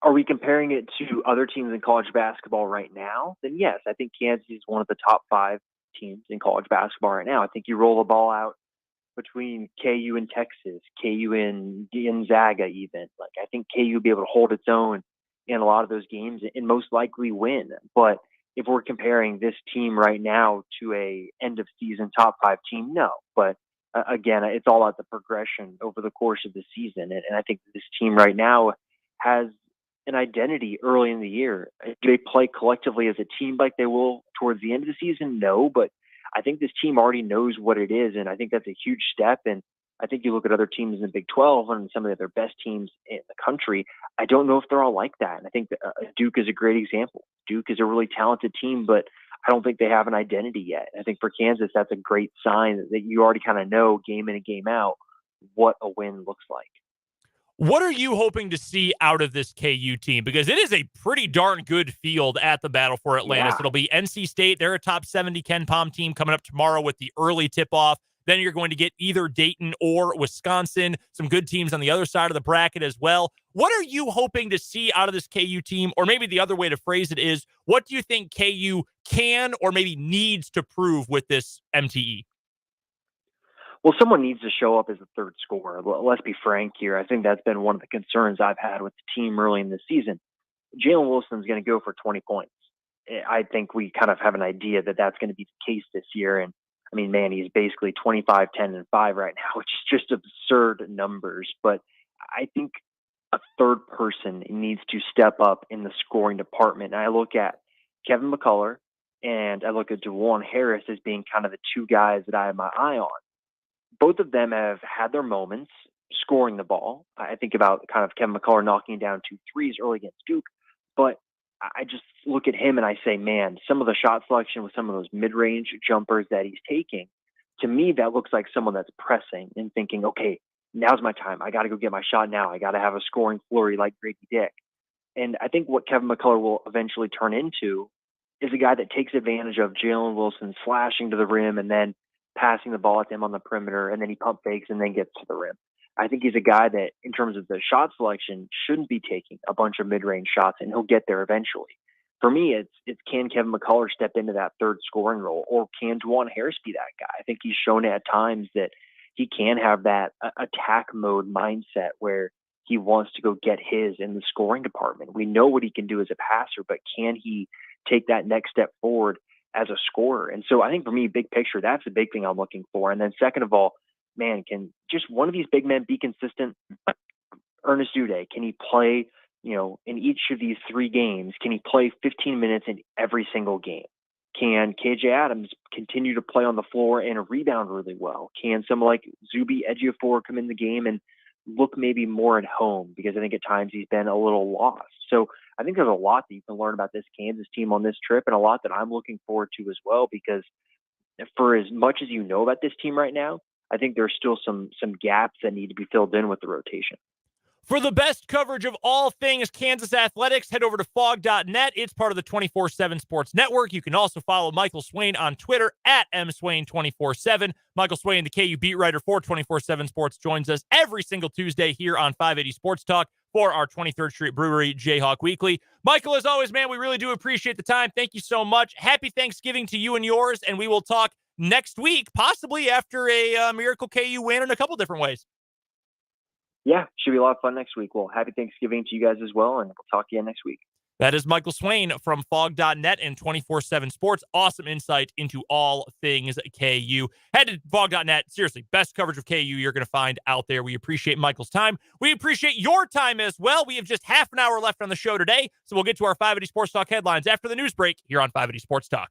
Are we comparing it to other teams in college basketball right now? Then yes, I think Kansas is one of the top 5 teams in college basketball right now. I think you roll the ball out between KU and Texas, KU and Gonzaga even. Like, I think KU will be able to hold its own in a lot of those games and most likely win. But if we're comparing this team right now to a end of season top 5 team, no. But again, it's all about the progression over the course of the season. And I think this team right now has an identity early in the year. Do they play collectively as a team like they will towards the end of the season? No, but I think this team already knows what it is, and I think that's a huge step. And I think you look at other teams in the Big 12 and some of the other best teams in the country, I don't know if they're all like that. And I think that, Duke is a great example. Duke is a really talented team, but I don't think they have an identity yet. I think for Kansas, that's a great sign that you already kind of know game in and game out what a win looks like. What are you hoping to see out of this KU team? Because it is a pretty darn good field at the Battle for Atlantis. Yeah. It'll be NC State. They're a top 70 Ken Pom team coming up tomorrow with the early tip-off. Then you're going to get either Dayton or Wisconsin, some good teams on the other side of the bracket as well. What are you hoping to see out of this KU team? Or maybe the other way to phrase it is, what do you think KU can or maybe needs to prove with this MTE? Well, someone needs to show up as a third scorer. Let's be frank here. I think that's been one of the concerns I've had with the team early in the season. Jalen Wilson's going to go for 20 points. I think we kind of have an idea that that's going to be the case this year. And I mean, man, he's basically 25, 10, and 5 right now, which is just absurd numbers. But I think a third person needs to step up in the scoring department. And I look at Kevin McCullough and I look at DeJuan Harris as being kind of the two guys that I have my eye on. Both of them have had their moments scoring the ball. I think about kind of Kevin McCullough knocking down 2 threes early against Duke, but I just look at him and I say, man, some of the shot selection with some of those mid-range jumpers that he's taking, to me, that looks like someone that's pressing and thinking, okay, now's my time. I got to go get my shot now. I got to have a scoring flurry like Grady Dick. And I think what Kevin McCullough will eventually turn into is a guy that takes advantage of Jalen Wilson slashing to the rim and then passing the ball at him on the perimeter, and then he pump fakes and then gets to the rim. I think he's a guy that, in terms of the shot selection, shouldn't be taking a bunch of mid-range shots, and he'll get there eventually. For me, it's can Kevin McCullough step into that third scoring role, or can DeJuan Harris be that guy? I think he's shown at times that he can have that attack mode mindset where he wants to go get his in the scoring department. We know what he can do as a passer, but can he take that next step forward as a scorer? And so I think for me, big picture, that's the big thing I'm looking for. And then second of all, man, can just one of these big men be consistent? Ernest Uday, can he play, in each of these 3 games, can he play 15 minutes in every single game? Can KJ Adams continue to play on the floor and rebound really well? Can someone like Zuby Ejiofor come in the game and look maybe more at home? Because I think at times he's been a little lost. So I think there's a lot that you can learn about this Kansas team on this trip, and a lot that I'm looking forward to as well, because for as much as you know about this team right now, I think there's still some gaps that need to be filled in with the rotation. For the best coverage of all things Kansas athletics, head over to fog.net. It's part of the 24/7 Sports Network. You can also follow Michael Swain on Twitter at mswain247. Michael Swain, the KU beat writer for 24/7 Sports, joins us every single Tuesday here on 580 Sports Talk for our 23rd Street Brewery Jayhawk Weekly. Michael, as always, man, we really do appreciate the time. Thank you so much. Happy Thanksgiving to you and yours, and we will talk next week, possibly after a Miracle KU win in a couple different ways. Yeah, should be a lot of fun next week. Well, happy Thanksgiving to you guys as well, and we'll talk again next week. That is Michael Swain from fog.net and 24/7 Sports. Awesome insight into all things KU. Head to fog.net. Seriously, best coverage of KU you're going to find out there. We appreciate Michael's time. We appreciate your time as well. We have just half an hour left on the show today, so we'll get to our 580 Sports Talk headlines after the news break here on 580 Sports Talk.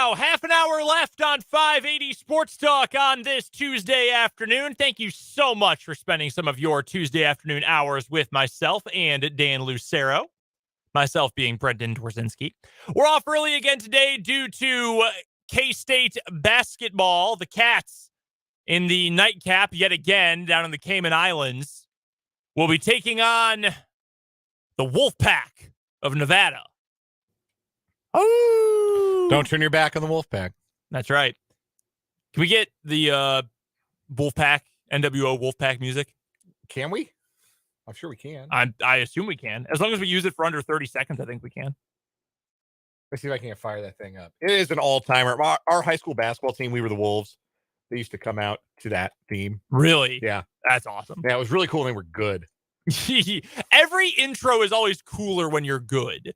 now. Half an hour left on 580 Sports Talk on this Tuesday afternoon. Thank you so much for spending some of your Tuesday afternoon hours with myself and Dan Lucero. Myself being Brendan Dworzinski. We're off early again today due to K-State basketball. The Cats in the nightcap yet again down in the Cayman Islands will be taking on the Wolfpack of Nevada. Oh! Don't turn your back on the Wolfpack. That's right. Can we get the Wolfpack, NWO Wolfpack music? Can we? I'm sure we can. I assume we can. As long as we use it for under 30 seconds, I think we can. Let's see if I can't fire that thing up. It is an all-timer. Our high school basketball team, we were the Wolves. They used to come out to that theme. Really? Yeah. That's awesome. Yeah, it was really cool. And they were good. Every intro is always cooler when you're good.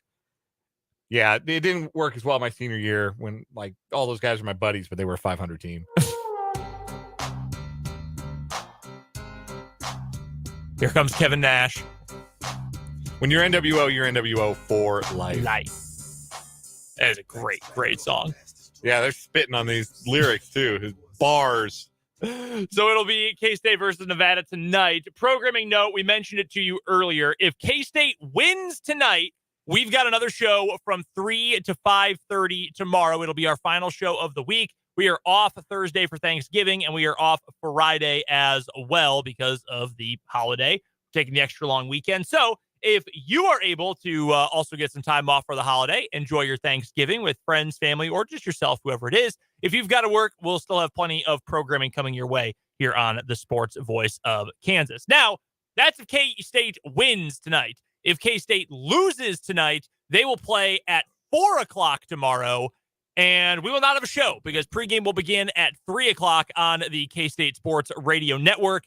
Yeah, it didn't work as well my senior year when, like, all those guys were my buddies, but they were a 500 team. Here comes Kevin Nash. When you're NWO for life. That is a great, great song. Yeah, they're spitting on these lyrics, too. His bars. So it'll be K-State versus Nevada tonight. Programming note, we mentioned it to you earlier. If K-State wins tonight, we've got another show from 3 to 5:30 tomorrow. It'll be our final show of the week. We are off Thursday for Thanksgiving, and we are off Friday as well because of the holiday, taking the extra long weekend. So if you are able to also get some time off for the holiday, enjoy your Thanksgiving with friends, family, or just yourself, whoever it is. If you've got to work, we'll still have plenty of programming coming your way here on the Sports Voice of Kansas. Now, that's if K-State wins tonight. If K-State loses tonight, they will play at 4 o'clock tomorrow, and we will not have a show because pregame will begin at 3 o'clock on the K-State Sports Radio Network,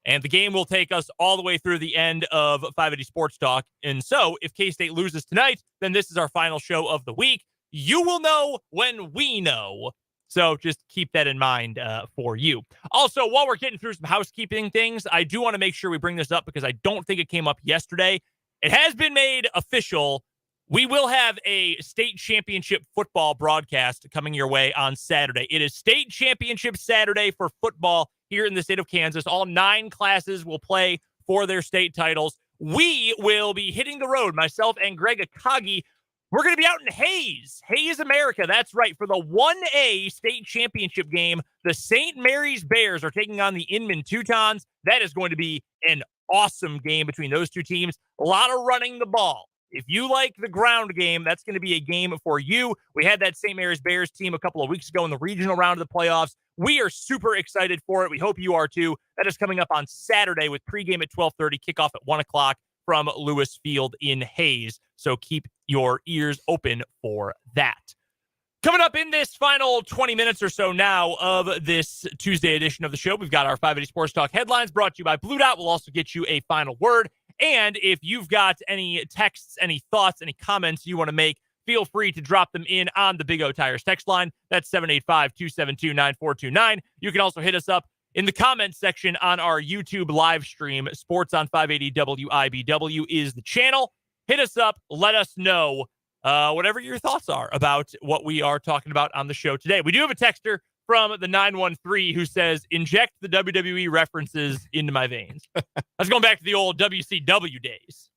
and the game will take us all the way through the end of 580 Sports Talk. And so if K-State loses tonight, then this is our final show of the week. You will know when we know. So just keep that in mind for you. Also, while we're getting through some housekeeping things, I do want to make sure we bring this up because I don't think it came up yesterday. It has been made official. We will have a state championship football broadcast coming your way on Saturday. It is state championship Saturday for football here in the state of Kansas. All 9 classes will play for their state titles. We will be hitting the road, myself and Greg Akagi. We're going to be out in Hayes, America. That's right. For the 1A state championship game, the St. Mary's Bears are taking on the Inman Teutons. That is going to be an awesome game between those two teams. A lot of running the ball. If you like the ground game, that's going to be a game for you. We had that St. Mary's Bears team a couple of weeks ago in the regional round of the playoffs. We are super excited for it. We hope you are too. That is coming up on Saturday with pregame at 12:30, kickoff at 1 o'clock from Lewis Field in Hayes. So keep your ears open for that. Coming up in this final 20 minutes or so now of this Tuesday edition of the show, we've got our 580 Sports Talk headlines brought to you by Blue Dot. We'll also get you a final word. And if you've got any texts, any thoughts, any comments you want to make, feel free to drop them in on the Big O Tires text line. That's 785-272-9429. You can also hit us up in the comments section on our YouTube live stream. Sports on 580 WIBW is the channel. Hit us up. Let us know whatever your thoughts are about what we are talking about on the show today. We do have a texter from the 913 who says, inject the WWE references into my veins. That's going back to the old WCW days.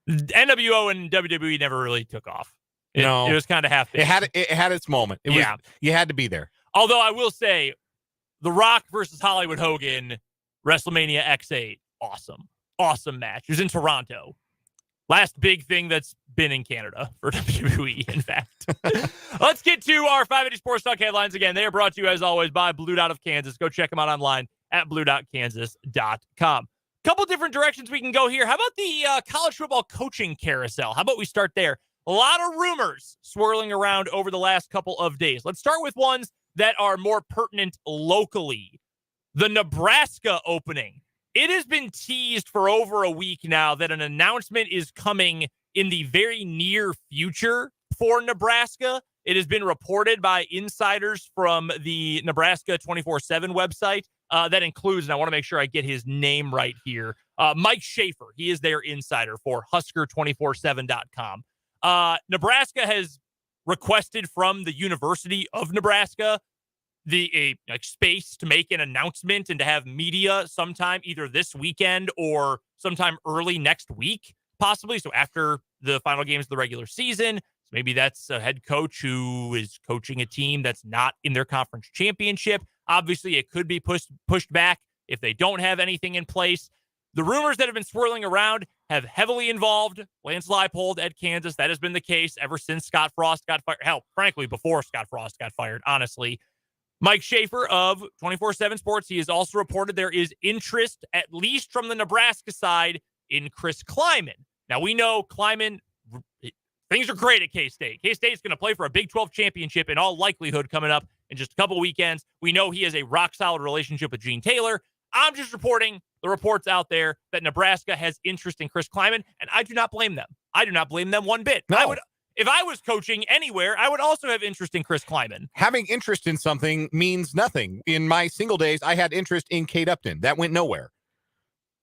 NWO and WWE never really took off. It was kind of half-baked. It had its moment. You had to be there. Although I will say, The Rock versus Hollywood Hogan, WrestleMania X8, awesome match. It was in Toronto. Last big thing that's been in Canada for WWE, in fact. Let's get to our 580 Sports Talk headlines again. They are brought to you, as always, by Blue Dot of Kansas. Go check them out online at blue.kansas.com. Couple different directions we can go here. How about the college football coaching carousel? How about we start there? A lot of rumors swirling around over the last couple of days. Let's start with ones that are more pertinent locally. The Nebraska opening. It has been teased for over a week now that an announcement is coming in the very near future for Nebraska. It has been reported by insiders from the Nebraska 24/7 website. That includes, and I want to make sure I get his name right here, Mike Schaefer. He is their insider for Husker247.com. Nebraska has requested from the University of Nebraska the space to make an announcement and to have media sometime either this weekend or sometime early next week, possibly. So after the final games of the regular season, so maybe that's a head coach who is coaching a team that's not in their conference championship. Obviously, it could be pushed back if they don't have anything in place. The rumors that have been swirling around have heavily involved Lance Leipold at Kansas. That has been the case ever since Scott Frost got fired. Hell, frankly, before Scott Frost got fired, honestly. Mike Schaefer of 24/7 Sports, he has also reported there is interest, at least from the Nebraska side, in Chris Kleiman. Now, we know Kleiman, things are great at K-State. K-State's going to play for a Big 12 championship in all likelihood coming up in just a couple weekends. We know he has a rock-solid relationship with Gene Taylor. I'm just reporting the reports out there that Nebraska has interest in Chris Kleiman, and I do not blame them. I do not blame them one bit. No. If I was coaching anywhere, I would also have interest in Chris Kleiman. Having interest in something means nothing. In my single days, I had interest in Kate Upton. That went nowhere.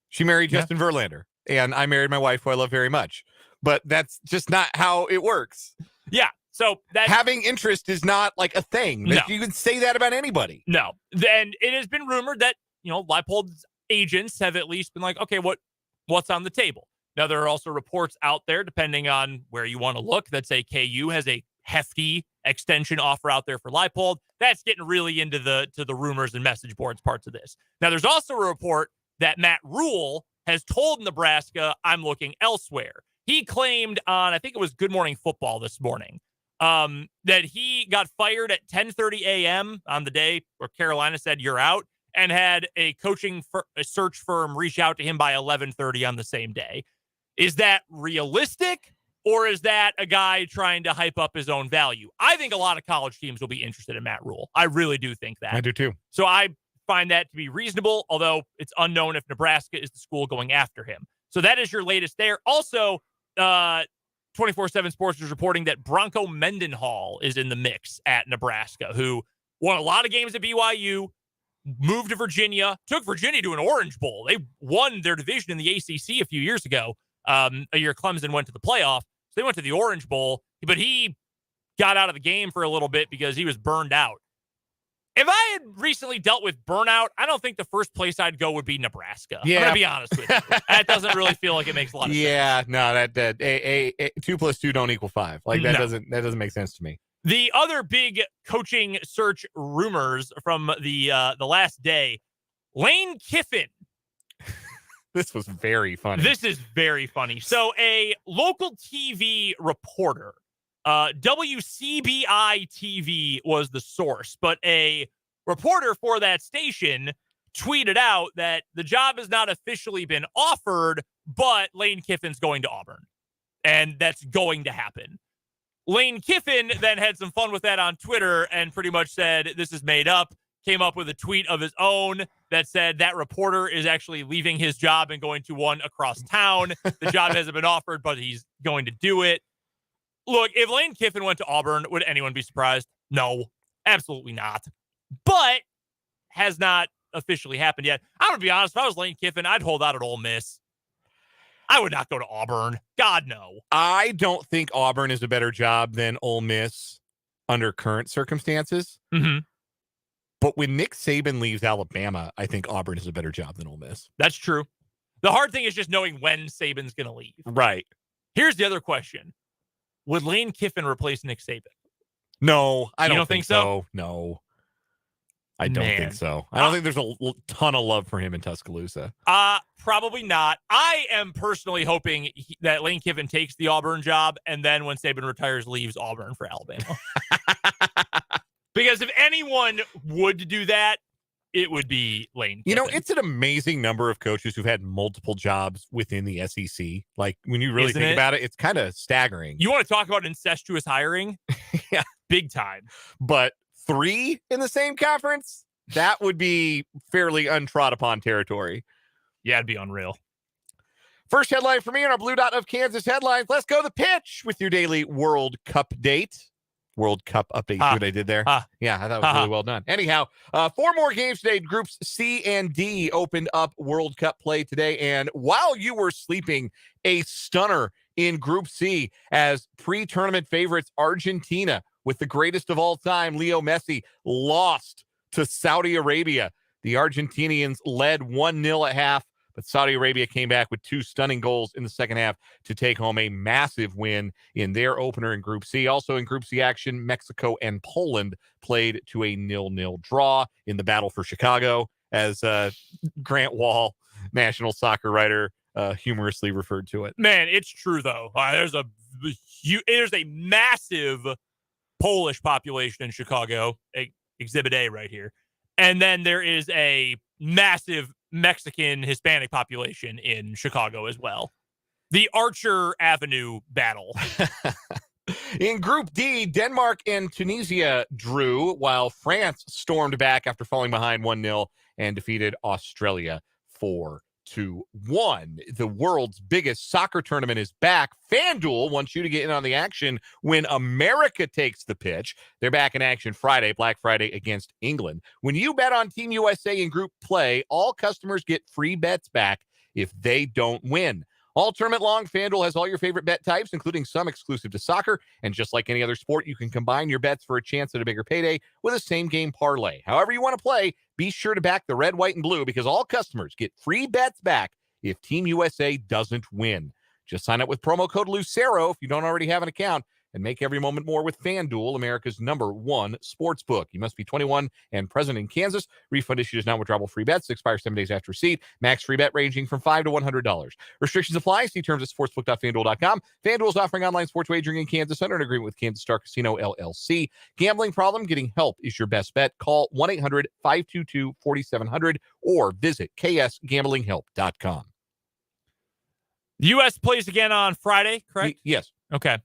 She married Justin Verlander, and I married my wife, who I love very much. But that's just not how it works. Yeah. So having interest is not like a thing. No. You can say that about anybody. No. Then it has been rumored that, Leipold's agents have at least been like, okay, what's on the table? Now, there are also reports out there, depending on where you want to look, that say KU has a hefty extension offer out there for Leipold. That's getting really into the rumors and message boards parts of this. Now, there's also a report that Matt Rule has told Nebraska, I'm looking elsewhere. He claimed on, I think it was Good Morning Football this morning, that he got fired at 10:30 a.m. on the day where Carolina said, you're out, and had a coaching search firm reach out to him by 11:30 on the same day. Is that realistic, or is that a guy trying to hype up his own value? I think a lot of college teams will be interested in Matt Rule. I really do think that. I do too. So I find that to be reasonable, although it's unknown if Nebraska is the school going after him. So that is your latest there. Also, 24/7 Sports is reporting that Bronco Mendenhall is in the mix at Nebraska, who won a lot of games at BYU, moved to Virginia, took Virginia to an Orange Bowl. They won their division in the ACC a few years ago. A year Clemson went to the playoff. So they went to the Orange Bowl, but he got out of the game for a little bit because he was burned out. If I had recently dealt with burnout, I don't think the first place I'd go would be Nebraska. Yeah. I'm going to be honest with you. That doesn't really feel like it makes a lot of sense. Yeah, no, that 2 + 2 don't equal 5. Like that doesn't make sense to me. The other big coaching search rumors from the last day, Lane Kiffin. This was very funny. This is very funny. So a local TV reporter, WCBI TV was the source, but a reporter for that station tweeted out that the job has not officially been offered, but Lane Kiffin's going to Auburn, and that's going to happen. Lane Kiffin then had some fun with that on Twitter and pretty much said, this is made up, came up with a tweet of his own that said that reporter is actually leaving his job and going to one across town. The job hasn't been offered, but he's going to do it. Look, if Lane Kiffin went to Auburn, would anyone be surprised? No, absolutely not. But has not officially happened yet. I'm going to be honest, if I was Lane Kiffin, I'd hold out at Ole Miss. I would not go to Auburn. God, no. I don't think Auburn is a better job than Ole Miss under current circumstances. Mm-hmm. But when Nick Saban leaves Alabama, I think Auburn is a better job than Ole Miss. That's true. The hard thing is just knowing when Saban's going to leave. Right. Here's the other question. Would Lane Kiffin replace Nick Saban? No, I don't think so. No. I don't think so. I don't think there's a ton of love for him in Tuscaloosa. Probably not. I am personally hoping that Lane Kiffin takes the Auburn job and then when Saban retires, leaves Auburn for Alabama. Because if anyone would do that, it would be Lane Kiffin. It's an amazing number of coaches who've had multiple jobs within the SEC. Like, when you really think about it, it's kind of staggering. You want to talk about incestuous hiring? Yeah. Big time. But 3 in the same conference? That would be fairly untrod upon territory. Yeah, it'd be unreal. First headline for me on our Blue Dot of Kansas headlines. Let's go the pitch with your daily World Cup date. World Cup update. See what I did there? Yeah, I thought it was really well done. Anyhow, 4 more games today. Groups C and D opened up World Cup play today. And while you were sleeping, a stunner in Group C as pre-tournament favorites Argentina, with the greatest of all time, Leo Messi, lost to Saudi Arabia. The Argentinians led 1-0 at half, but Saudi Arabia came back with 2 stunning goals in the second half to take home a massive win in their opener in Group C. Also in Group C action, Mexico and Poland played to a 0-0 draw in the battle for Chicago, as Grant Wall, national soccer writer, humorously referred to it. Man, it's true, though. There's a massive Polish population in Chicago, Exhibit A right here. And then there is a massive Mexican Hispanic population in Chicago as well. The Archer Avenue battle. In Group D, Denmark and Tunisia drew, while France stormed back after falling behind 1-0 and defeated Australia 4-1. The world's biggest soccer tournament is back. FanDuel wants you to get in on the action when America takes the pitch. They're back in action Friday, Black Friday, against England. When you bet on Team USA in group play, all customers get free bets back if they don't win. All tournament long, FanDuel has all your favorite bet types, including some exclusive to soccer. And just like any other sport, you can combine your bets for a chance at a bigger payday with a same-game parlay. However you want to play, be sure to back the red, white, and blue, because all customers get free bets back if Team USA doesn't win. Just sign up with promo code Lucero if you don't already have an account, and make every moment more with FanDuel, America's #1 sportsbook. You must be 21 and present in Kansas. Refund issued is not withdrawable free bets. Expire 7 days after receipt. Max free bet ranging from $5 to $100. Restrictions apply. See terms at sportsbook.fanduel.com. FanDuel is offering online sports wagering in Kansas under an agreement with Kansas Star Casino, LLC. Gambling problem? Getting help is your best bet. Call 1-800-522-4700 or visit ksgamblinghelp.com. The U.S. plays again on Friday, correct? Yes. Okay.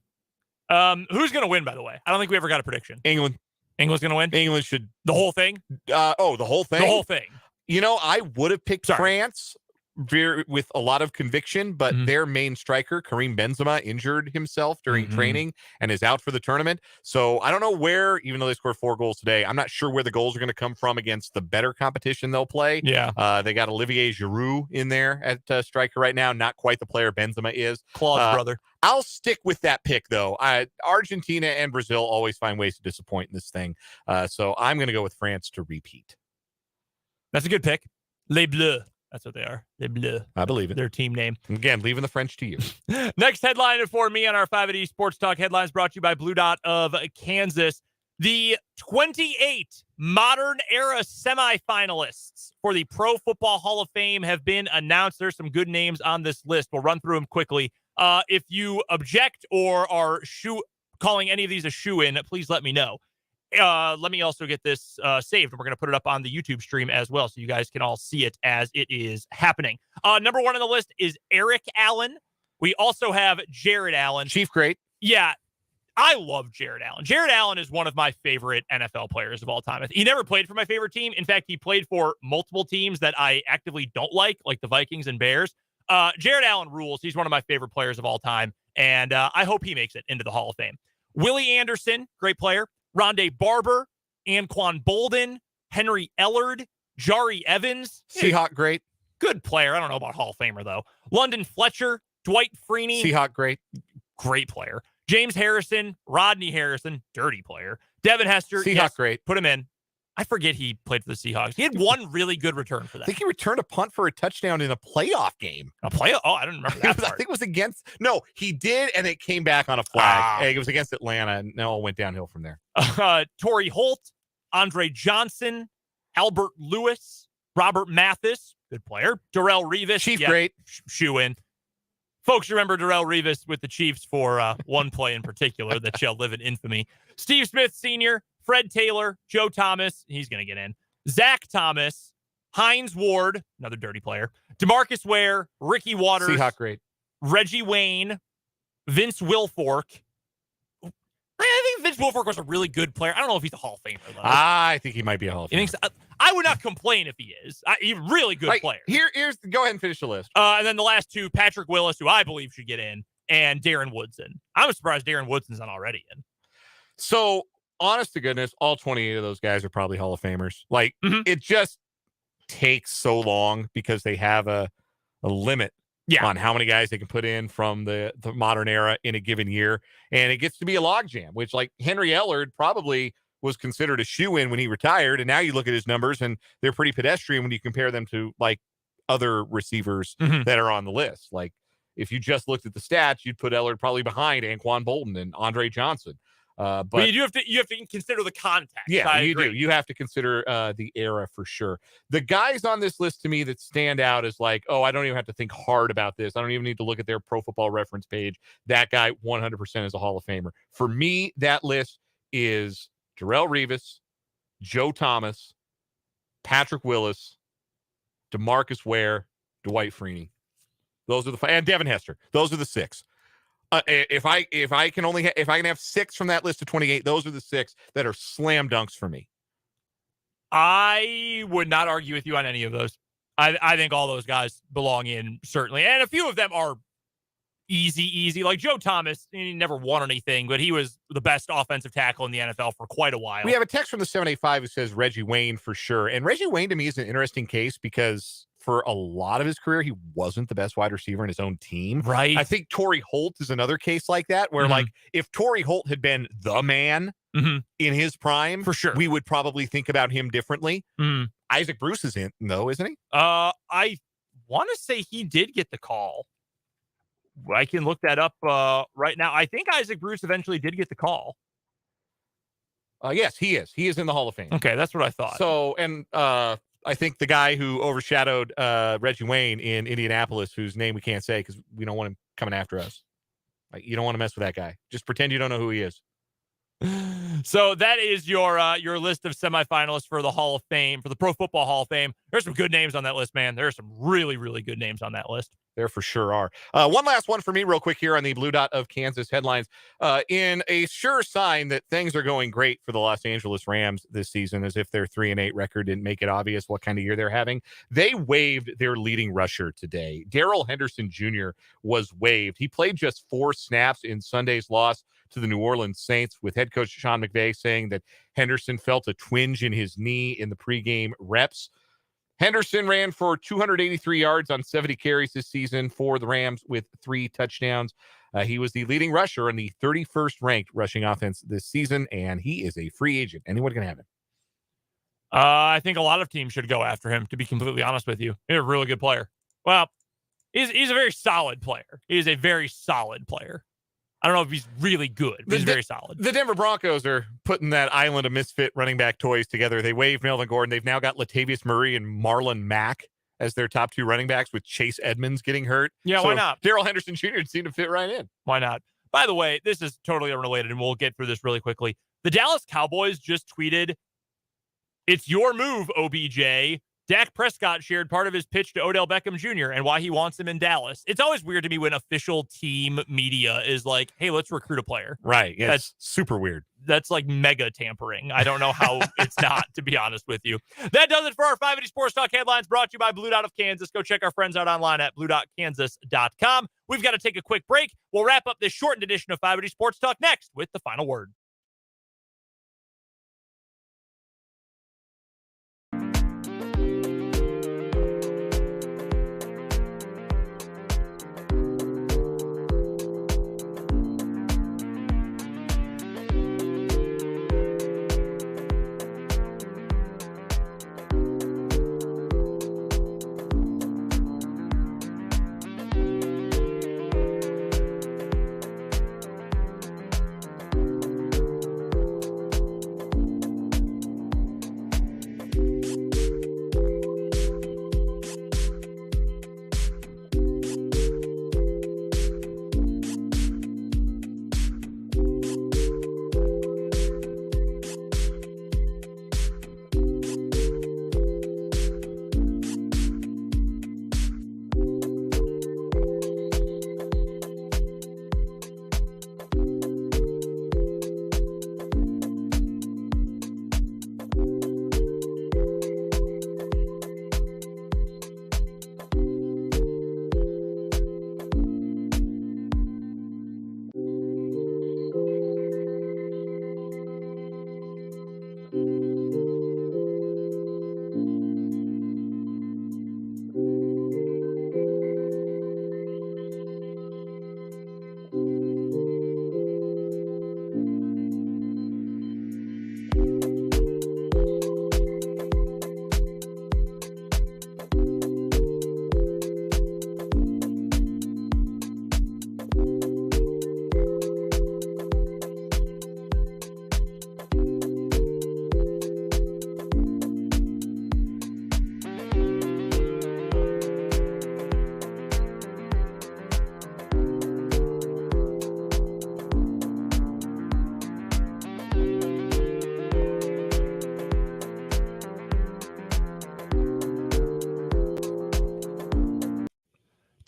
Who's going to win, by the way? I don't think we ever got a prediction. England. England's going to win? England should. The whole thing? The whole thing? The whole thing. You know, I would have picked France with a lot of conviction, but their main striker, Karim Benzema, injured himself during training and is out for the tournament. So I don't know where, even though they scored 4 goals today, I'm not sure where the goals are going to come from against the better competition they'll play. Yeah. They got Olivier Giroud in there at striker right now. Not quite the player Benzema is. Claude's brother. I'll stick with that pick, though. Argentina and Brazil always find ways to disappoint in this thing. So I'm going to go with France to repeat. That's a good pick. Les Bleus. That's what they are. Les Bleus. I believe it. Their team name. Again, leaving the French to you. Next headline for me on our 580 Sports Talk headlines brought to you by Blue Dot of Kansas. The 28 modern era semifinalists for the Pro Football Hall of Fame have been announced. There's some good names on this list. We'll run through them quickly. If you object or are calling any of these a shoe-in, please let me know. Let me also get this saved, and we're going to put it up on the YouTube stream as well, so you guys can all see it as it is happening. Number 1 on the list is Eric Allen. We also have Jared Allen. Chief Great. Yeah, I love Jared Allen. Jared Allen is one of my favorite NFL players of all time. He never played for my favorite team. In fact, he played for multiple teams that I actively don't like the Vikings and Bears. Jared Allen rules. He's one of my favorite players of all time, and I hope he makes it into the Hall of Fame. Willie Anderson, great player. Rondé Barber, Anquan Bolden, Henry Ellard, Jari Evans. Seahawk great. Good player. I don't know about Hall of Famer, though. London Fletcher, Dwight Freeney. Seahawk great. Great player. James Harrison, Rodney Harrison, dirty player. Devin Hester. Seahawk great. Put him in. I forget he played for the Seahawks. He had one really good return for that. I think he returned a punt for a touchdown in a playoff game. A playoff? Oh, I didn't remember that part. I think it was against... No, he did, and it came back on a flag. It was against Atlanta, and it all went downhill from there. Torrey Holt, Andre Johnson, Albert Lewis, Robert Mathis, good player. Darrell Revis. Chief great. Shoe-in. Folks remember Darrell Revis with the Chiefs for one play in particular that shall live in infamy. Steve Smith Sr., Fred Taylor, Joe Thomas, he's going to get in. Zach Thomas, Hines Ward, another dirty player. DeMarcus Ware, Ricky Waters. Seahawk great. Reggie Wayne, Vince Wilfork. I think Vince Wilfork was a really good player. I don't know if he's a Hall of Famer, though. I think he might be a Hall of Famer. So? I would not complain if he is. He's a really good player. Go ahead and finish the list. And then the last 2, Patrick Willis, who I believe should get in, and Darren Woodson. I'm surprised Darren Woodson's not already in. So, honest to goodness, all 28 of those guys are probably Hall of Famers. It just takes so long because they have a limit on how many guys they can put in from the modern era in a given year. And it gets to be a logjam, which like Henry Ellard probably was considered a shoe-in when he retired. And now you look at his numbers and they're pretty pedestrian when you compare them to like other receivers that are on the list. Like if you just looked at the stats, you'd put Ellard probably behind Anquan Bolden and Andre Johnson. But you have to consider the context. Yeah, you do. You have to consider the era for sure. The guys on this list to me that stand out is like, oh, I don't even have to think hard about this. I don't even need to look at their Pro Football Reference page. That guy 100% is a Hall of Famer. For me, that list is Darrelle Revis, Joe Thomas, Patrick Willis, DeMarcus Ware, Dwight Freeney. Those are the and Devin Hester. Those are the 6. If I can have 6 from that list of 28, those are the 6 that are slam dunks for me. I would not argue with you on any of those. I think all those guys belong in, certainly. And a few of them are easy. Like Joe Thomas, he never won anything, but he was the best offensive tackle in the NFL for quite a while. We have a text from the 785 who says Reggie Wayne for sure. And Reggie Wayne to me is an interesting case because for a lot of his career, he wasn't the best wide receiver in his own team. Right. I think Torrey Holt is another case like that, where like if Torrey Holt had been the man in his prime, for sure, we would probably think about him differently. Isaac Bruce is in, though, isn't he? I want to say he did get the call. I can look that up right now. I think Isaac Bruce eventually did get the call. Yes, he is. He is in the Hall of Fame. Okay, that's what I thought. So, and I think the guy who overshadowed Reggie Wayne in Indianapolis, whose name we can't say because we don't want him coming after us. Like, you don't want to mess with that guy. Just pretend you don't know who he is. So that is your list of semifinalists for the Hall of Fame, for the Pro Football Hall of Fame. There's some good names on that list, man. There are some really, really good names on that list. There for sure are. One last one for me real quick here on the Blue Dot of Kansas headlines. In a sure sign that things are going great for the Los Angeles Rams this season, as if their 3-8 record didn't make it obvious what kind of year they're having, they waived their leading rusher today. Darrell Henderson Jr. was waived. He played just 4 snaps in Sunday's loss to the New Orleans Saints, with head coach Sean McVay saying that Henderson felt a twinge in his knee in the pregame reps. Henderson ran for 283 yards on 70 carries this season for the Rams with 3 touchdowns. He was the leading rusher in the 31st ranked rushing offense this season, and he is a free agent. Anyone can have him. I think a lot of teams should go after him, to be completely honest with you. He's a really good player. Well, he's a very solid player. He is a very solid player. I don't know if he's really good, but he's very solid. The Denver Broncos are putting that island of misfit running back toys together. They waived Melvin Gordon. They've now got Latavius Murray and Marlon Mack as their top 2 running backs, with Chase Edmonds getting hurt. Yeah, so why not? Darrell Henderson Jr. seemed to fit right in. Why not? By the way, this is totally unrelated, and we'll get through this really quickly. The Dallas Cowboys just tweeted, "It's your move, OBJ." Dak Prescott shared part of his pitch to Odell Beckham Jr. and why he wants him in Dallas. It's always weird to me when official team media is like, hey, let's recruit a player. Right. Yeah, that's super weird. That's like mega tampering. I don't know how it's not, to be honest with you. That does it for our 580 Sports Talk headlines, brought to you by Blue Dot of Kansas. Go check our friends out online at bluedotkansas.com. We've got to take a quick break. We'll wrap up this shortened edition of 580 Sports Talk next with the final word.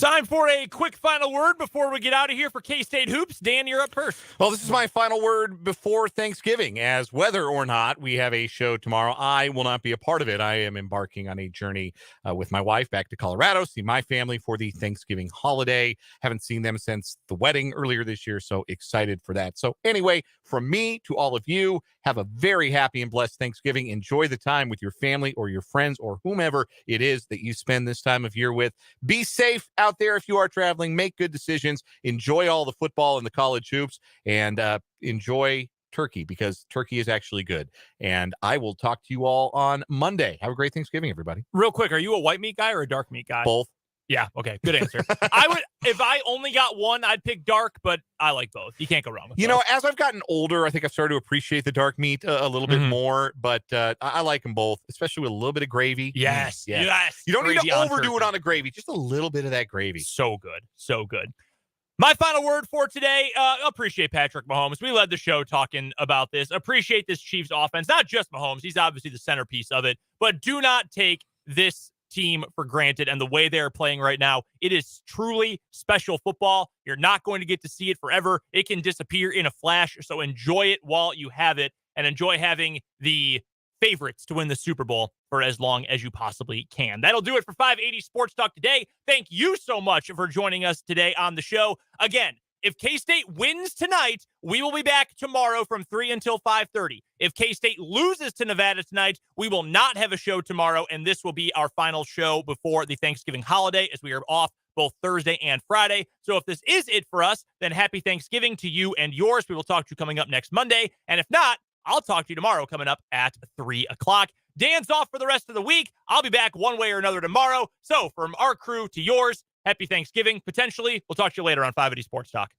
Time for a quick final word before we get out of here for K-State Hoops. Dan, you're up first. Well, this is my final word before Thanksgiving, as whether or not we have a show tomorrow, I will not be a part of it. I am embarking on a journey with my wife back to Colorado, see my family for the Thanksgiving holiday. Haven't seen them since the wedding earlier this year, so excited for that. So anyway, from me to all of you, have a very happy and blessed Thanksgiving. Enjoy the time with your family or your friends or whomever it is that you spend this time of year with. Be safe out there if you are traveling. Make good decisions. Enjoy all the football and the college hoops, and enjoy turkey, because turkey is actually good. And I will talk to you all on Monday. Have a great Thanksgiving, everybody. Real quick, are you a white meat guy or a dark meat guy? Both. Yeah, okay, good answer. I would, if I only got one, I'd pick dark, but I like both. You can't go wrong with both. You know, as I've gotten older, I think I've started to appreciate the dark meat a little bit more, but I like them both, especially with a little bit of gravy. Yes. You don't need Gravy to on overdo turkey. it on a gravy, just a little bit of that gravy. So good. So good. My final word for today, appreciate Patrick Mahomes. We led the show talking about this. Appreciate this Chiefs offense. Not just Mahomes. He's obviously the centerpiece of it. But do not take this team for granted and the way they are playing right now. It is truly special football. You're not going to get to see it forever. It can disappear in a flash. So enjoy it while you have it, and enjoy having the favorites to win the Super Bowl for as long as you possibly can. That'll do it for 580 Sports Talk today. Thank you so much for joining us today on the show. Again, if K-State wins tonight, we will be back tomorrow from 3 until 5:30. If K-State loses to Nevada tonight, we will not have a show tomorrow, and this will be our final show before the Thanksgiving holiday, as we are off both Thursday and Friday. So if this is it for us, then happy Thanksgiving to you and yours. We will talk to you coming up next Monday. And if not, I'll talk to you tomorrow coming up at 3 o'clock. Dan's off for the rest of the week. I'll be back one way or another tomorrow. So from our crew to yours, happy Thanksgiving, potentially. We'll talk to you later on 580 Sports Talk.